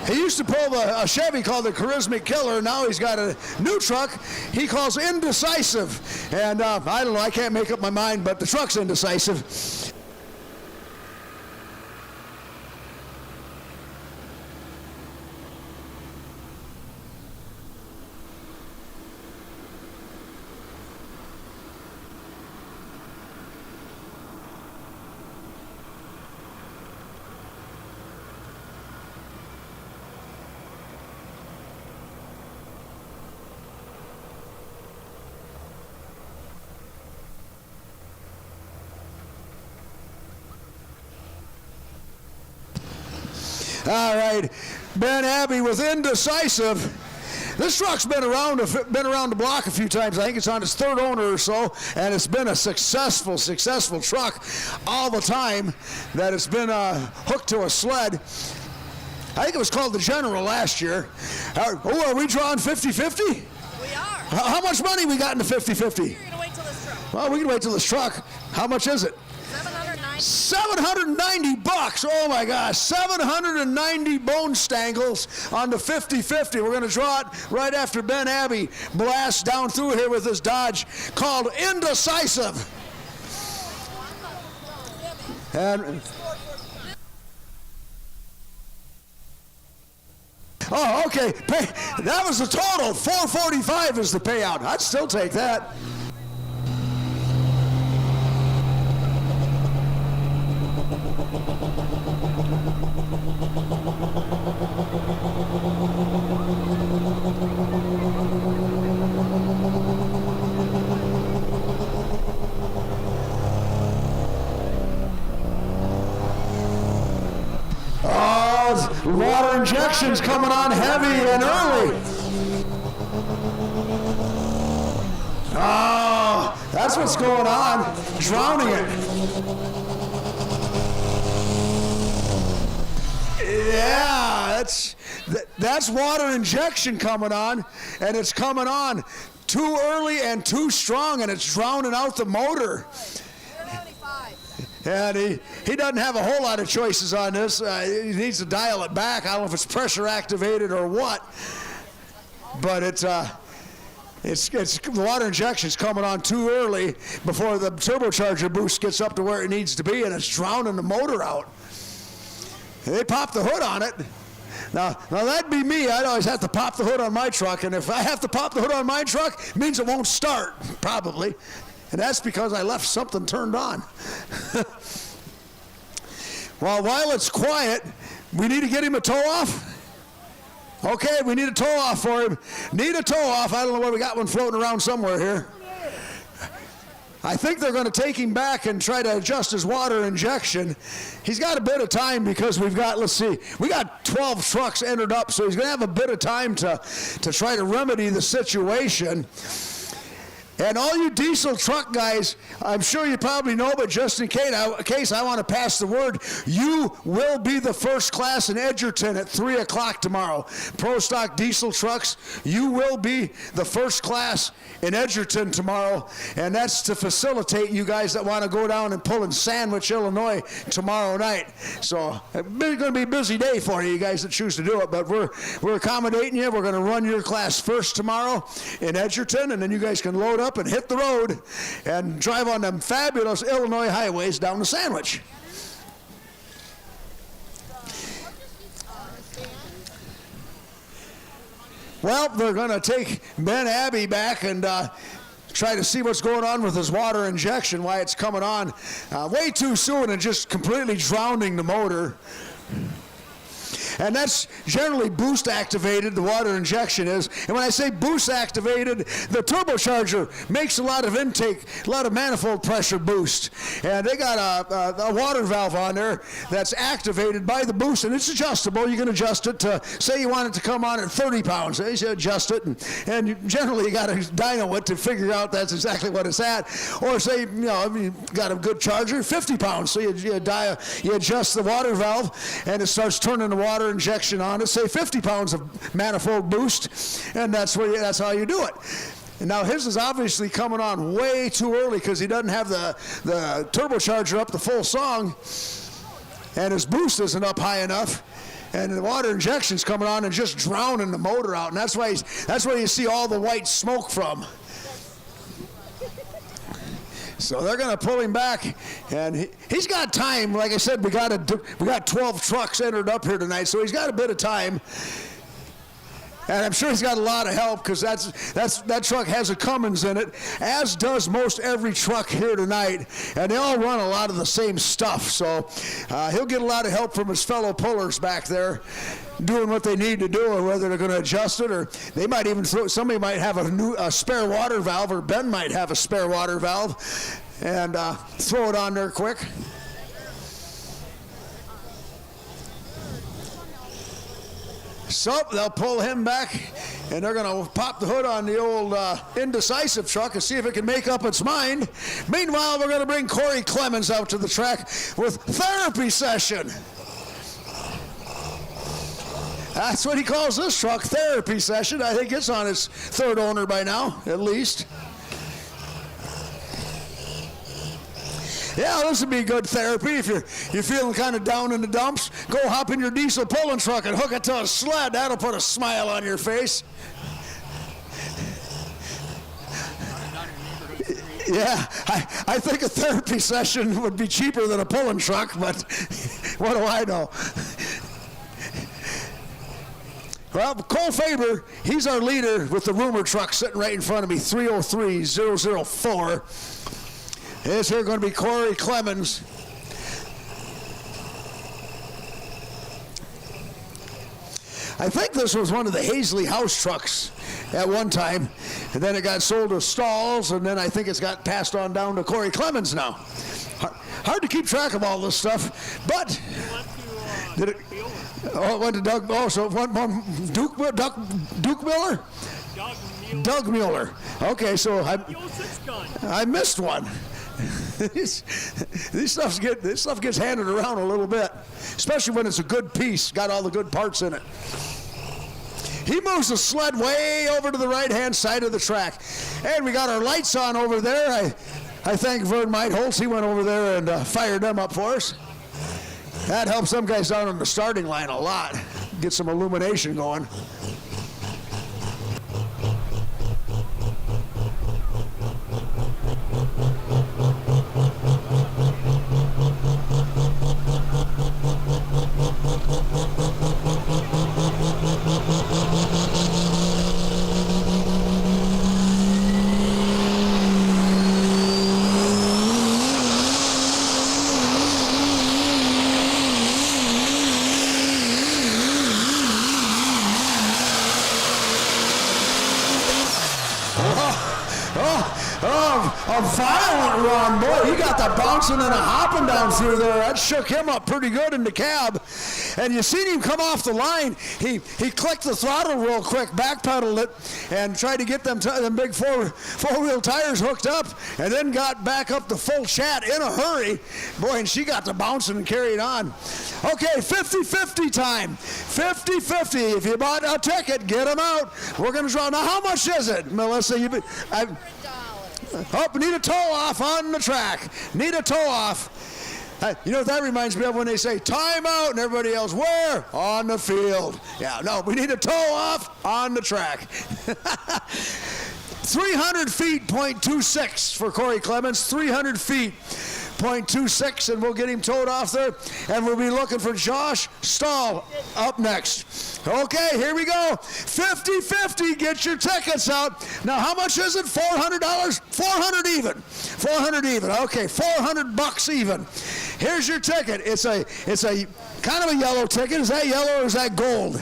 He used to pull a Chevy called the Charismatic Killer. Now he's got a new truck he calls Indecisive. And I don't know, I can't make up my mind, but the truck's indecisive. All right, Ben Abbey with Indecisive. This truck's been around the block a few times. I think it's on its third owner or so, and it's been a successful truck all the time that it's been hooked to a sled. I think it was called the General last year. Are we drawing 50-50? We are. How much money we got in the 50-50? You're going to wait till this truck. Well, we can wait till this truck. How much is it? $790. Oh my gosh, 790 bone stangles on the 50-50. We're going to draw it right after Ben Abbey blasts down through here with his Dodge called Indecisive. And oh, okay. That was the total. $445 is the payout. I'd still take that. Water injections coming on heavy and early. Oh, that's what's going on. Drowning it. Yeah, that's water injection coming on, and it's coming on too early and too strong, and it's drowning out the motor. And he doesn't have a whole lot of choices on this. He needs to dial it back. I don't know if it's pressure activated or what, but it's the water injection's coming on too early before the turbocharger boost gets up to where it needs to be, and it's drowning the motor out. And they pop the hood on it. Now that'd be me. I'd always have to pop the hood on my truck, and if I have to pop the hood on my truck, it means it won't start, probably. And that's because I left something turned on. Well, while it's quiet, we need to get him a tow-off. Okay, we need a tow-off for him. Need a tow-off. I don't know where we got one floating around somewhere here. I think they're going to take him back and try to adjust his water injection. He's got a bit of time because we've got, let's see, we got 12 trucks entered up, so he's going to have a bit of time to try to remedy the situation. And all you diesel truck guys, I'm sure you probably know, but just in case I want to pass the word, you will be the first class in Edgerton at 3 o'clock tomorrow. Pro stock diesel trucks, you will be the first class in Edgerton tomorrow, and that's to facilitate you guys that want to go down and pull in Sandwich, Illinois tomorrow night. So it's going to be a busy day for you guys that choose to do it, but we're accommodating you. We're going to run your class first tomorrow in Edgerton, and then you guys can load up and hit the road and drive on them fabulous Illinois highways down to Sandwich. Well, they're going to take Ben Abbey back and try to see what's going on with his water injection, why it's coming on way too soon and just completely drowning the motor. And that's generally boost activated, the water injection is. And when I say boost activated, the turbocharger makes a lot of intake, a lot of manifold pressure boost. And they got a water valve on there that's activated by the boost, and it's adjustable. You can adjust it to, say you want it to come on at 30 pounds. You should adjust it, and generally you got to dyno it to figure out that's exactly what it's at. Or say, you got a good charger, 50 pounds. So you adjust the water valve, and it starts turning the water injection on it, say 50 pounds of manifold boost, and that's how you do it. And now his is obviously coming on way too early because he doesn't have the turbocharger up the full song, and his boost isn't up high enough, and the water injection's coming on and just drowning the motor out, and that's where you see all the white smoke from. So they're going to pull him back, and he's got time. Like I said, we got 12 trucks entered up here tonight, so he's got a bit of time. And I'm sure he's got a lot of help because that truck has a Cummins in it, as does most every truck here tonight. And they all run a lot of the same stuff. So he'll get a lot of help from his fellow pullers back there doing what they need to do, or whether they're going to adjust it, or they might even somebody might have a spare water valve, or Ben might have a spare water valve, and throw it on there quick. So they'll pull him back, and they're going to pop the hood on the old indecisive truck and see if it can make up its mind. Meanwhile, we're going to bring Corey Clemens out to the track with therapy session. That's what he calls this truck, therapy session. I think it's on its third owner by now, at least. Yeah, this would be good therapy if you're feeling kind of down in the dumps. Go hop in your diesel pulling truck and hook it to a sled. That'll put a smile on your face. Yeah, I think a therapy session would be cheaper than a pulling truck, but what do I know? Well, Cole Faber, he's our leader with the rumor truck sitting right in front of me, 303-004. This here going to be Corey Clemens. I think this was one of the Hazley house trucks at one time, and then it got sold to Stalls, and then I think it's got passed on down to Corey Clemens now. Hard to keep track of all this stuff, but did it? Oh, it went to Doug. Oh, so it went from Duke Miller? Doug Mueller. Okay, so I missed one. This stuff gets handed around a little bit, especially when it's a good piece, got all the good parts in it. He moves the sled way over to the right-hand side of the track, and we got our lights on over there. I thank Vern Meitholz. He went over there and fired them up for us. That helps them guys down on the starting line a lot. Get some illumination going. violent run. Boy, he got the bouncing and a hopping down through there. That shook him up pretty good in the cab. And you seen him come off the line. He clicked the throttle real quick, backpedaled it, and tried to get them big four-wheel tires hooked up, and then got back up the full chat in a hurry. Boy, and she got the bouncing and carried on. Okay, 50-50 time. 50-50. If you bought a ticket, get them out. We're going to draw. Now, how much is it, Melissa? Need a toe off on the track. Need a toe off. You know what that reminds me of when they say time out and everybody else, where? On the field. Yeah, no, we need a toe off on the track. 300 feet, .26 for Corey Clemens. 300 feet, .26, and we'll get him towed off there. And we'll be looking for Josh Stahl up next. Okay, here we go. 50-50, get your tickets out. Now, how much is it? $400? 400 even. 400 even. Okay, $400 even. Here's your ticket. It's a kind of a yellow ticket. Is that yellow or is that gold?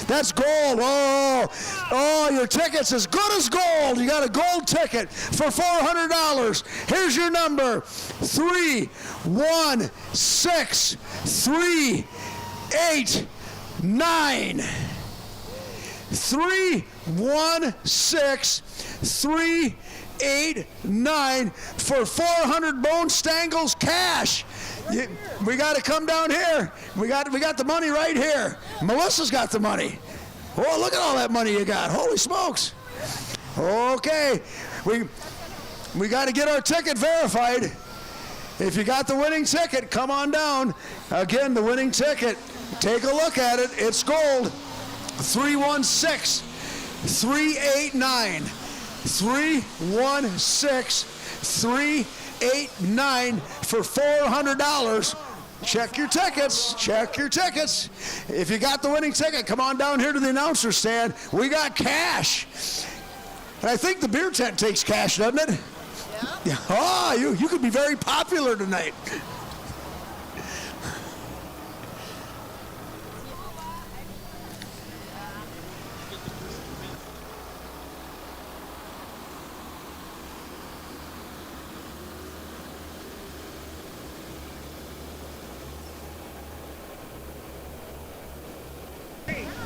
That's gold. Oh, your ticket's as good as gold. You got a gold ticket for $400. Here's your number: 316-389. 316-389 for 400 bone stangles cash. We got to come down here. We got the money right here. Melissa's got the money. Oh, look at all that money you got. Holy smokes. Okay. We got to get our ticket verified. If you got the winning ticket, come on down. Again, the winning ticket. Take a look at it. It's gold. 316-389. 316-389 for $400. Check your tickets. Check your tickets. If you got the winning ticket, come on down here to the announcer stand. We got cash. And I think the beer tent takes cash, doesn't it? Yeah. Oh, you could be very popular tonight.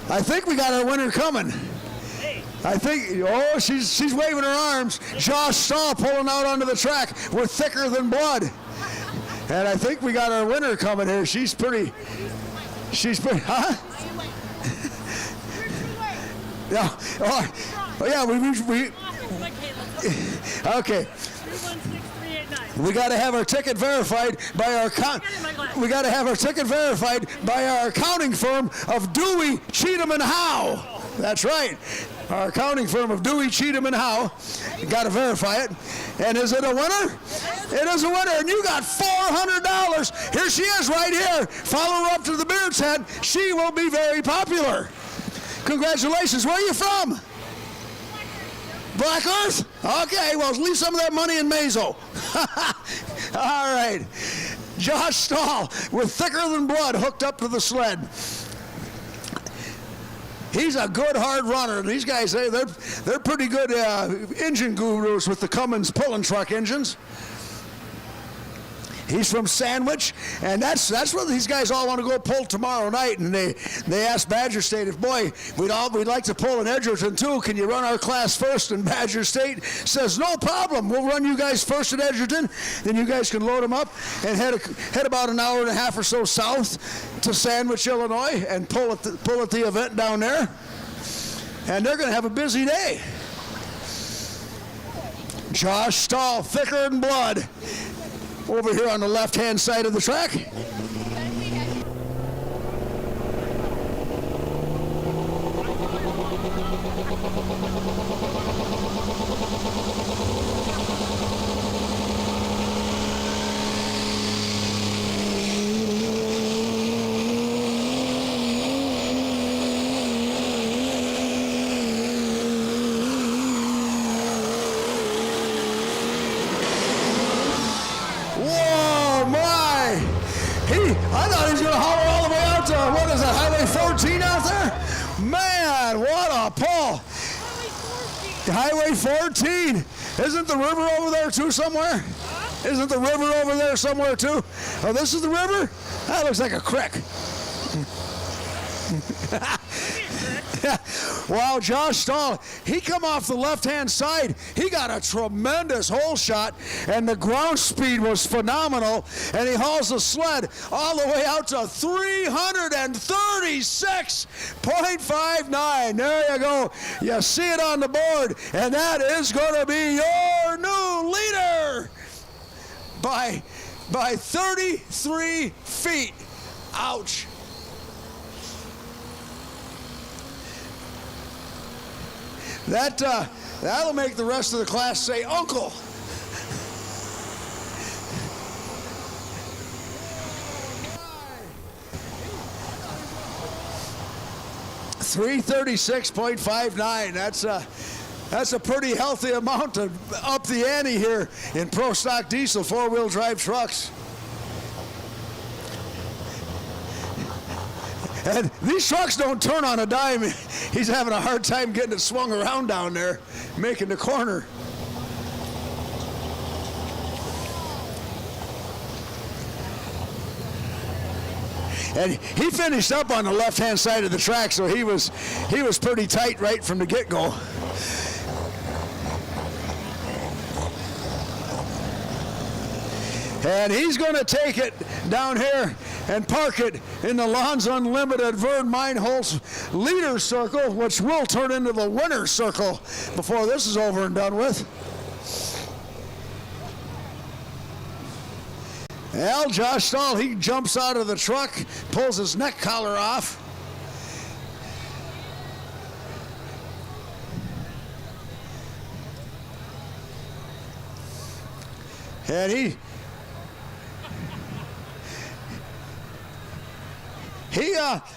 I think we got our winner coming. I think, she's waving her arms. Josh Stahl pulling out onto the track. We're thicker than blood. And I think we got our winner coming here. She's pretty, huh? Yeah. Okay. We got to have our ticket verified by our accounting firm of Dewey, Cheatham and Howe. That's right. Our accounting firm of Dewey, Cheatham and Howe. Got to verify it. And is it a winner? It is a winner. And you got $400. Here she is right here. Follow her up to the beer tent. She will be very popular. Congratulations. Where are you from? Black Earth? Okay, well, leave some of that money in Mazo. All right. Josh Stahl with thicker than blood hooked up to the sled. He's a good, hard runner. These guys, they're pretty good engine gurus with the Cummins pulling truck engines. He's from Sandwich, and that's where these guys all want to go pull tomorrow night. And they asked Badger State if, boy, we'd like to pull in Edgerton too. Can you run our class first? And Badger State says, no problem. We'll run you guys first at Edgerton. Then you guys can load them up and head about an hour and a half or so south to Sandwich, Illinois, and pull at the event down there. And they're going to have a busy day. Josh Stahl, thicker than blood. Over here on the left-hand side of the track. I thought he was going to holler all the way out to, what is that, Highway 14 out there? Man, what a pull. Highway 14. Isn't the river over there too somewhere? Isn't the river over there somewhere too? Oh, this is the river? That looks like a creek. Wow, Josh Stahl, he come off the left-hand side. He got a tremendous hole shot, and the ground speed was phenomenal, and he hauls the sled all the way out to 336.59. There you go. You see it on the board, and that is going to be your new leader by 33 feet. Ouch. That'll make the rest of the class say, Uncle. $336.59. That's a pretty healthy amount to up the ante here in Pro Stock Diesel 4-wheel drive trucks. And these trucks don't turn on a dime. He's having a hard time getting it swung around down there, making the corner. And he finished up on the left-hand side of the track, so he was pretty tight right from the get-go. And he's going to take it down here and park it in the Lawns Unlimited Vern Meinholz leader circle, which will turn into the winner circle before this is over and done with. Well, Josh Stahl, he jumps out of the truck, pulls his neck collar off. And he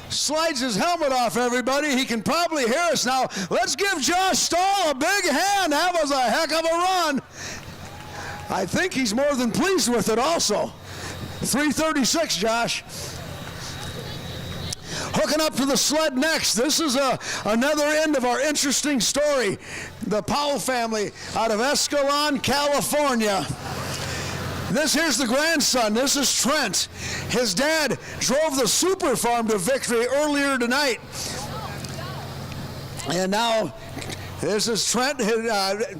slides his helmet off, everybody. He can probably hear us now. Let's give Josh Stahl a big hand. That was a heck of a run. I think he's more than pleased with it also. 336, Josh. Hooking up to the sled next. This is another end of our interesting story. The Powell family out of Escalon, California. Here's the grandson. This is Trent. His dad drove the super farm to victory earlier tonight. And now this is Trent, the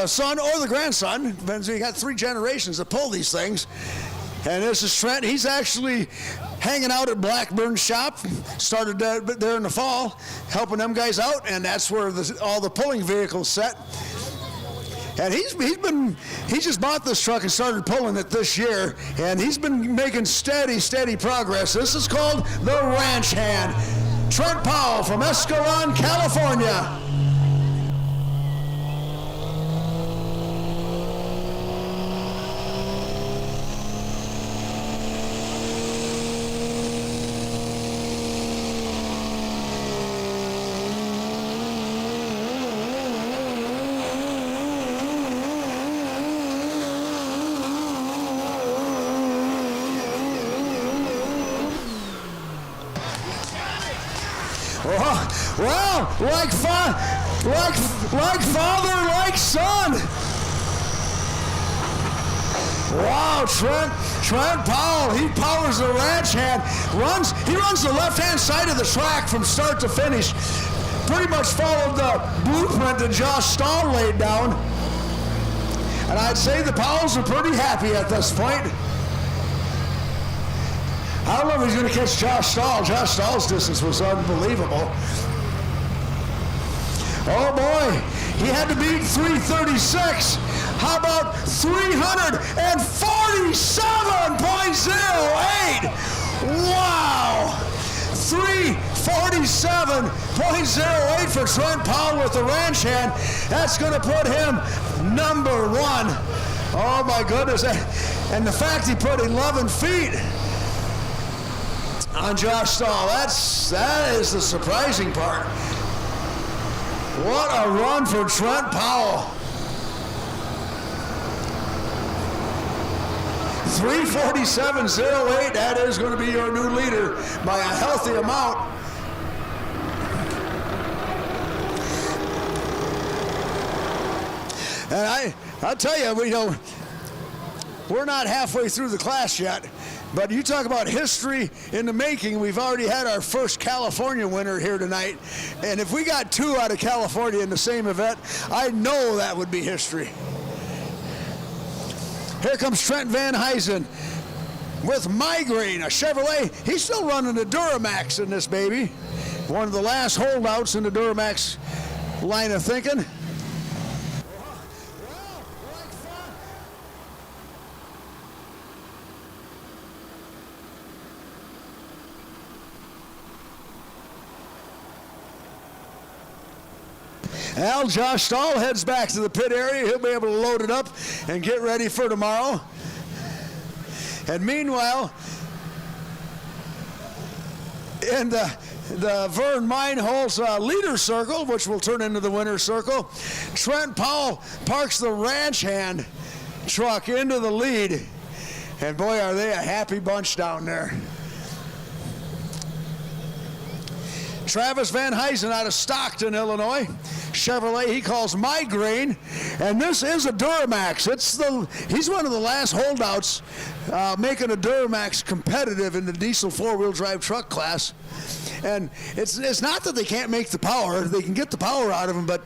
son or the grandson. You got 3 generations to pull these things. And this is Trent. He's actually hanging out at Blackburn's shop. Started there in the fall, helping them guys out, and that's where all the pulling vehicles set. And he just bought this truck and started pulling it this year, and he's been making steady progress. This is called the Ranch Hand. Trent Powell from Escalon, California. Well, like father, like son. Wow, Trent Powell, he powers the Ranch Hand. He runs the left-hand side of the track from start to finish. Pretty much followed the blueprint that Josh Stahl laid down. And I'd say the Powells are pretty happy at this point. I don't know if he's going to catch Josh Stahl. Josh Stahl's distance was unbelievable. Oh boy, he had to beat 336. How about 347.08? Wow! 347.08 for Trent Powell with the Ranch Hand. That's going to put him number 1. Oh my goodness. And the fact he put 11 feet on Josh Stahl, that is the surprising part. What a run for Trent Powell. 347.08, that is going to be your new leader by a healthy amount. And I'll tell you, we're not halfway through the class yet, but you talk about history in the making. We've already had our first California winner here tonight, and if we got 2 out of California in the same event, I know that would be history. Here comes Trent Van Huysen with Migraine, a Chevrolet. He's still running the Duramax in this baby. One of the last holdouts in the Duramax line of thinking. Well, Josh Stahl heads back to the pit area. He'll be able to load it up and get ready for tomorrow. And meanwhile, in the Vern Meinholz leader circle, which will turn into the winner's circle, Trent Powell parks the ranch hand truck into the lead. And boy, are they a happy bunch down there. Travis Van Huysen out of Stockton, Illinois. Chevrolet he calls Migraine, and this is a Duramax. He's one of the last holdouts making a Duramax competitive in the diesel 4-wheel drive truck class. And it's not that they can't make the power. They can get the power out of them, but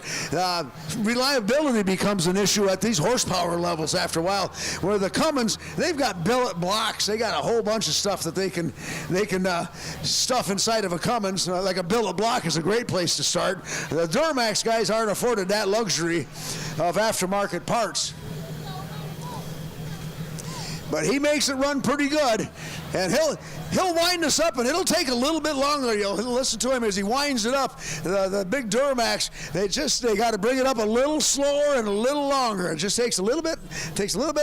reliability becomes an issue at these horsepower levels after a while. Where the Cummins, they've got billet blocks. They got a whole bunch of stuff that they can stuff inside of a Cummins. Like a billet block is a great place to start. The Duramax guys aren't afforded that luxury of aftermarket parts. But he makes it run pretty good, and he'll wind us up, and it'll take a little bit longer. You'll listen to him as he winds it up. The big Duramax, they got to bring it up a little slower and a little longer. It just takes a little bit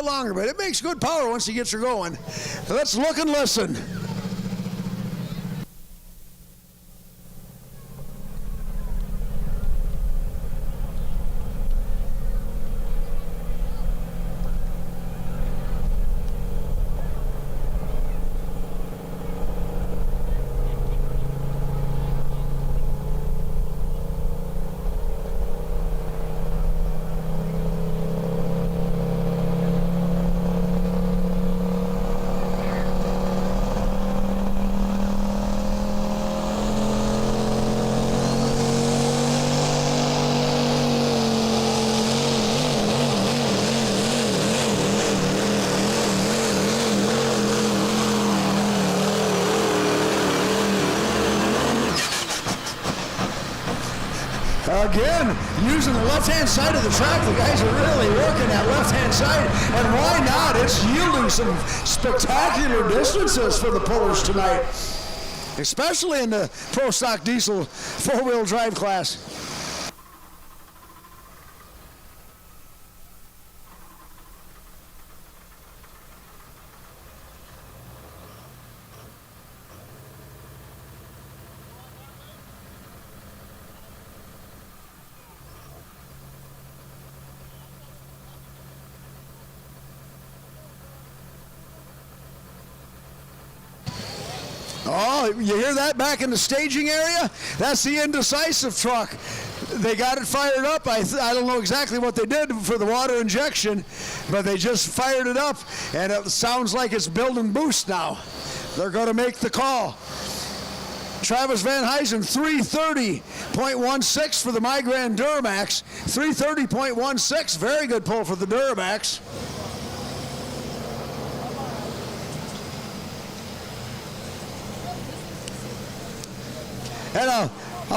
longer, but it makes good power once he gets her going. So let's look and listen. Again, using the left-hand side of the track, the guys are really working that left-hand side, and why not? It's yielding some spectacular distances for the pullers tonight, especially in the Pro Stock Diesel 4-wheel drive class. Oh, you hear that back in the staging area? That's the indecisive truck. They got it fired up. I don't know exactly what they did for the water injection, but they just fired it up, and it sounds like it's building boost now. They're going to make the call. Travis Van Huysen, 330.16 for the Migraine Duramax. 330.16, very good pull for the Duramax. And I'll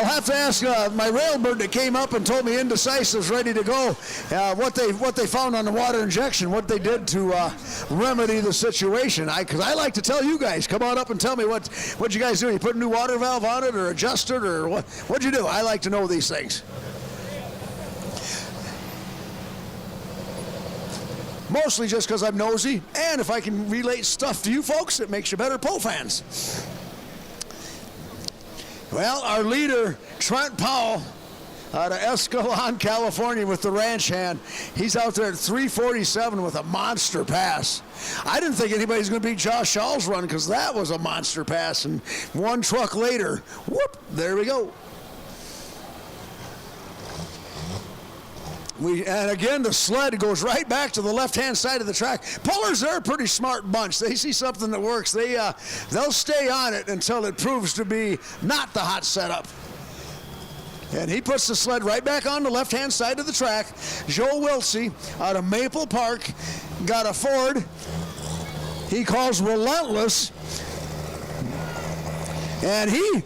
have to ask my railbird that came up and told me Indecisive's ready to go, what they found on the water injection, what they did to remedy the situation. Because I like to tell you guys, come on up and tell me what you guys do. You put a new water valve on it or adjust it, or what'd you do? I like to know these things. Mostly just because I'm nosy, and if I can relate stuff to you folks, it makes you better pole fans. Well, our leader, Trent Powell, out of Escalon, California, with the ranch hand. He's out there at 347 with a monster pass. I didn't think anybody's going to beat Josh Shaw's run, because that was a monster pass. And one truck later, whoop, there we go. And again, the sled goes right back to the left-hand side of the track. Pullers, they're a pretty smart bunch. They see something that works. They'll stay on it until it proves to be not the hot setup. And he puts the sled right back on the left-hand side of the track. Joe Wiltsey out of Maple Park got a Ford he calls Relentless. And he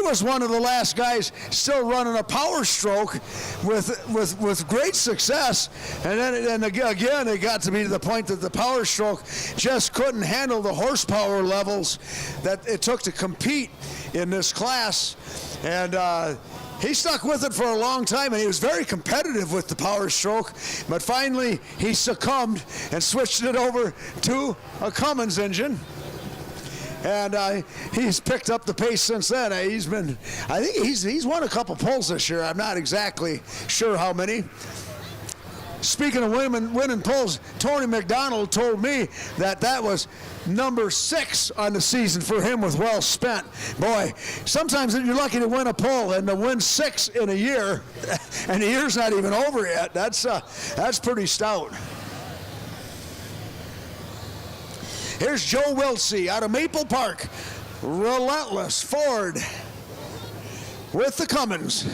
was one of the last guys still running a Power Stroke with great success. And then again, it got to be to the point that the Power Stroke just couldn't handle the horsepower levels that it took to compete in this class. And he stuck with it for a long time, and he was very competitive with the Power Stroke. But finally, he succumbed and switched it over to a Cummins engine. And he's picked up the pace since then. I think he's won a couple poles this year. I'm not exactly sure how many. Speaking of winning poles, Tony McDonald told me that was number 6 on the season for him with well spent. Boy, sometimes you're lucky to win a pole and to win 6 in a year, and the year's not even over yet. That's pretty stout. Here's Joe Wiltsey out of Maple Park. Relentless Ford with the Cummins.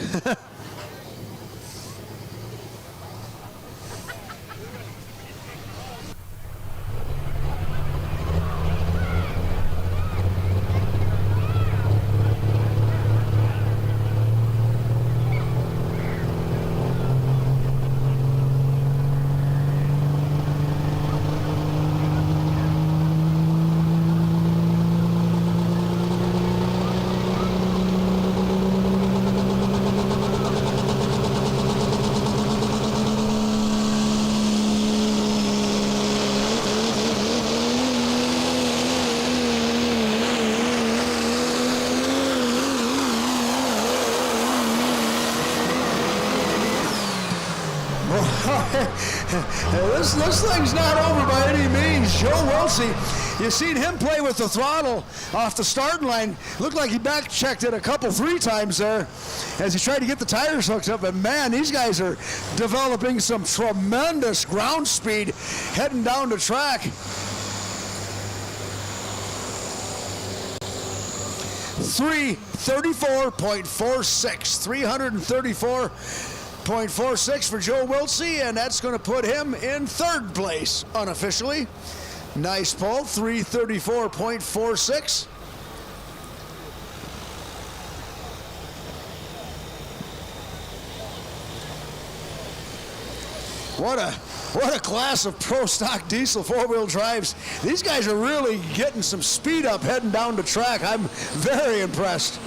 This thing's not over by any means. Joe Wiltsey, you seen him play with the throttle off the starting line. Looked like he back checked it 3 times there as he tried to get the tires hooked up. And man, these guys are developing some tremendous ground speed heading down the track. 334.46 for Joe Wiltsey, and that's going to put him in 3rd place unofficially. Nice pull, 334.46. What a class of pro stock diesel 4-wheel drives. These guys are really getting some speed up heading down the track. I'm very impressed.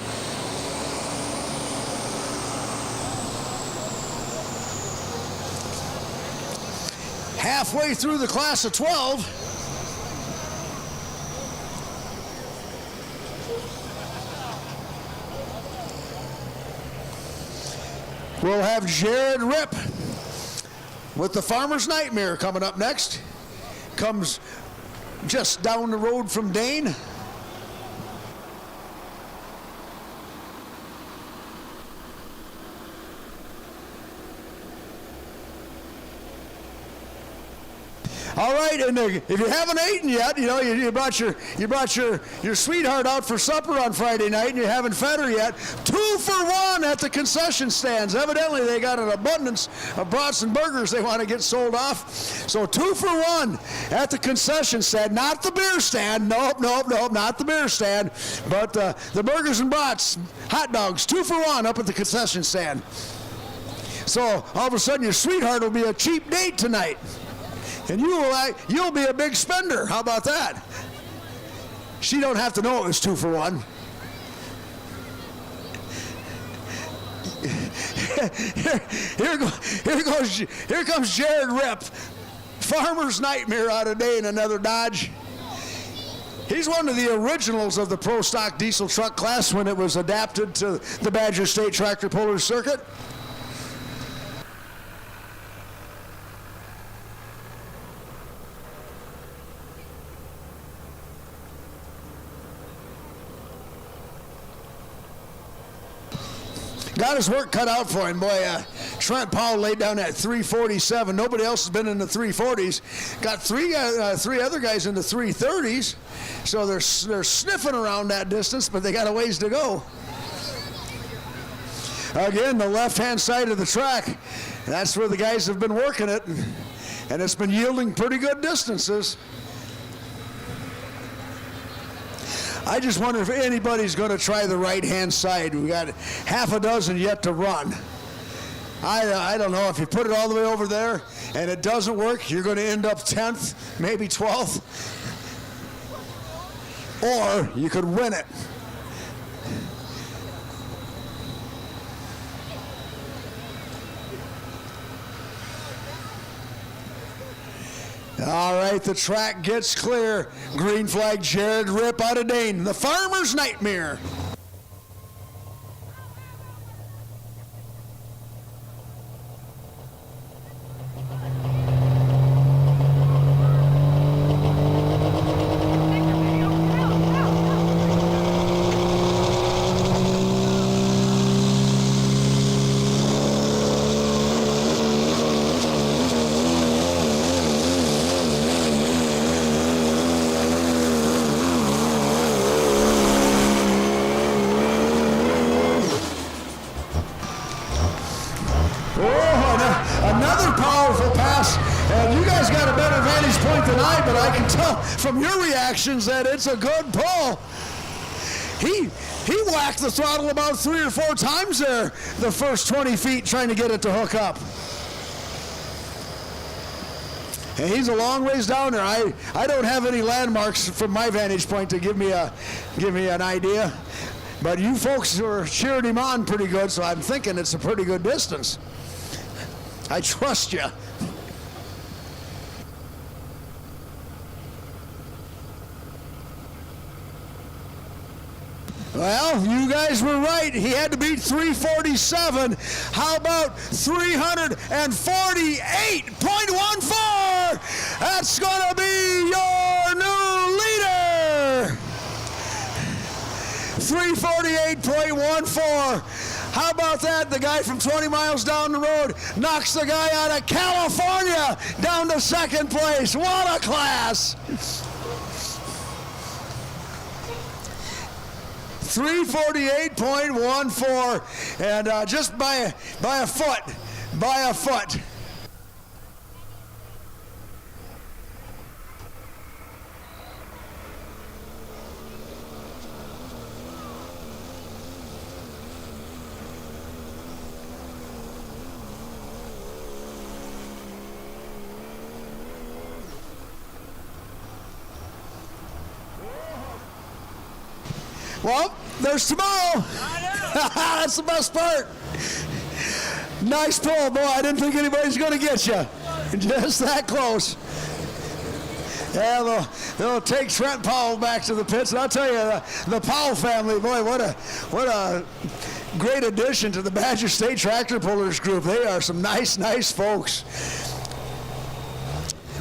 Halfway through the class of 12. We'll have Jared Ripp with the Farmer's Nightmare coming up next. Comes just down the road from Dane. All right, and if you haven't eaten yet, you know, you brought your sweetheart out for supper on Friday night and you haven't fed her yet, 2 for 1 at the concession stands. Evidently, they got an abundance of brats and burgers they want to get sold off. So 2 for 1 at the concession stand, not the beer stand. Nope, not the beer stand, but the burgers and brats, hot dogs, 2 for 1 up at the concession stand. So all of a sudden, your sweetheart will be a cheap date tonight. And you'll be a big spender. How about that? She don't have to know it was 2 for 1. Here comes Jared Ripp, Farmer's Nightmare out of Dane, another Dodge. He's one of the originals of the pro stock diesel truck class when it was adapted to the Badger State Tractor Puller Circuit. got his work cut out for him. Boy, Trent Powell laid down at 347. Nobody else has been in the 340s. Got three other guys in the 330s. So they're sniffing around that distance, but they got a ways to go. Again, the left-hand side of the track. That's where the guys have been working it, and it's been yielding pretty good distances. I just wonder if anybody's going to try the right-hand side. We got half a dozen yet to run. I don't know. If you put it all the way over there and it doesn't work, you're going to end up 10th, maybe 12th. Or you could win it. All right, the track gets clear. Green flag, Jared Rip out of Dane. The Farmer's Nightmare. Another powerful pass, and you guys got a better vantage point than I, but I can tell from your reactions that it's a good pull. He whacked the throttle about 3 or 4 times there the first 20 feet trying to get it to hook up. And he's a long ways down there. I don't have any landmarks from my vantage point to give me an idea, but you folks are cheering him on pretty good, so I'm thinking it's a pretty good distance. I trust you. Well, you guys were right. He had to beat 347. How about 348.14? That's going to be your new leader. 348.14. How about that? The guy from 20 miles down the road knocks the guy out of California down to second place. What a class! 348.14, and just by a foot. Well, there's tomorrow. That's the best part. Nice pull, boy. I didn't think anybody's going to get you. Just that close. Yeah, they'll take Trent Powell back to the pits. And I'll tell you, the Powell family, boy, what a great addition to the Badger State Tractor Pullers group. They are some nice folks.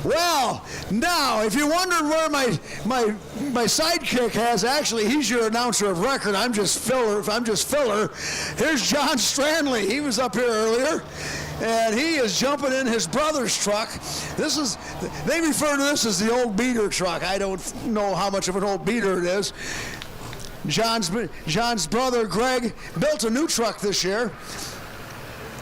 Well, now, if you're wondering where my sidekick has, actually, he's your announcer of record. I'm just filler. Here's John Strandley. He was up here earlier, and he is jumping in his brother's truck. They refer to this as the old beater truck. I don't know how much of an old beater it is. John's brother, Greg, built a new truck this year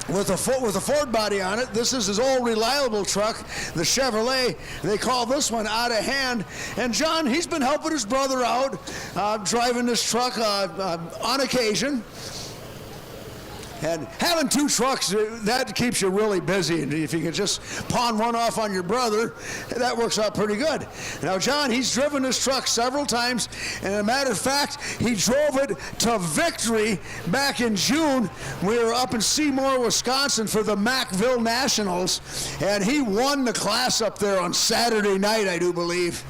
with a Ford body on it. This is his old reliable truck, the Chevrolet. They call this one Out of Hand. And John, he's been helping his brother out, driving this truck on occasion. And having 2 trucks, that keeps you really busy. And if you can just pawn one off on your brother, that works out pretty good. Now, John, he's driven this truck several times. And as a matter of fact, he drove it to victory back in June. We were up in Seymour, Wisconsin for the Macville Nationals. And he won the class up there on Saturday night, I do believe.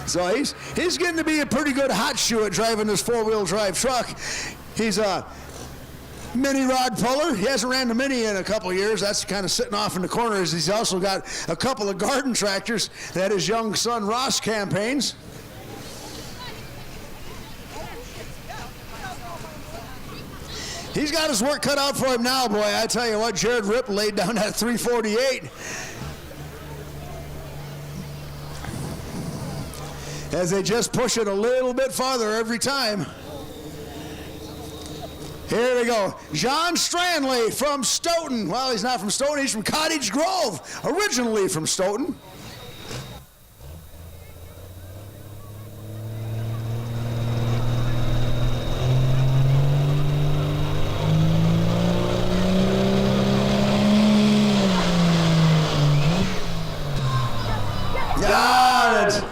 So he's getting to be a pretty good hot shoe at driving this 4-wheel drive truck. He's a mini rod puller. He hasn't ran the mini in a couple of years. That's kind of sitting off in the corners. He's also got a couple of garden tractors that his young son Ross campaigns. He's got his work cut out for him now, boy. I tell you what, Jared Ripp laid down that 348. As they just push it a little bit farther every time. Here we go. John Stranley from Stoughton. Well, he's not from Stoughton. He's from Cottage Grove, originally from Stoughton. Got it.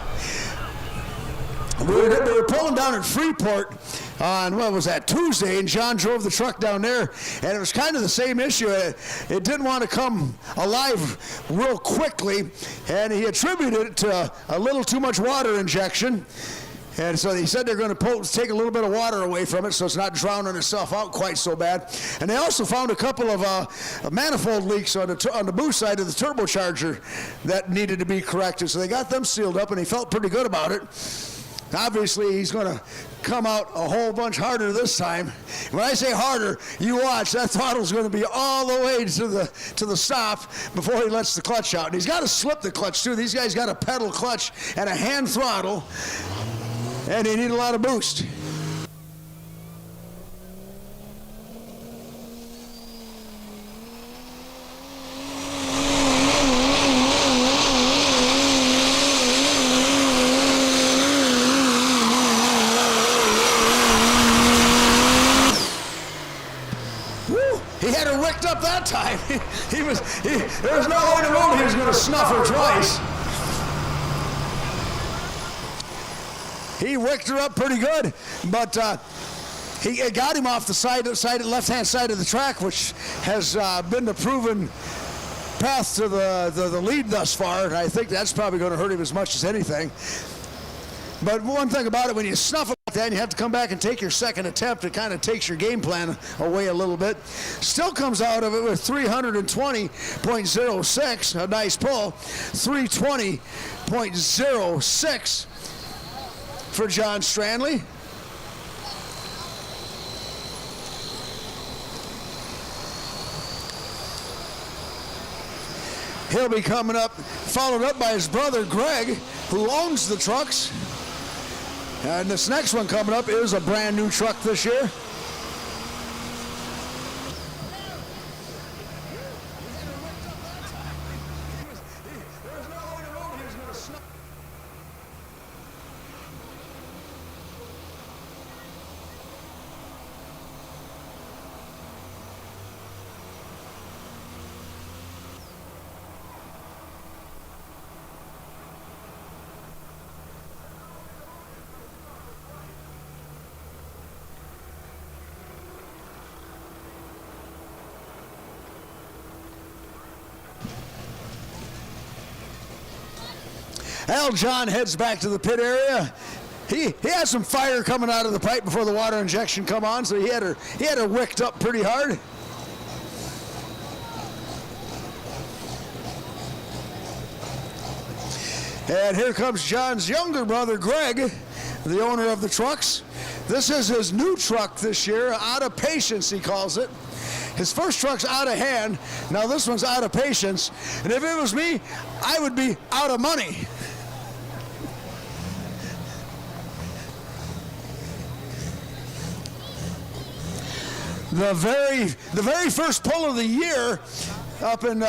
We were pulling down at Freeport on, what was that, Tuesday, and John drove the truck down there, and it was kind of the same issue. It didn't want to come alive real quickly, and he attributed it to a little too much water injection. And so he said they're going to take a little bit of water away from it so it's not drowning itself out quite so bad. And they also found a couple of manifold leaks on the boost side of the turbocharger that needed to be corrected. So they got them sealed up, and he felt pretty good about it. Obviously, he's going to come out a whole bunch harder this time. When I say harder, you watch. That throttle's going to be all the way to the stop before he lets the clutch out. And he's got to slip the clutch, too. These guys got a pedal clutch and a hand throttle, and they need a lot of boost. He had her wicked up that time. There was no way in the world he was going to snuff her twice. He wicked her up pretty good, but he got him off the left-hand side of the track, which has been the proven path to the lead thus far, and I think that's probably going to hurt him as much as anything. But one thing about it, when you snuff it like that, and you have to come back and take your second attempt, it kind of takes your game plan away a little bit. Still comes out of it with 320.06, a nice pull, 320.06 for John Stranley. He'll be coming up, followed up by his brother Greg, who owns the trucks. And this next one coming up is a brand new truck this year. Al John heads back to the pit area. He had some fire coming out of the pipe before the water injection come on, so he had her wicked up pretty hard. And here comes John's younger brother, Greg, the owner of the trucks. This is his new truck this year, Out of Patience, he calls it. His first truck's Out of Hand. Now this one's Out of Patience. And if it was me, I would be out of money. The very first pull of the year up in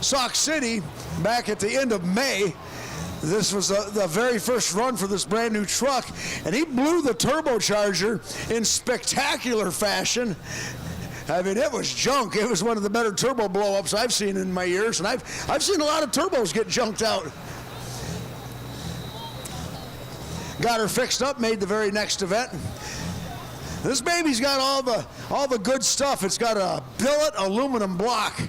Sauk City back at the end of May. This was the very first run for this brand new truck, and he blew the turbocharger in spectacular fashion. I mean, it was junk. It was one of the better turbo blow-ups I've seen in my years, and I've seen a lot of turbos get junked out. Got her fixed up, made the very next event. This baby's got all the good stuff. It's got a billet aluminum block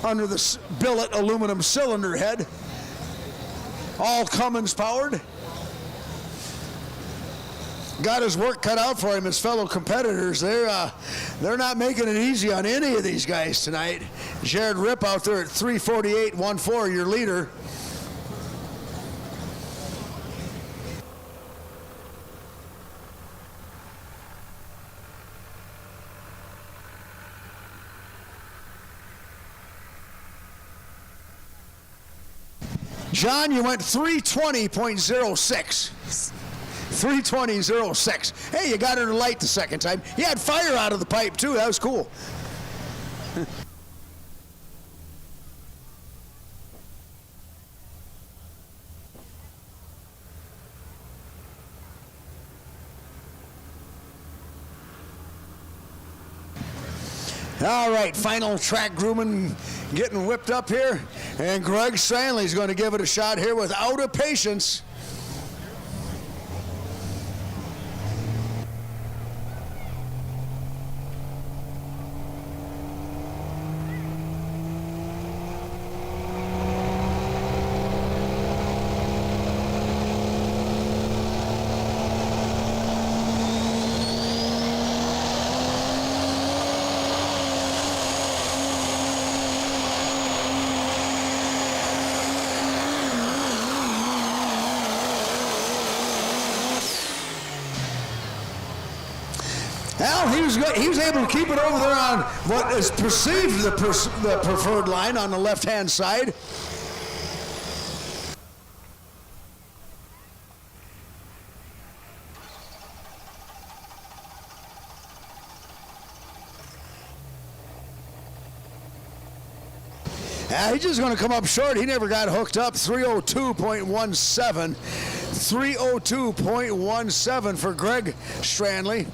under the billet aluminum cylinder head. All Cummins powered. Got his work cut out for him. His fellow competitors, they're not making it easy on any of these guys tonight. Jared Ripp out there at 348.14, your leader. John, you went 320.06. 320.06. Hey, you got her to light the second time. You had fire out of the pipe, too. That was cool. All right, final track grooming getting whipped up here. And Greg Stanley's going to give it a shot here without a patience. Well, he was able to keep it over there on what is perceived the preferred line on the left-hand side. He's just going to come up short. He never got hooked up. 302.17. 302.17 for Greg Stanley.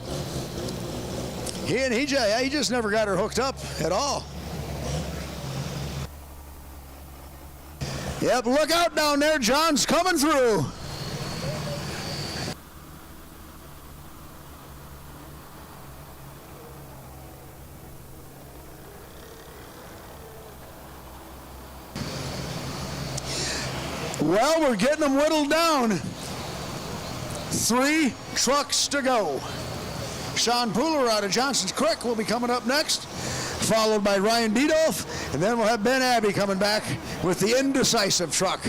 He just never got her hooked up at all. Yep, look out down there. John's coming through. Well, we're getting them whittled down. 3 trucks to go. Sean Pooler out of Johnson's Creek will be coming up next, followed by Ryan Diedolf, and then we'll have Ben Abbey coming back with the indecisive truck.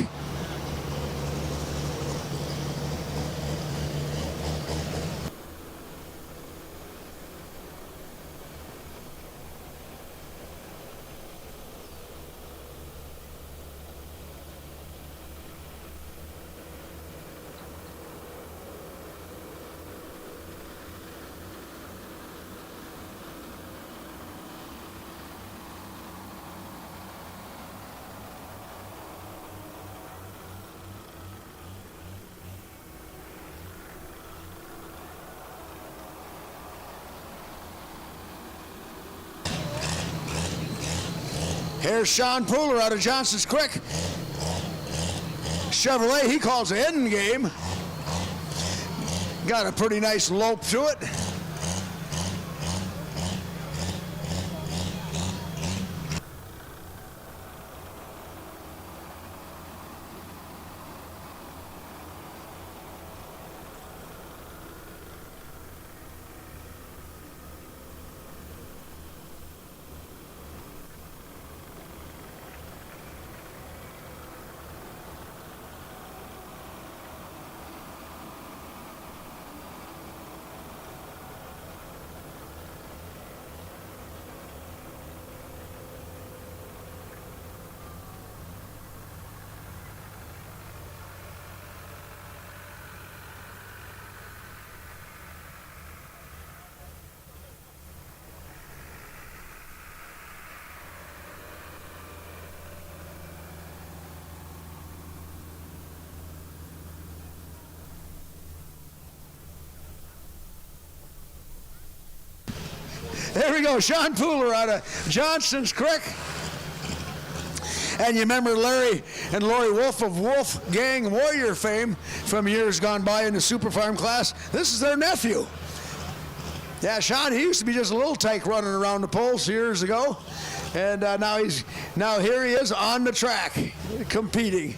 Here's Sean Pooler out of Johnson's Creek. Chevrolet, he calls it end game. Got a pretty nice lope to it. There we go, Sean Pooler out of Johnson's Creek. And you remember Larry and Lori Wolf of Wolfgang Warrior fame from years gone by in the Super Farm class. This is their nephew. Yeah, Sean, he used to be just a little tyke running around the poles years ago. And now here he is on the track competing.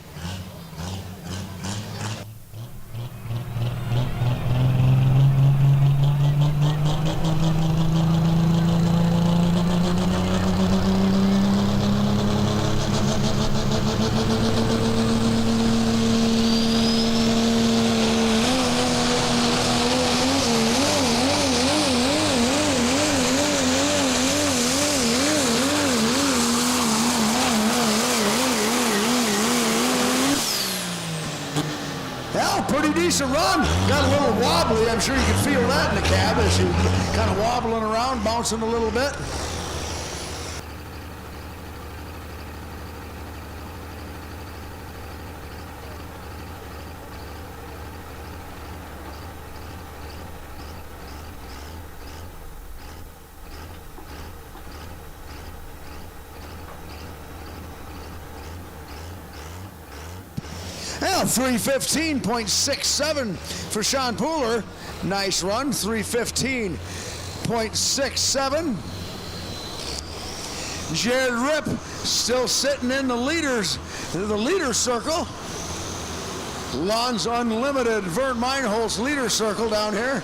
Oh, pretty decent run. Got a little wobbly. I'm sure you can feel that in the cab as you kind of wobbling around, bouncing a little bit. Now, 3:15.67 for Sean Pooler. Nice run, 3:15.67. Jared Ripp still sitting in the leader circle. Lawns Unlimited, Vern Meinholz leader circle down here.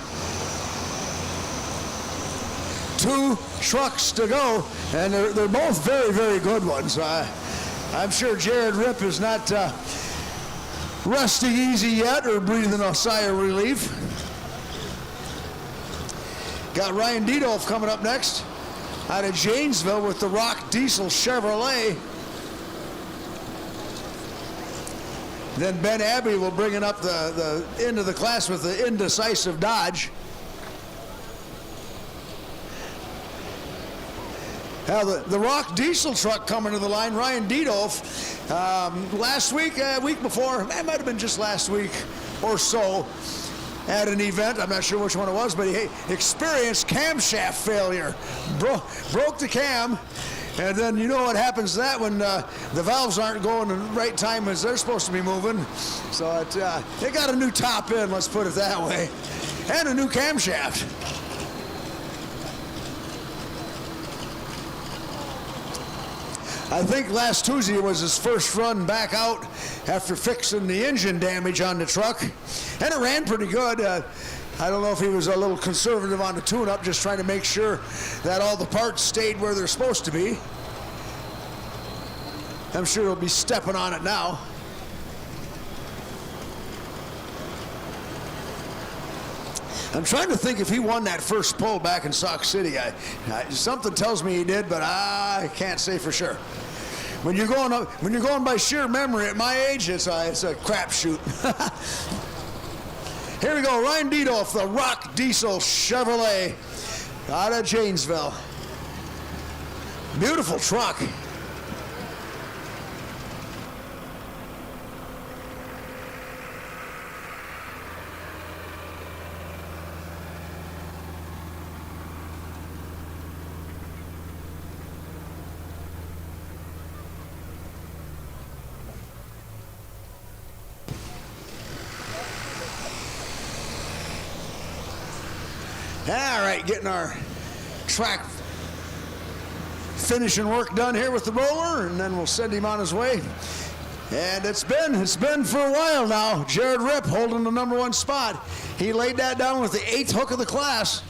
2 trucks to go, and they're both very, very good ones. I'm sure Jared Ripp is not resting easy yet or breathing a sigh of relief. Got Ryan Diedolf coming up next out of Janesville with the Rock Diesel Chevrolet. Then Ben Abbey will bring it up the end of the class with the Indecisive Dodge. Now the Rock Diesel truck coming to the line, Ryan Diedolf. Last week, week before, it might have been just last week or so, at an event, I'm not sure which one it was, but he experienced camshaft failure. Broke the cam, and then you know what happens to that when the valves aren't going the right time as they're supposed to be moving. So it got a new top end, let's put it that way, and a new camshaft. I think last Tuesday was his first run back out after fixing the engine damage on the truck, and it ran pretty good. I don't know if he was a little conservative on the tune-up, just trying to make sure that all the parts stayed where they're supposed to be. I'm sure he'll be stepping on it now. I'm trying to think if he won that first pull back in Sauk City. Something tells me he did, but I can't say for sure. When you're going by sheer memory at my age, it's a crapshoot. Here we go, Ryan Diedolf, the Rock Diesel Chevrolet out of Janesville. Beautiful truck. All right, getting our track finishing work done here with the roller, and then we'll send him on his way. And it's been for a while now. Jared Ripp holding the #1 spot. He laid that down with the 8th hook of the class.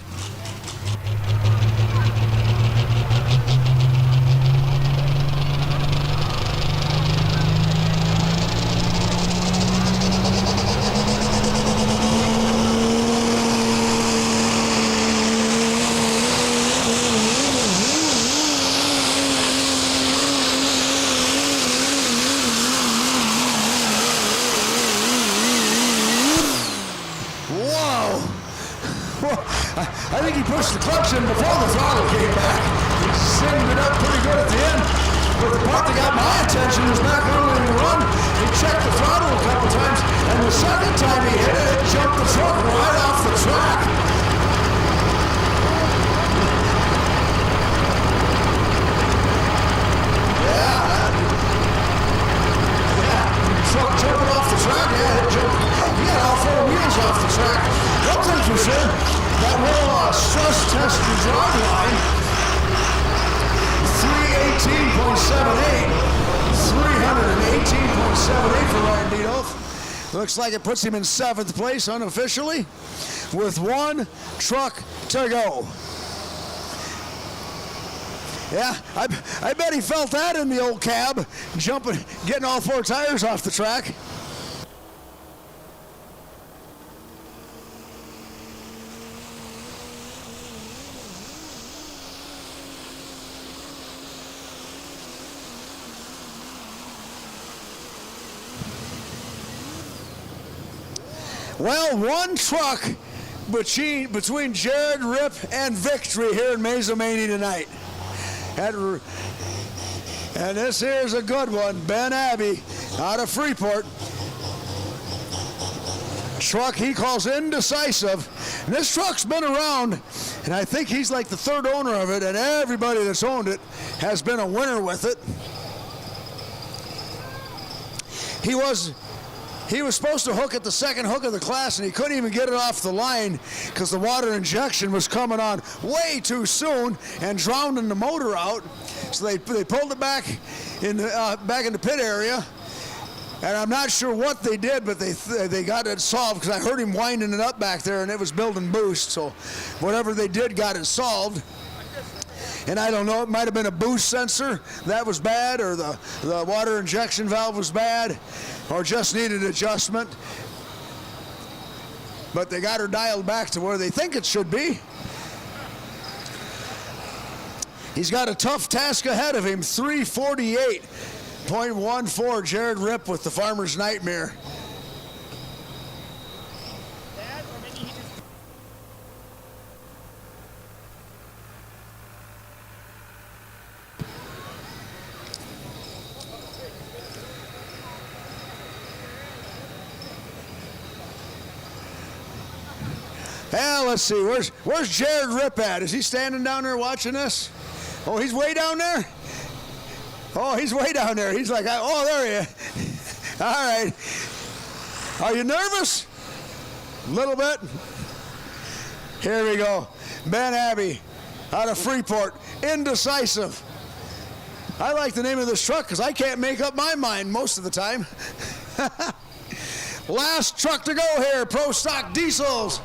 I think he pushed the clutch in before the throttle came back. He sending it up pretty good at the end. But the part that got my attention was back early in the run. He checked the throttle a couple times, and the second time he hit it, it jumped the truck right off the track. Truck jumping off the track, he had all 4 wheels off the track. One thing for sure, that will stress test the drive line. 318.78. 318.78 for Ryan Diedolf. Looks like it puts him in 7th place unofficially with 1 truck to go. Yeah, I bet he felt that in the old cab, jumping, getting all 4 tires off the track. Well, one truck between Jared, Rip, and victory here in Mazomanie tonight. And this here's a good one. Ben Abbey out of Freeport. Truck he calls Indecisive. And this truck's been around, and I think he's like the third owner of it, and everybody that's owned it has been a winner with it. He was supposed to hook at the second hook of the class, and he couldn't even get it off the line because the water injection was coming on way too soon and drowning the motor out. So they pulled it back in the pit area, and I'm not sure what they did, but they got it solved because I heard him winding it up back there, and it was building boost. So whatever they did got it solved. And I don't know, it might have been a boost sensor that was bad, or the water injection valve was bad, or just needed adjustment. But they got her dialed back to where they think it should be. He's got a tough task ahead of him, 348.14, Jared Rip with the Farmer's Nightmare. Well, let's see, where's Jared Rip at? Is he standing down there watching this? Oh, he's way down there? Oh, he's way down there. He's like, oh, there he is. All right. Are you nervous? A little bit. Here we go. Ben Abbey out of Freeport, Indecisive. I like the name of this truck because I can't make up my mind most of the time. Last truck to go here, Pro Stock Diesels.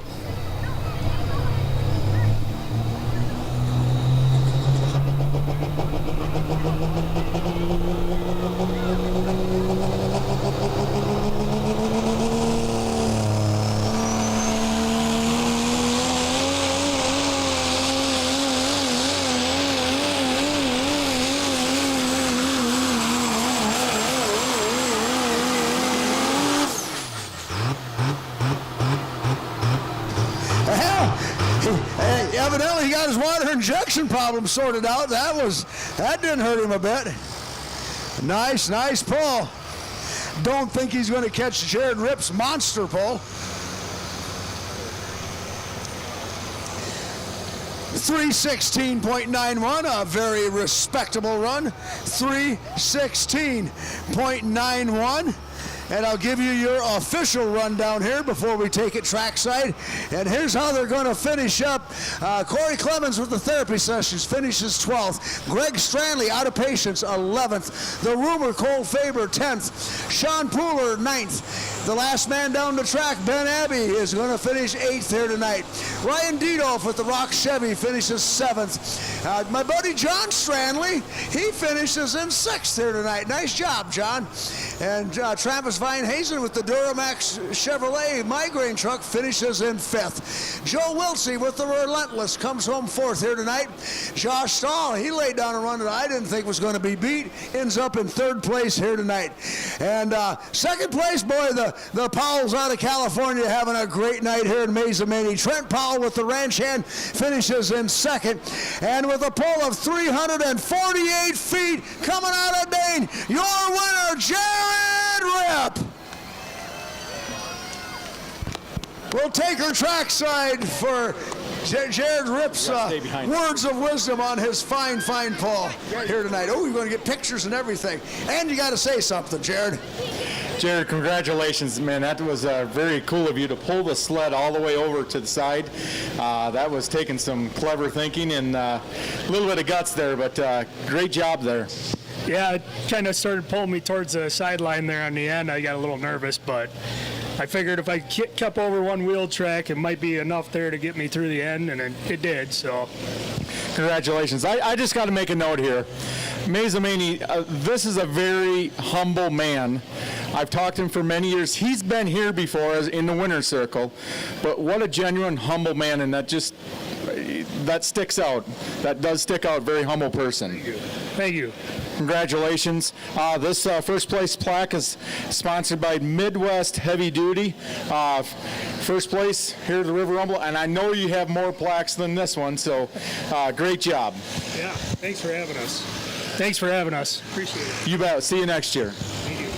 Evidently, he got his water injection problem sorted out. That didn't hurt him a bit. Nice pull. Don't think he's going to catch Jared Rip's monster pull. 316.91, a very respectable run. 316.91. And I'll give you your official rundown here before we take it trackside. And here's how they're going to finish up. Corey Clemens with the therapy sessions finishes 12th. Greg Stranley out of patience 11th. The Rumor Cole Faber 10th. Sean Pooler 9th. The last man down the track, Ben Abbey, is going to finish 8th here tonight. Ryan Diedolf with the Rock Chevy finishes 7th. My buddy John Stranley, he finishes in 6th here tonight. Nice job, John. And Travis Vinehazen with the Duramax Chevrolet migraine truck finishes in 5th. Joe Wiltsey with the Relentless comes home 4th here tonight. Josh Stahl, he laid down a run that I didn't think was going to be beat, ends up in 3rd place here tonight. And 2nd place, boy, the Powells out of California having a great night here in Mazomanie. Trent Powell with the Ranch Hand finishes in 2nd. And with a pull of 348 feet coming out of Dane, your winner, Jared Rip. We'll take her trackside for Jared Rip's words of wisdom on his fine pull here tonight. Oh, you're going to get pictures and everything. And you got to say something, Jared. Jared, congratulations, man. That was very cool of you to pull the sled all the way over to the side. That was taking some clever thinking and a little bit of guts there, but great job there. Yeah, it kind of started pulling me towards the sideline there on the end. I got a little nervous, but I figured if I kept over one wheel track, it might be enough there to get me through the end, and it did, so. Congratulations. I just got to make a note here. Mazomanie, this is a very humble man. I've talked to him for many years. He's been here before as in the winner's circle, but what a genuine, humble man, and that sticks out. That does stick out, very humble person. Thank you. Congratulations. This first place plaque is sponsored by Midwest Heavy Duty. First place here at the River Rumble, and I know you have more plaques than this one, so great job. Yeah, thanks for having us. Thanks for having us. Appreciate it. You bet. See you next year. Thank you.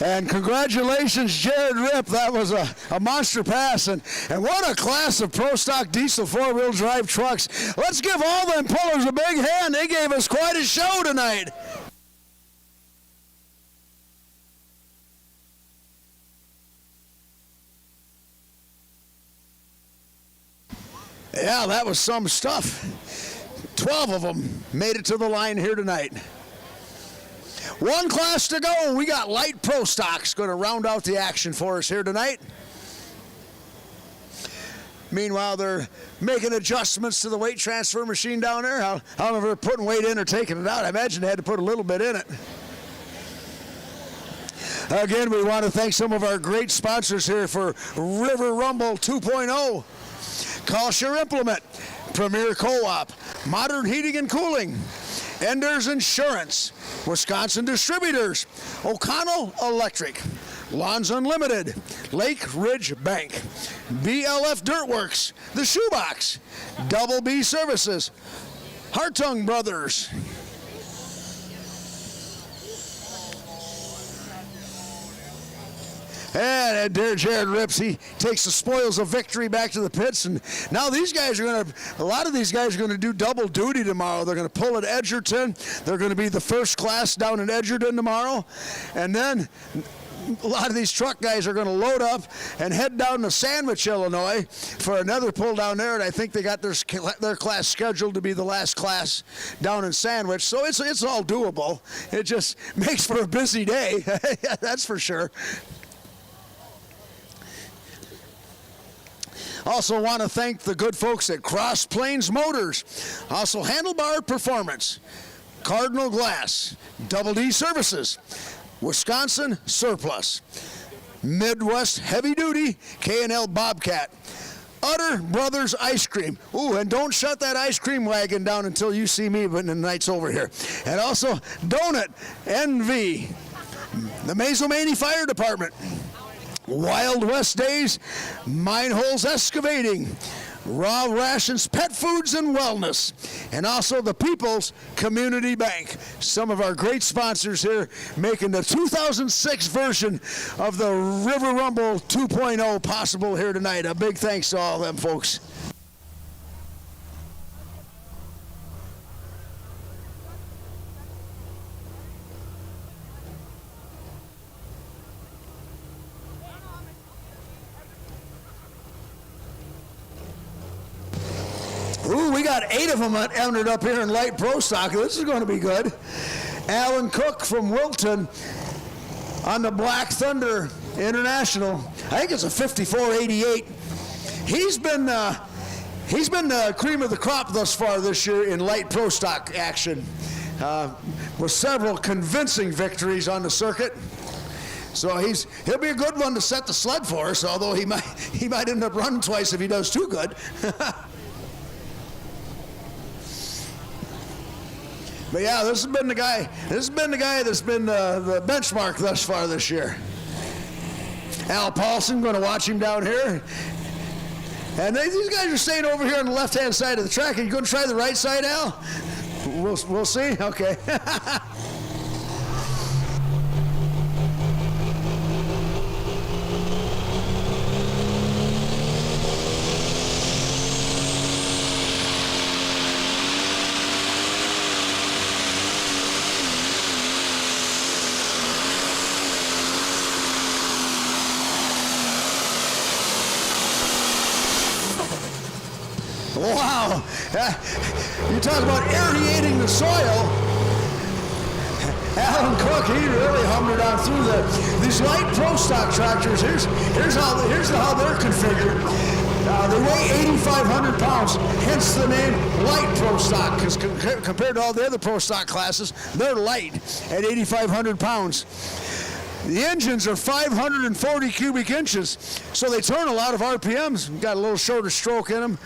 And congratulations, Jared Ripp. That was a monster pass. And what a class of Pro Stock diesel four-wheel drive trucks. Let's give all them pullers a big hand. They gave us quite a show tonight. Yeah, that was some stuff. 12 of them made it to the line here tonight. One class to go. We got light pro stocks going to round out the action for us here tonight. Meanwhile, they're making adjustments to the weight transfer machine down there. I don't know if they're putting weight in or taking it out. I imagine they had to put a little bit in it. Again, we want to thank some of our great sponsors here for River Rumble 2.0. Kalsher Implement, Premier Co-op, Modern Heating and Cooling, Enders Insurance, Wisconsin Distributors, O'Connell Electric, Lawns Unlimited, Lake Ridge Bank, BLF Dirtworks, The Shoebox, Double B Services, Hartung Brothers, and there Jared Rips, he takes the spoils of victory back to the pits, and now these guys are going to, a lot of these guys are going to do double duty tomorrow. They're going to pull at Edgerton. They're going to be the first class down in Edgerton tomorrow, and then a lot of these truck guys are going to load up and head down to Sandwich, Illinois for another pull down there, and I think they got their class scheduled to be the last class down in Sandwich, so it's all doable. It just makes for a busy day, that's for sure. Also want to thank the good folks at Cross Plains Motors, also Handlebar Performance, Cardinal Glass, Double D Services, Wisconsin Surplus, Midwest Heavy Duty, K&L Bobcat, Utter Brothers Ice Cream. Ooh, and don't shut that ice cream wagon down until you see me when the night's over here. And also Donut NV, the Mazomanie Fire Department, Wild West Days, Mine Holes Excavating, Raw Rations Pet Foods and Wellness, and also the People's Community Bank. Some of our great sponsors here making the 2006 version of the River Rumble 2.0 possible here tonight. A big thanks to all of them folks. Ooh, we got 8 of them entered up here in light pro stock. This is going to be good. Alan Cook from Wilton on the Black Thunder International. I think it's a 5488. He's been the cream of the crop thus far this year in light pro stock action, with several convincing victories on the circuit. So he'll be a good one to set the sled for us, although he might end up running twice if he does too good. But yeah, this has been the guy that's been the benchmark thus far this year. Al Paulson, going to watch him down here. And these guys are staying over here on the left-hand side of the track. Are you going to try the right side, Al? We'll see. Okay. Wow, you talk about aerating the soil. Alan Cook, he really hummed on through these light pro stock tractors. Here's how they're configured. They weigh 8,500 pounds, hence the name light pro stock, because compared to all the other pro stock classes, they're light at 8,500 pounds. The engines are 540 cubic inches, so they turn a lot of RPMs. Got a little shorter stroke in them.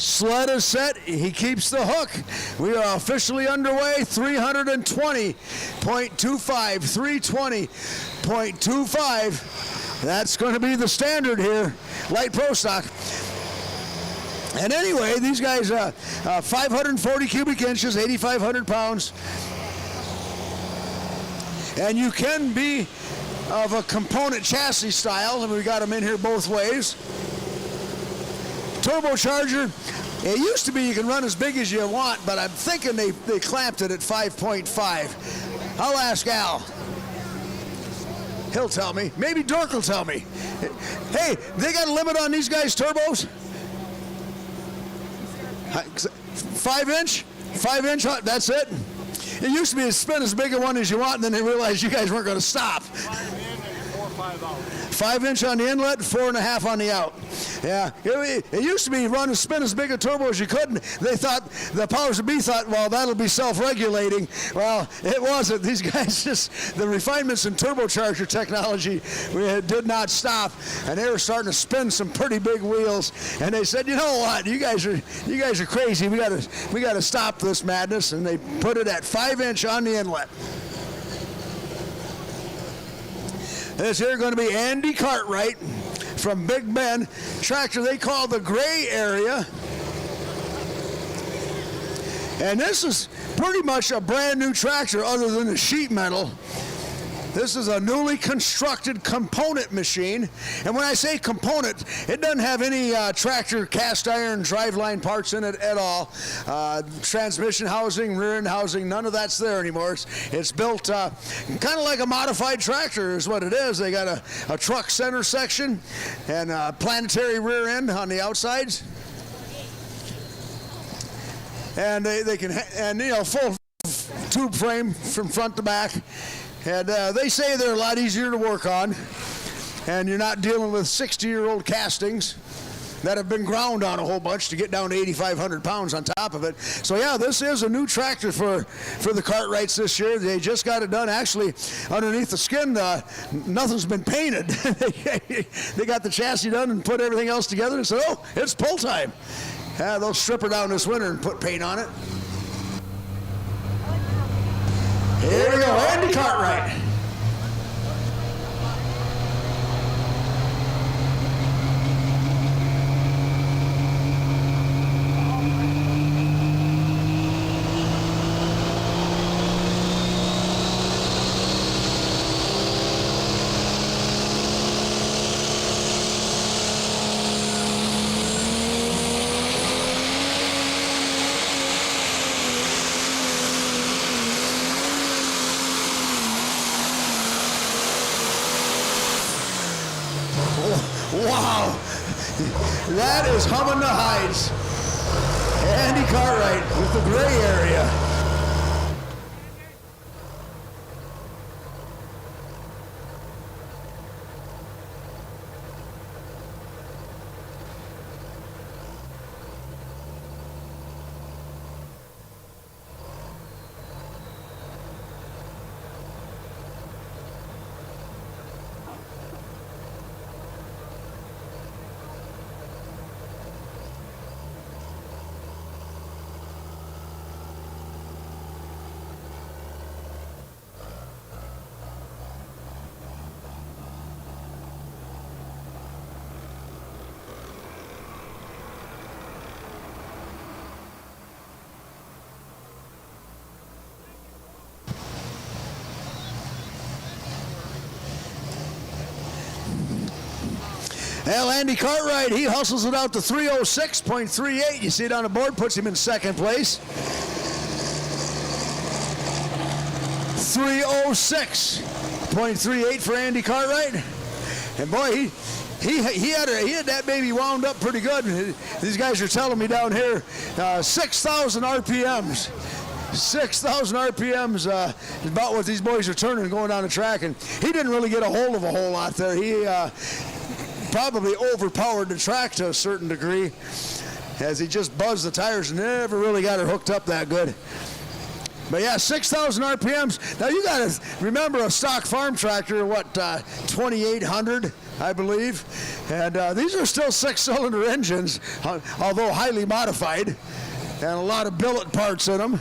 Sled is set. He keeps the hook. We are officially underway. 320.25. 320.25. That's going to be the standard here. Light pro stock. And anyway, these guys, 540 cubic inches, 8,500 pounds. And you can be of a component chassis style, and we got them in here both ways. Turbocharger, it used to be you can run as big as you want, but I'm thinking they clamped it at 5.5. I'll ask Al. He'll tell me. Maybe Dork will tell me. Hey, they got a limit on these guys' turbos? 5 inch? 5 inch, that's it? It used to be to spin as big a one as you want, and then they realized you guys weren't going to stop. 5 inch on the inlet, 4.5 on the out. Yeah, it used to be spin as big a turbo as you could, and they thought, the powers that be thought, well, that'll be self-regulating. Well, it wasn't. These guys just, the refinements in turbocharger technology did not stop, and they were starting to spin some pretty big wheels, and they said, you know what, you guys are crazy. We got to stop this madness, and they put it at 5 inch on the inlet. This here going to be Andy Cartwright from Big Bend. Tractor they call the gray area. And this is pretty much a brand new tractor other than the sheet metal. This is a newly constructed component machine. And when I say component, it doesn't have any tractor cast iron driveline parts in it at all. Transmission housing, rear end housing, none of that's there anymore. It's built kind of like a modified tractor is what it is. They got a truck center section and a planetary rear end on the outsides. And they can, and you know, full tube frame from front to back. And they say they're a lot easier to work on, and you're not dealing with 60-year-old castings that have been ground on a whole bunch to get down to 8,500 pounds on top of it. So yeah, this is a new tractor for the Cartwrights this year. They just got it done. Actually, underneath the skin, nothing's been painted. They got the chassis done and put everything else together and said, oh, it's pull time. Yeah, they'll strip her down this winter and put paint on it. Here we go, Andy Cartwright. Wow, that is humming the hides. Andy Cartwright with the gray area. Well, Andy Cartwright, he hustles it out to 306.38. You see it on the board, puts him in second place. 306.38 for Andy Cartwright. And boy, he had that baby wound up pretty good. These guys are telling me down here, 6,000 RPMs. 6,000 RPMs is about what these boys are turning going down the track. And he didn't really get a hold of a whole lot there. He probably overpowered the track to a certain degree as he just buzzed the tires and never really got her hooked up that good. But yeah, 6,000 RPMs. Now you got to remember a stock farm tractor, what, 2,800 I believe. And these are still 6-cylinder engines, although highly modified, and a lot of billet parts in them,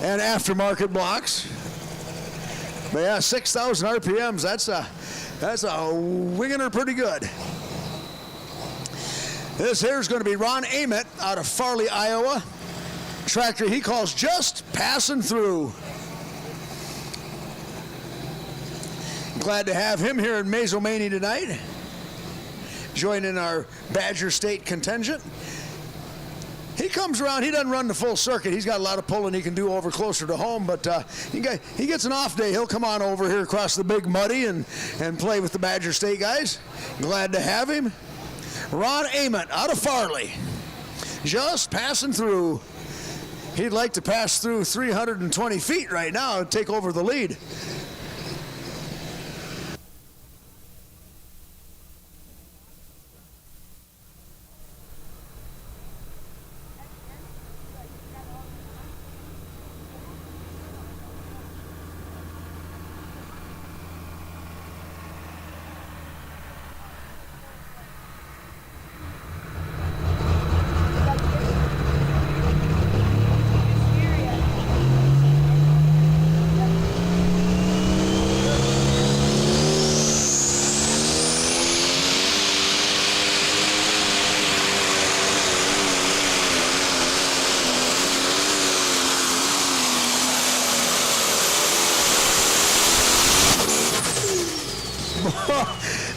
and aftermarket blocks. But yeah, 6,000 RPMs, that's a winging her pretty good. This here is going to be Ron Ament out of Farley, Iowa. Tractor he calls Just Passing Through. Glad to have him here in Mazomanie tonight, joining our Badger State contingent. He comes around, he doesn't run the full circuit. He's got a lot of pulling he can do over closer to home, but he gets an off day. He'll come on over here across the Big Muddy and play with the Badger State guys. Glad to have him. Ron Ament out of Farley, just passing through. He'd like to pass through 320 feet right now and take over the lead.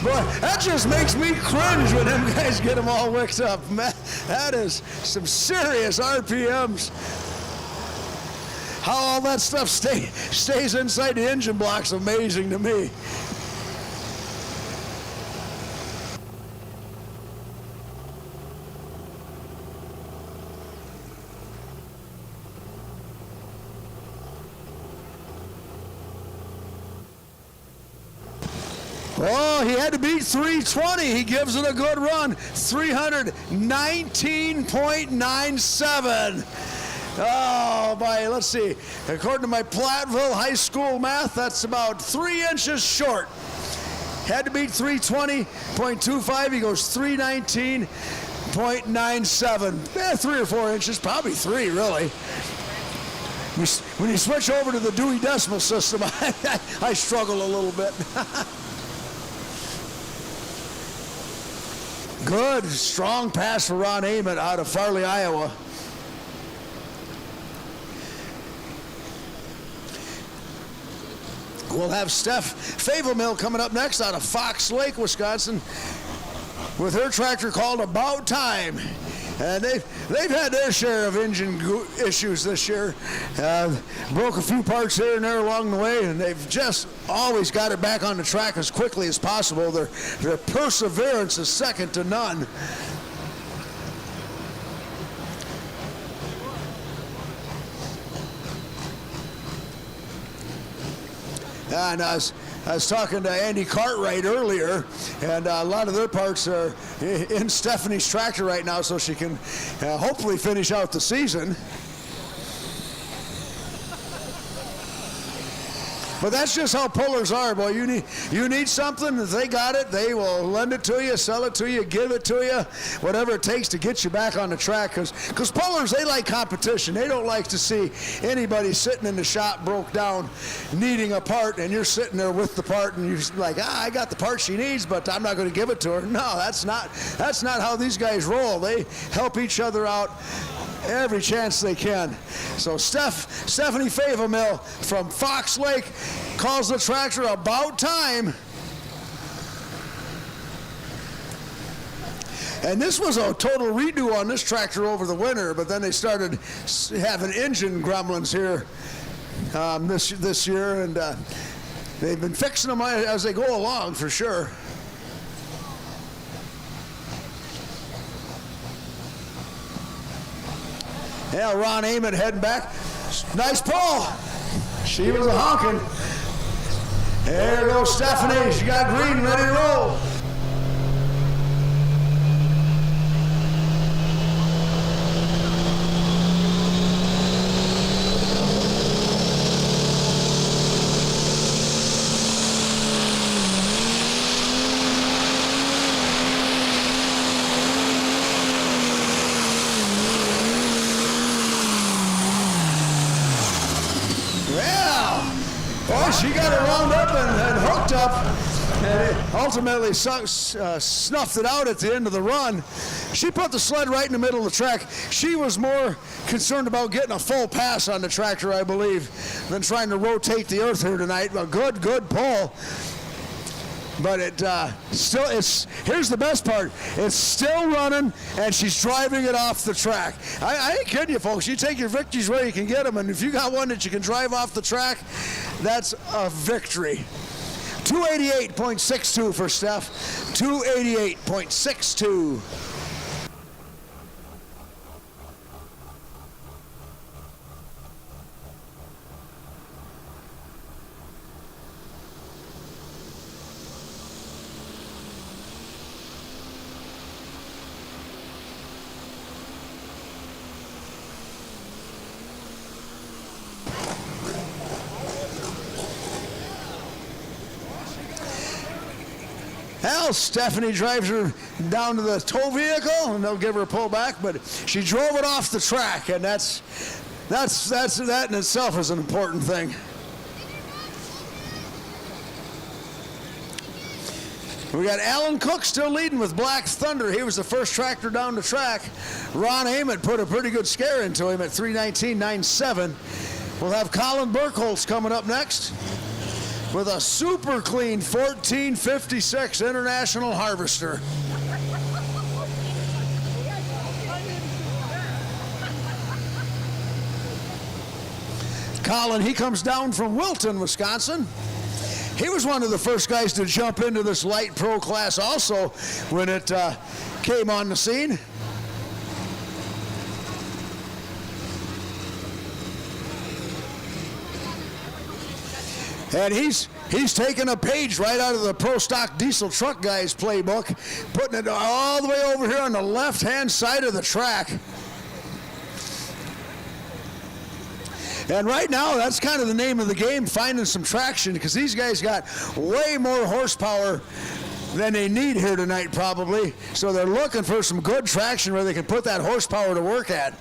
Boy, that just makes me cringe when them guys get them all wicked up. Man, that is some serious RPMs. How all that stuff stays inside the engine block's amazing to me. Oh, he had to beat 320. He gives it a good run. 319.97. Oh, boy, let's see. According to my Platteville High School math, that's about 3 inches short. Had to beat 320.25. He goes 319.97. 3 or 4 inches, probably 3, really. When you switch over to the Dewey Decimal System, I struggle a little bit. Good, strong pass for Ron Ament out of Farley, Iowa. We'll have Steph Favelmill coming up next out of Fox Lake, Wisconsin, with her tractor called About Time. And they've had their share of engine issues this year. Broke a few parts here and there along the way, and they've just always got it back on the track as quickly as possible. Their perseverance is second to none. And I was talking to Andy Cartwright earlier, and a lot of their parts are in Stephanie's tractor right now, so she can hopefully finish out the season. But that's just how pullers are, boy. You need something, if they got it, they will lend it to you, sell it to you, give it to you, whatever it takes to get you back on the track. Because pullers, they like competition. They don't like to see anybody sitting in the shop broke down, needing a part, and you're sitting there with the part, and you're like, I got the part she needs, but I'm not going to give it to her. No, that's not how these guys roll. They help each other out every chance they can. So Stephanie Favelmill from Fox Lake calls the tractor About Time. And this was a total redo on this tractor over the winter, but then they started having engine gremlins here this year, and they've been fixing them as they go along for sure. Yeah, Ron Ament heading back. Nice pull. She was a honking. There goes Stephanie. She got green, ready to roll. Boy, she got it wound up and hooked up, and it ultimately snuffed it out at the end of the run. She put the sled right in the middle of the track. She was more concerned about getting a full pass on the tractor, I believe, than trying to rotate the earth here tonight. A good pull. But here's the best part. It's still running, and she's driving it off the track. I ain't kidding you, folks. You take your victories where you can get them, and if you got one that you can drive off the track, that's a victory. 288.62 for Steph. 288.62. Well, Stephanie drives her down to the tow vehicle, and they'll give her a pull back, but she drove it off the track, and that in itself is an important thing. We got Alan Cook still leading with Black Thunder. He was the first tractor down the track. Ron Ament put a pretty good scare into him at 3:19.97. We'll have Colin Burkholz coming up next with a super clean 1456 International Harvester. Colin, he comes down from Wilton, Wisconsin. He was one of the first guys to jump into this light pro class also when it came on the scene. And he's taking a page right out of the Pro Stock Diesel Truck Guys playbook, putting it all the way over here on the left-hand side of the track. And right now, that's kind of the name of the game, finding some traction, because these guys got way more horsepower than they need here tonight, probably. So they're looking for some good traction where they can put that horsepower to work at.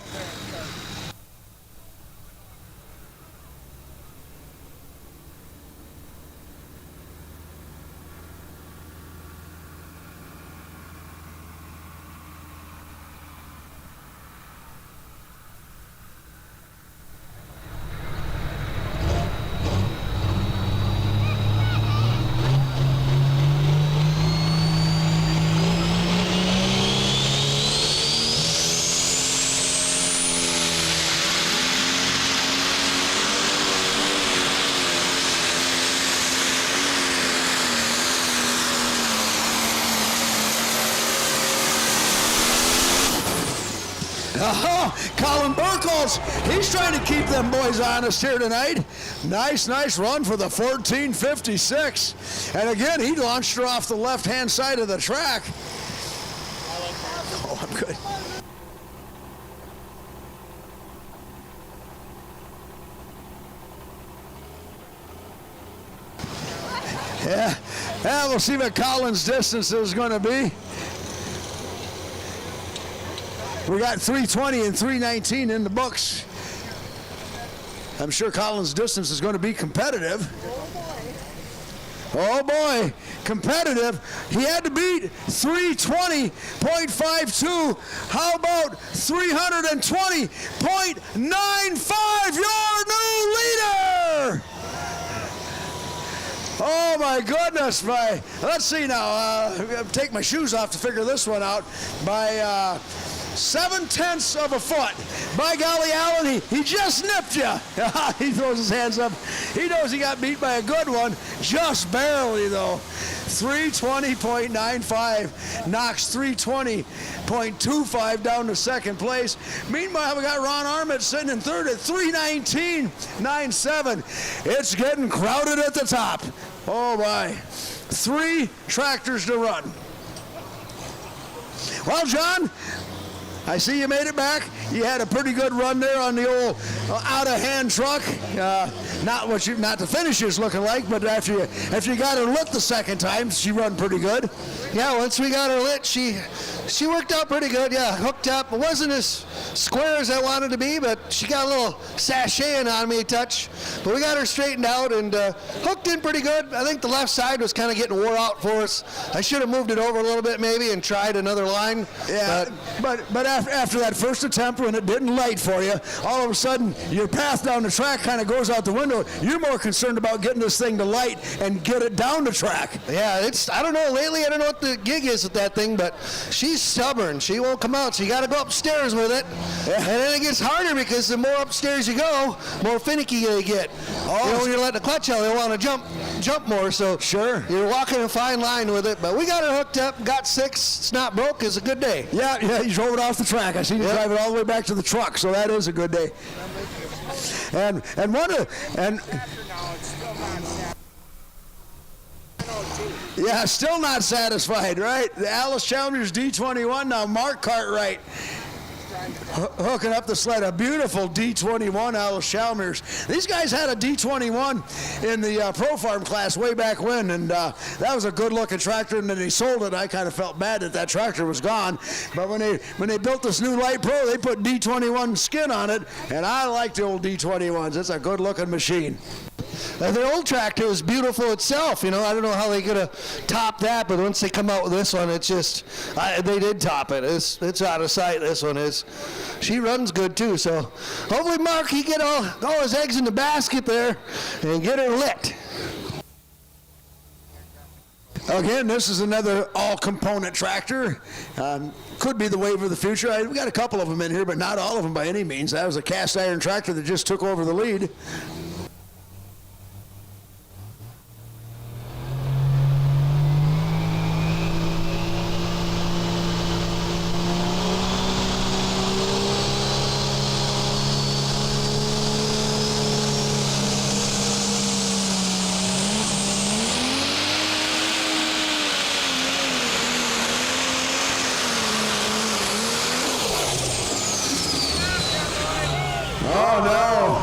Colin Burkholz, he's trying to keep them boys honest here tonight. Nice run for the 1456. And again, he launched her off the left-hand side of the track. Oh, I'm good. Yeah, we'll see what Colin's distance is going to be. We got 3:20 and 3:19 in the books. I'm sure Colin's distance is going to be competitive. Oh boy, competitive. He had to beat 320.52. How about 320.95? Your new leader! Oh my goodness, let's see now. Take my shoes off to figure this one out. By 7/10 of a foot. By golly, Alan, he just nipped you. He throws his hands up. He knows he got beat by a good one. Just barely, though. 320.95 knocks 320.25 down to second place. Meanwhile, we got Ron Armitt sitting in third at 319.97. It's getting crowded at the top. Oh, my. 3 tractors to run. Well, John, I see you made it back. You had a pretty good run there on the old out-of-hand truck. Not the finish is looking like, but after you got her lit the second time, she run pretty good. Yeah, once we got her lit, she worked out pretty good. Yeah, hooked up. It wasn't as square as I wanted to be, but she got a little sashaying on me a touch. But we got her straightened out and hooked in pretty good. I think the left side was kind of getting wore out for us. I should have moved it over a little bit maybe and tried another line. Yeah, but after that first attempt when it didn't light for you, all of a sudden your path down the track kind of goes out the window. You're more concerned about getting this thing to light and get it down the track. Yeah, I don't know, lately I don't know what the gig is with that thing, but she's stubborn. She won't come out, so you got to go upstairs with it. Yeah. And then it gets harder because the more upstairs you go, more finicky you get. Oh. You know, when you're letting the clutch out, they want to jump more, so sure, you're walking a fine line with it. But we got her hooked up, got 6. It's not broke. It's a good day. Yeah, you drove it off the track. I seen you drive it all the way back to the truck, so that is a good day. Yeah, still not satisfied, right? The Alice Chalmers D21, now Mark Cartwright hooking up the sled. A beautiful D21 Alice Chalmers. These guys had a D21 in the Pro Farm class way back when, and that was a good-looking tractor, and then they sold it. I kind of felt bad that tractor was gone. But when they built this new Light Pro, they put D21 skin on it, and I like the old D21s. It's a good-looking machine. The old tractor was beautiful itself, you know. I don't know how they could have topped that, but once they come out with this one, it's just, they did top it. It's out of sight, this one is. She runs good, too, so hopefully Mark, he get all his eggs in the basket there and get her lit. Again, this is another all-component tractor. Could be the wave of the future. We got a couple of them in here, but not all of them by any means. That was a cast iron tractor that just took over the lead. Oh no!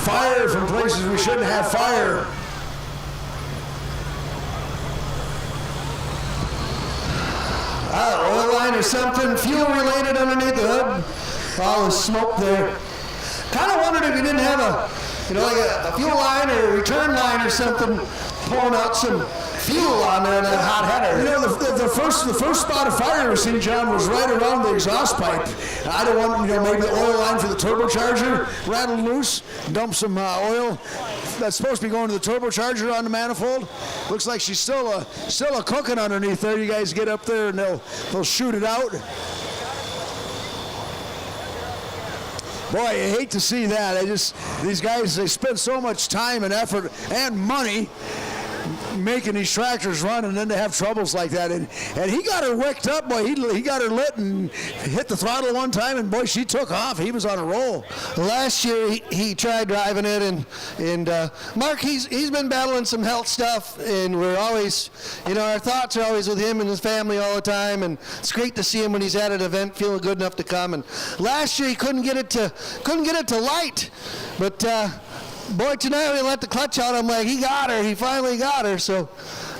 Fire from places we shouldn't have fire. Oil line or something, fuel related underneath the hood. All the smoke there. Kind of wondered if you didn't have a fuel line or a return line or something pouring out some fuel on there in that hot header. You know, the first spot of fire we seen, John, was right around the exhaust pipe. I don't want, maybe the oil line for the turbocharger rattled loose, dump some oil. That's supposed to be going to the turbocharger on the manifold. Looks like she's still a cooking underneath there. You guys get up there and they'll shoot it out. Boy, I hate to see that. These guys, they spend so much time and effort and money making these tractors run, and then they have troubles like that. And he got her wicked up, boy. He got her lit and hit the throttle one time, and boy, she took off. He was on a roll. Last year he tried driving it, and Mark, he's been battling some health stuff, and we're always, our thoughts are always with him and his family all the time, and it's great to see him when he's at an event feeling good enough to come. And last year he couldn't get it to light, but boy, tonight when he let the clutch out, I'm like, he got her. He finally got her. So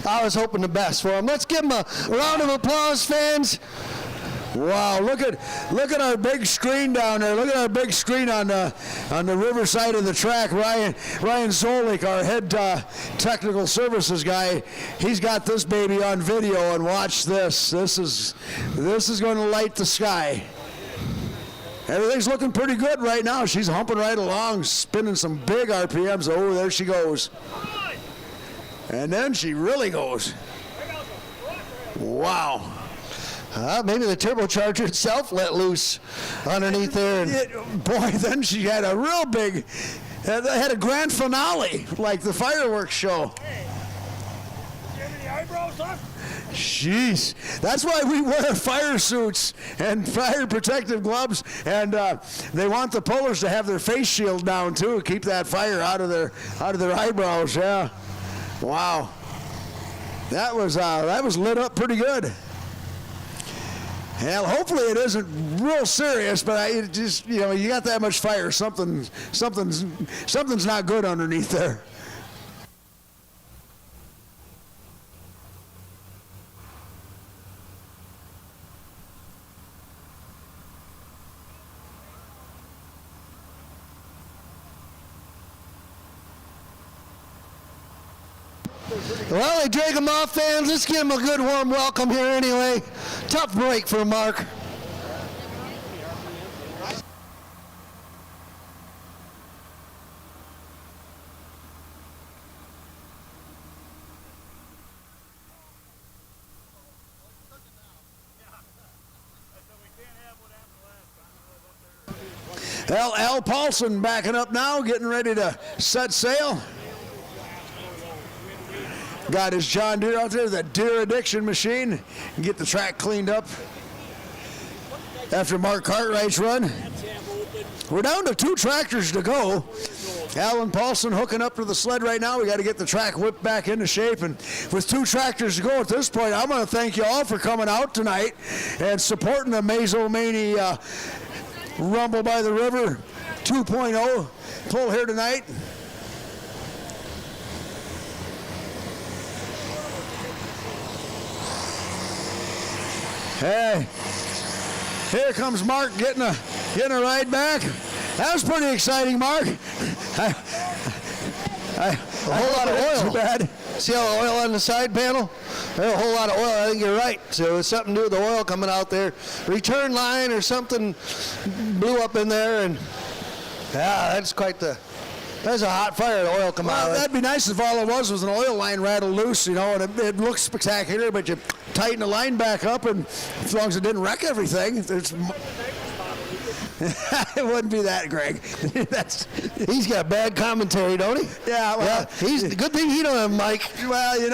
I was hoping the best for him. Let's give him a round of applause, fans. Wow, look at our big screen down there. Look at our big screen on the river side of the track. Ryan Zolik, our head technical services guy, he's got this baby on video, and watch this. This is going to light the sky. Everything's looking pretty good right now. She's humping right along, spinning some big RPMs. Oh, there she goes. And then she really goes. Wow. Maybe the turbocharger itself let loose underneath there. Boy, then she had a real big, had a grand finale, like the fireworks show. Jeez, that's why we wear fire suits and fire protective gloves, and they want the pullers to have their face shield down too, keep that fire out of their eyebrows. Yeah, wow, that was lit up pretty good. Well, hopefully it isn't real serious, but it just, you know, you got that much fire, something's not good underneath there. Well, they drag him off, fans. Let's give him a good warm welcome here anyway. Tough break for Mark. Well, Al Paulson backing up now, getting ready to set sail. Got his John Deere out there, that Deere addiction machine, and get the track cleaned up after Mark Cartwright's run. We're down to 2 tractors to go. Alan Paulson hooking up to the sled right now. We got to get the track whipped back into shape. And with 2 tractors to go at this point, I'm going to thank you all for coming out tonight and supporting the Mazomanie Rumble by the River 2.0 pull here tonight. Hey, here comes Mark getting a ride back. That was pretty exciting, Mark. A whole lot of oil. Too bad. See all the oil on the side panel? There's a whole lot of oil. I think you're right. So it's something to do with the oil coming out there. Return line or something blew up in there, and yeah, that's quite the. There's a hot fire, the oil come out. That'd be nice if all it was an oil line rattled loose, you know, and it looks spectacular, but you tighten the line back up, and as long as it didn't wreck everything, it wouldn't be that, Greg. He's got bad commentary, don't he? Yeah, well, he's good thing he don't have a mic. Well, you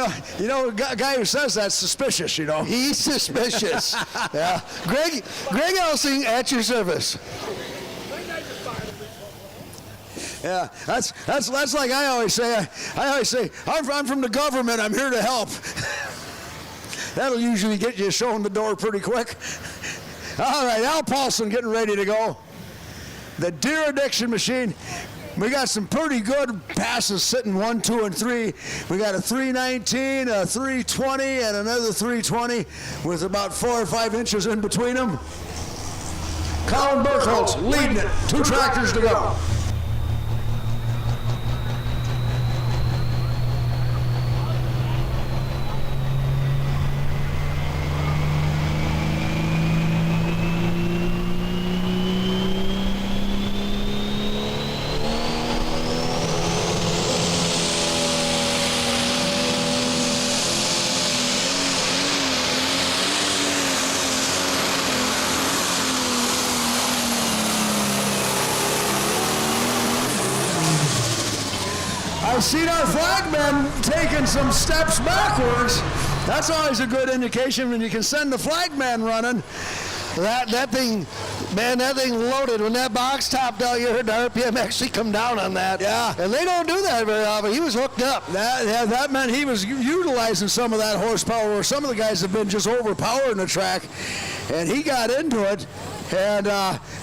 know, a guy who says that's suspicious, you know. He's suspicious. Yeah, Greg Elsing at your service. Yeah, that's like I always say. I'm from the government. I'm here to help. That'll usually get you shown the door pretty quick. All right, Al Paulson getting ready to go. The Deere addiction machine. We got some pretty good passes sitting 1, 2, and 3. We got a 319, a 320, and another 320 with about 4 or 5 inches in between them. Colin Burkholz leading it. 2 tractors to go. I've seen our flagmen taking some steps backwards. That's always a good indication when you can send the flagman running. That thing, man, that thing loaded. When that box topped out, you heard the RPM actually come down on that. Yeah. And they don't do that very often. He was hooked up. That meant he was utilizing some of that horsepower where some of the guys have been just overpowering the track. And he got into it. And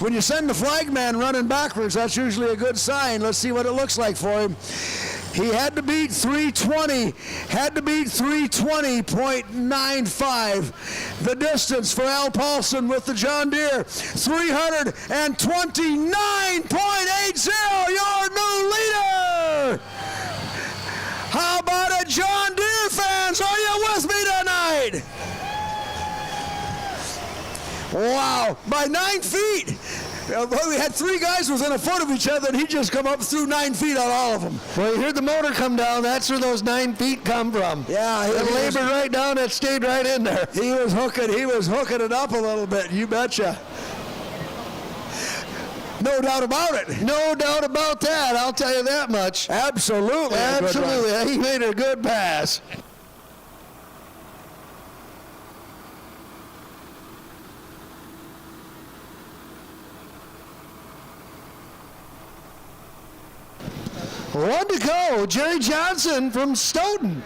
when you send the flagman running backwards, that's usually a good sign. Let's see what it looks like for him. He had to beat 320, .95. The distance for Al Paulson with the John Deere, 329.80, your new leader. How about it, John Deere fans? Are you with me tonight? Wow, by 9 feet. We had 3 guys within a foot of each other, and he just come up through 9 feet on all of them. Well, you heard the motor come down. That's where those 9 feet come from. Yeah, it labored right down. It stayed right in there. He was hooking it up a little bit. You betcha. No doubt about it. No doubt about that. I'll tell you that much. Absolutely. Absolutely. He made a good pass. One to go. Jerry Johnson from Stoughton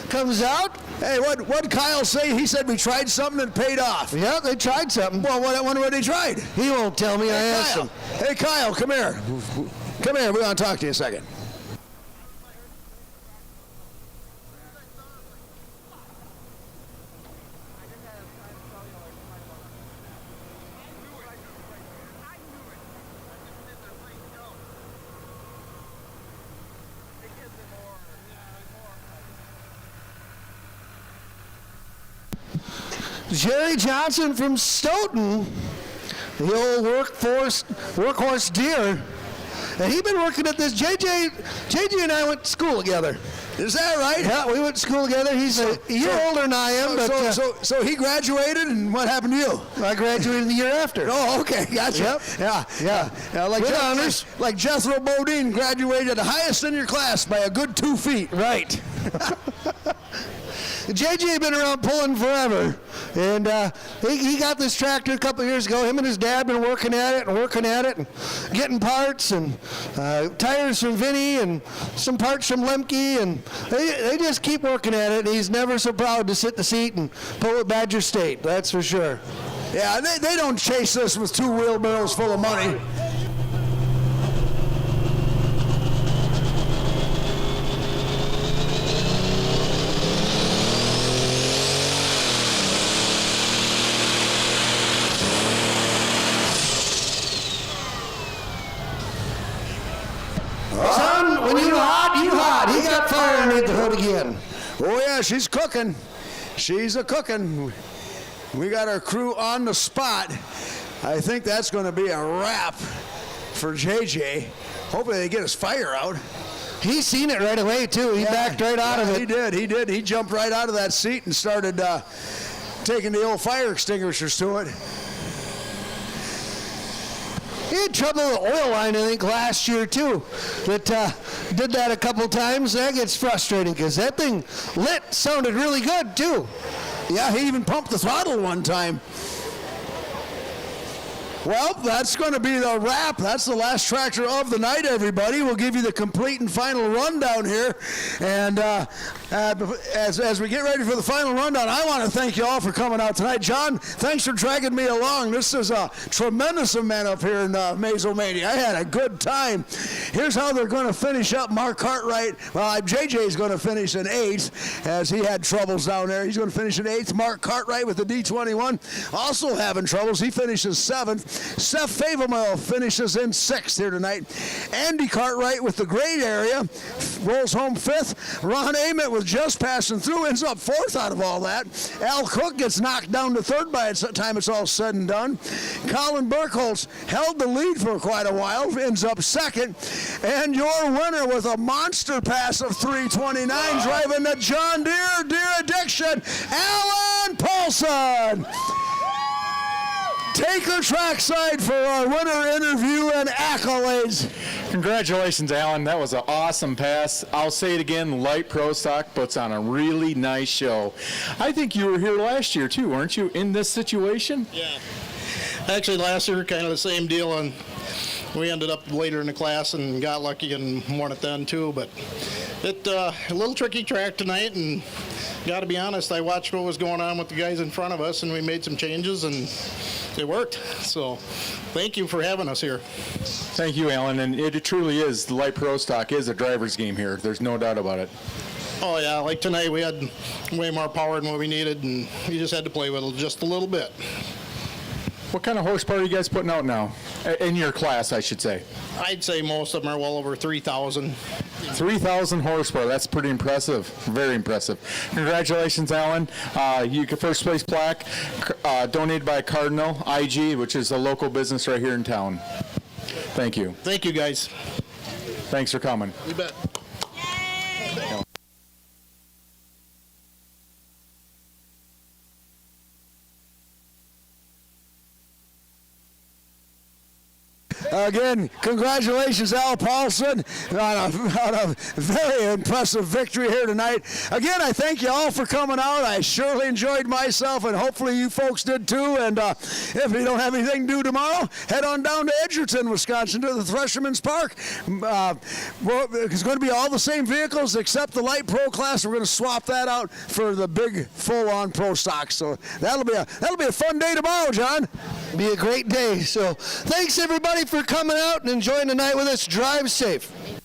comes out. Hey, what'd Kyle say? He said we tried something and paid off. Yeah, they tried something. Well, I wonder what they tried. He won't tell me. I asked him. Hey, Kyle, come here. Come here. We want to talk to you a second. Jerry Johnson from Stoughton, the old workhorse deer, and he's been working at this. JJ and I went to school together. Is that right? Yeah, we went to school together. He's a year older than I am. So he graduated, and what happened to you? I graduated the year after. Oh, okay, gotcha. Yep. Yeah. Like With honors. Like Jethro Bodine graduated the highest in your class by a good 2 feet. Right. JJ been around pulling forever, and he got this tractor a couple years ago. Him and his dad been working at it and getting parts and tires from Vinny and some parts from Lemke, and they just keep working at it. And he's never so proud to sit in the seat and pull at Badger State. That's for sure. Yeah, they don't chase this with 2 wheelbarrows full of money. Son, when you hot, you hot. He got fire underneath the hood again. Oh, yeah, she's cooking. She's a-cooking. We got our crew on the spot. I think that's going to be a wrap for JJ. Hopefully they get his fire out. He seen it right away, too. He backed right out of it. He did. He jumped right out of that seat and started taking the old fire extinguishers to it. He had trouble with the oil line, I think, last year, too. That did that a couple times. That gets frustrating because that thing sounded really good, too. Yeah, he even pumped the throttle one time. Well, that's going to be the wrap. That's the last tractor of the night, everybody. We'll give you the complete and final rundown here. And as we get ready for the final rundown, I want to thank you all for coming out tonight. John, thanks for dragging me along. This is a tremendous event up here in Mazomanie. I had a good time. Here's how they're going to finish up. Mark Cartwright, well, JJ's going to finish in 8th as he had troubles down there. He's going to finish in 8th. Mark Cartwright with the D21 also having troubles. He finishes 7th. Seth Favomel finishes in 6th here tonight. Andy Cartwright with the great area rolls home 5th. Ron Ament with just passing through ends up 4th out of all that. Al Cook gets knocked down to 3rd by the time it's all said and done. Colin Burkholz held the lead for quite a while, ends up 2nd. And your winner with a monster pass of 329 driving the John Deere Addiction, Alan Paulson. Take her trackside for our winner interview and accolades. Congratulations, Alan. That was an awesome pass. I'll say it again, light pro stock puts on a really nice show. I think you were here last year too, weren't you, in this situation? Yeah. Actually, last year, kind of the same deal, and we ended up later in the class and got lucky and won it then too, but a little tricky track tonight, and got to be honest, I watched what was going on with the guys in front of us, and we made some changes, and it worked. So thank you for having us here. Thank you, Alan, and it truly is, the light pro stock is a driver's game here. There's no doubt about it. Oh yeah, like tonight we had way more power than what we needed, and you just had to play with it just a little bit. What kind of horsepower are you guys putting out now? In your class, I should say. I'd say most of them are well over 3,000. 3,000 horsepower. That's pretty impressive. Very impressive. Congratulations, Alan. You get first place plaque donated by Cardinal IG, which is a local business right here in town. Thank you. Thank you, guys. Thanks for coming. You bet. Again, congratulations, Al Paulson, on a very impressive victory here tonight. Again, I thank you all for coming out. I surely enjoyed myself, and hopefully you folks did too. And if you don't have anything to do tomorrow, head on down to Edgerton, Wisconsin, to the Thresherman's Park. It's going to be all the same vehicles except the light pro class. We're going to swap that out for the big full-on pro stock. So that'll be a fun day tomorrow, John. Be a great day. So thanks everybody for coming out and enjoying the night with us. Drive safe.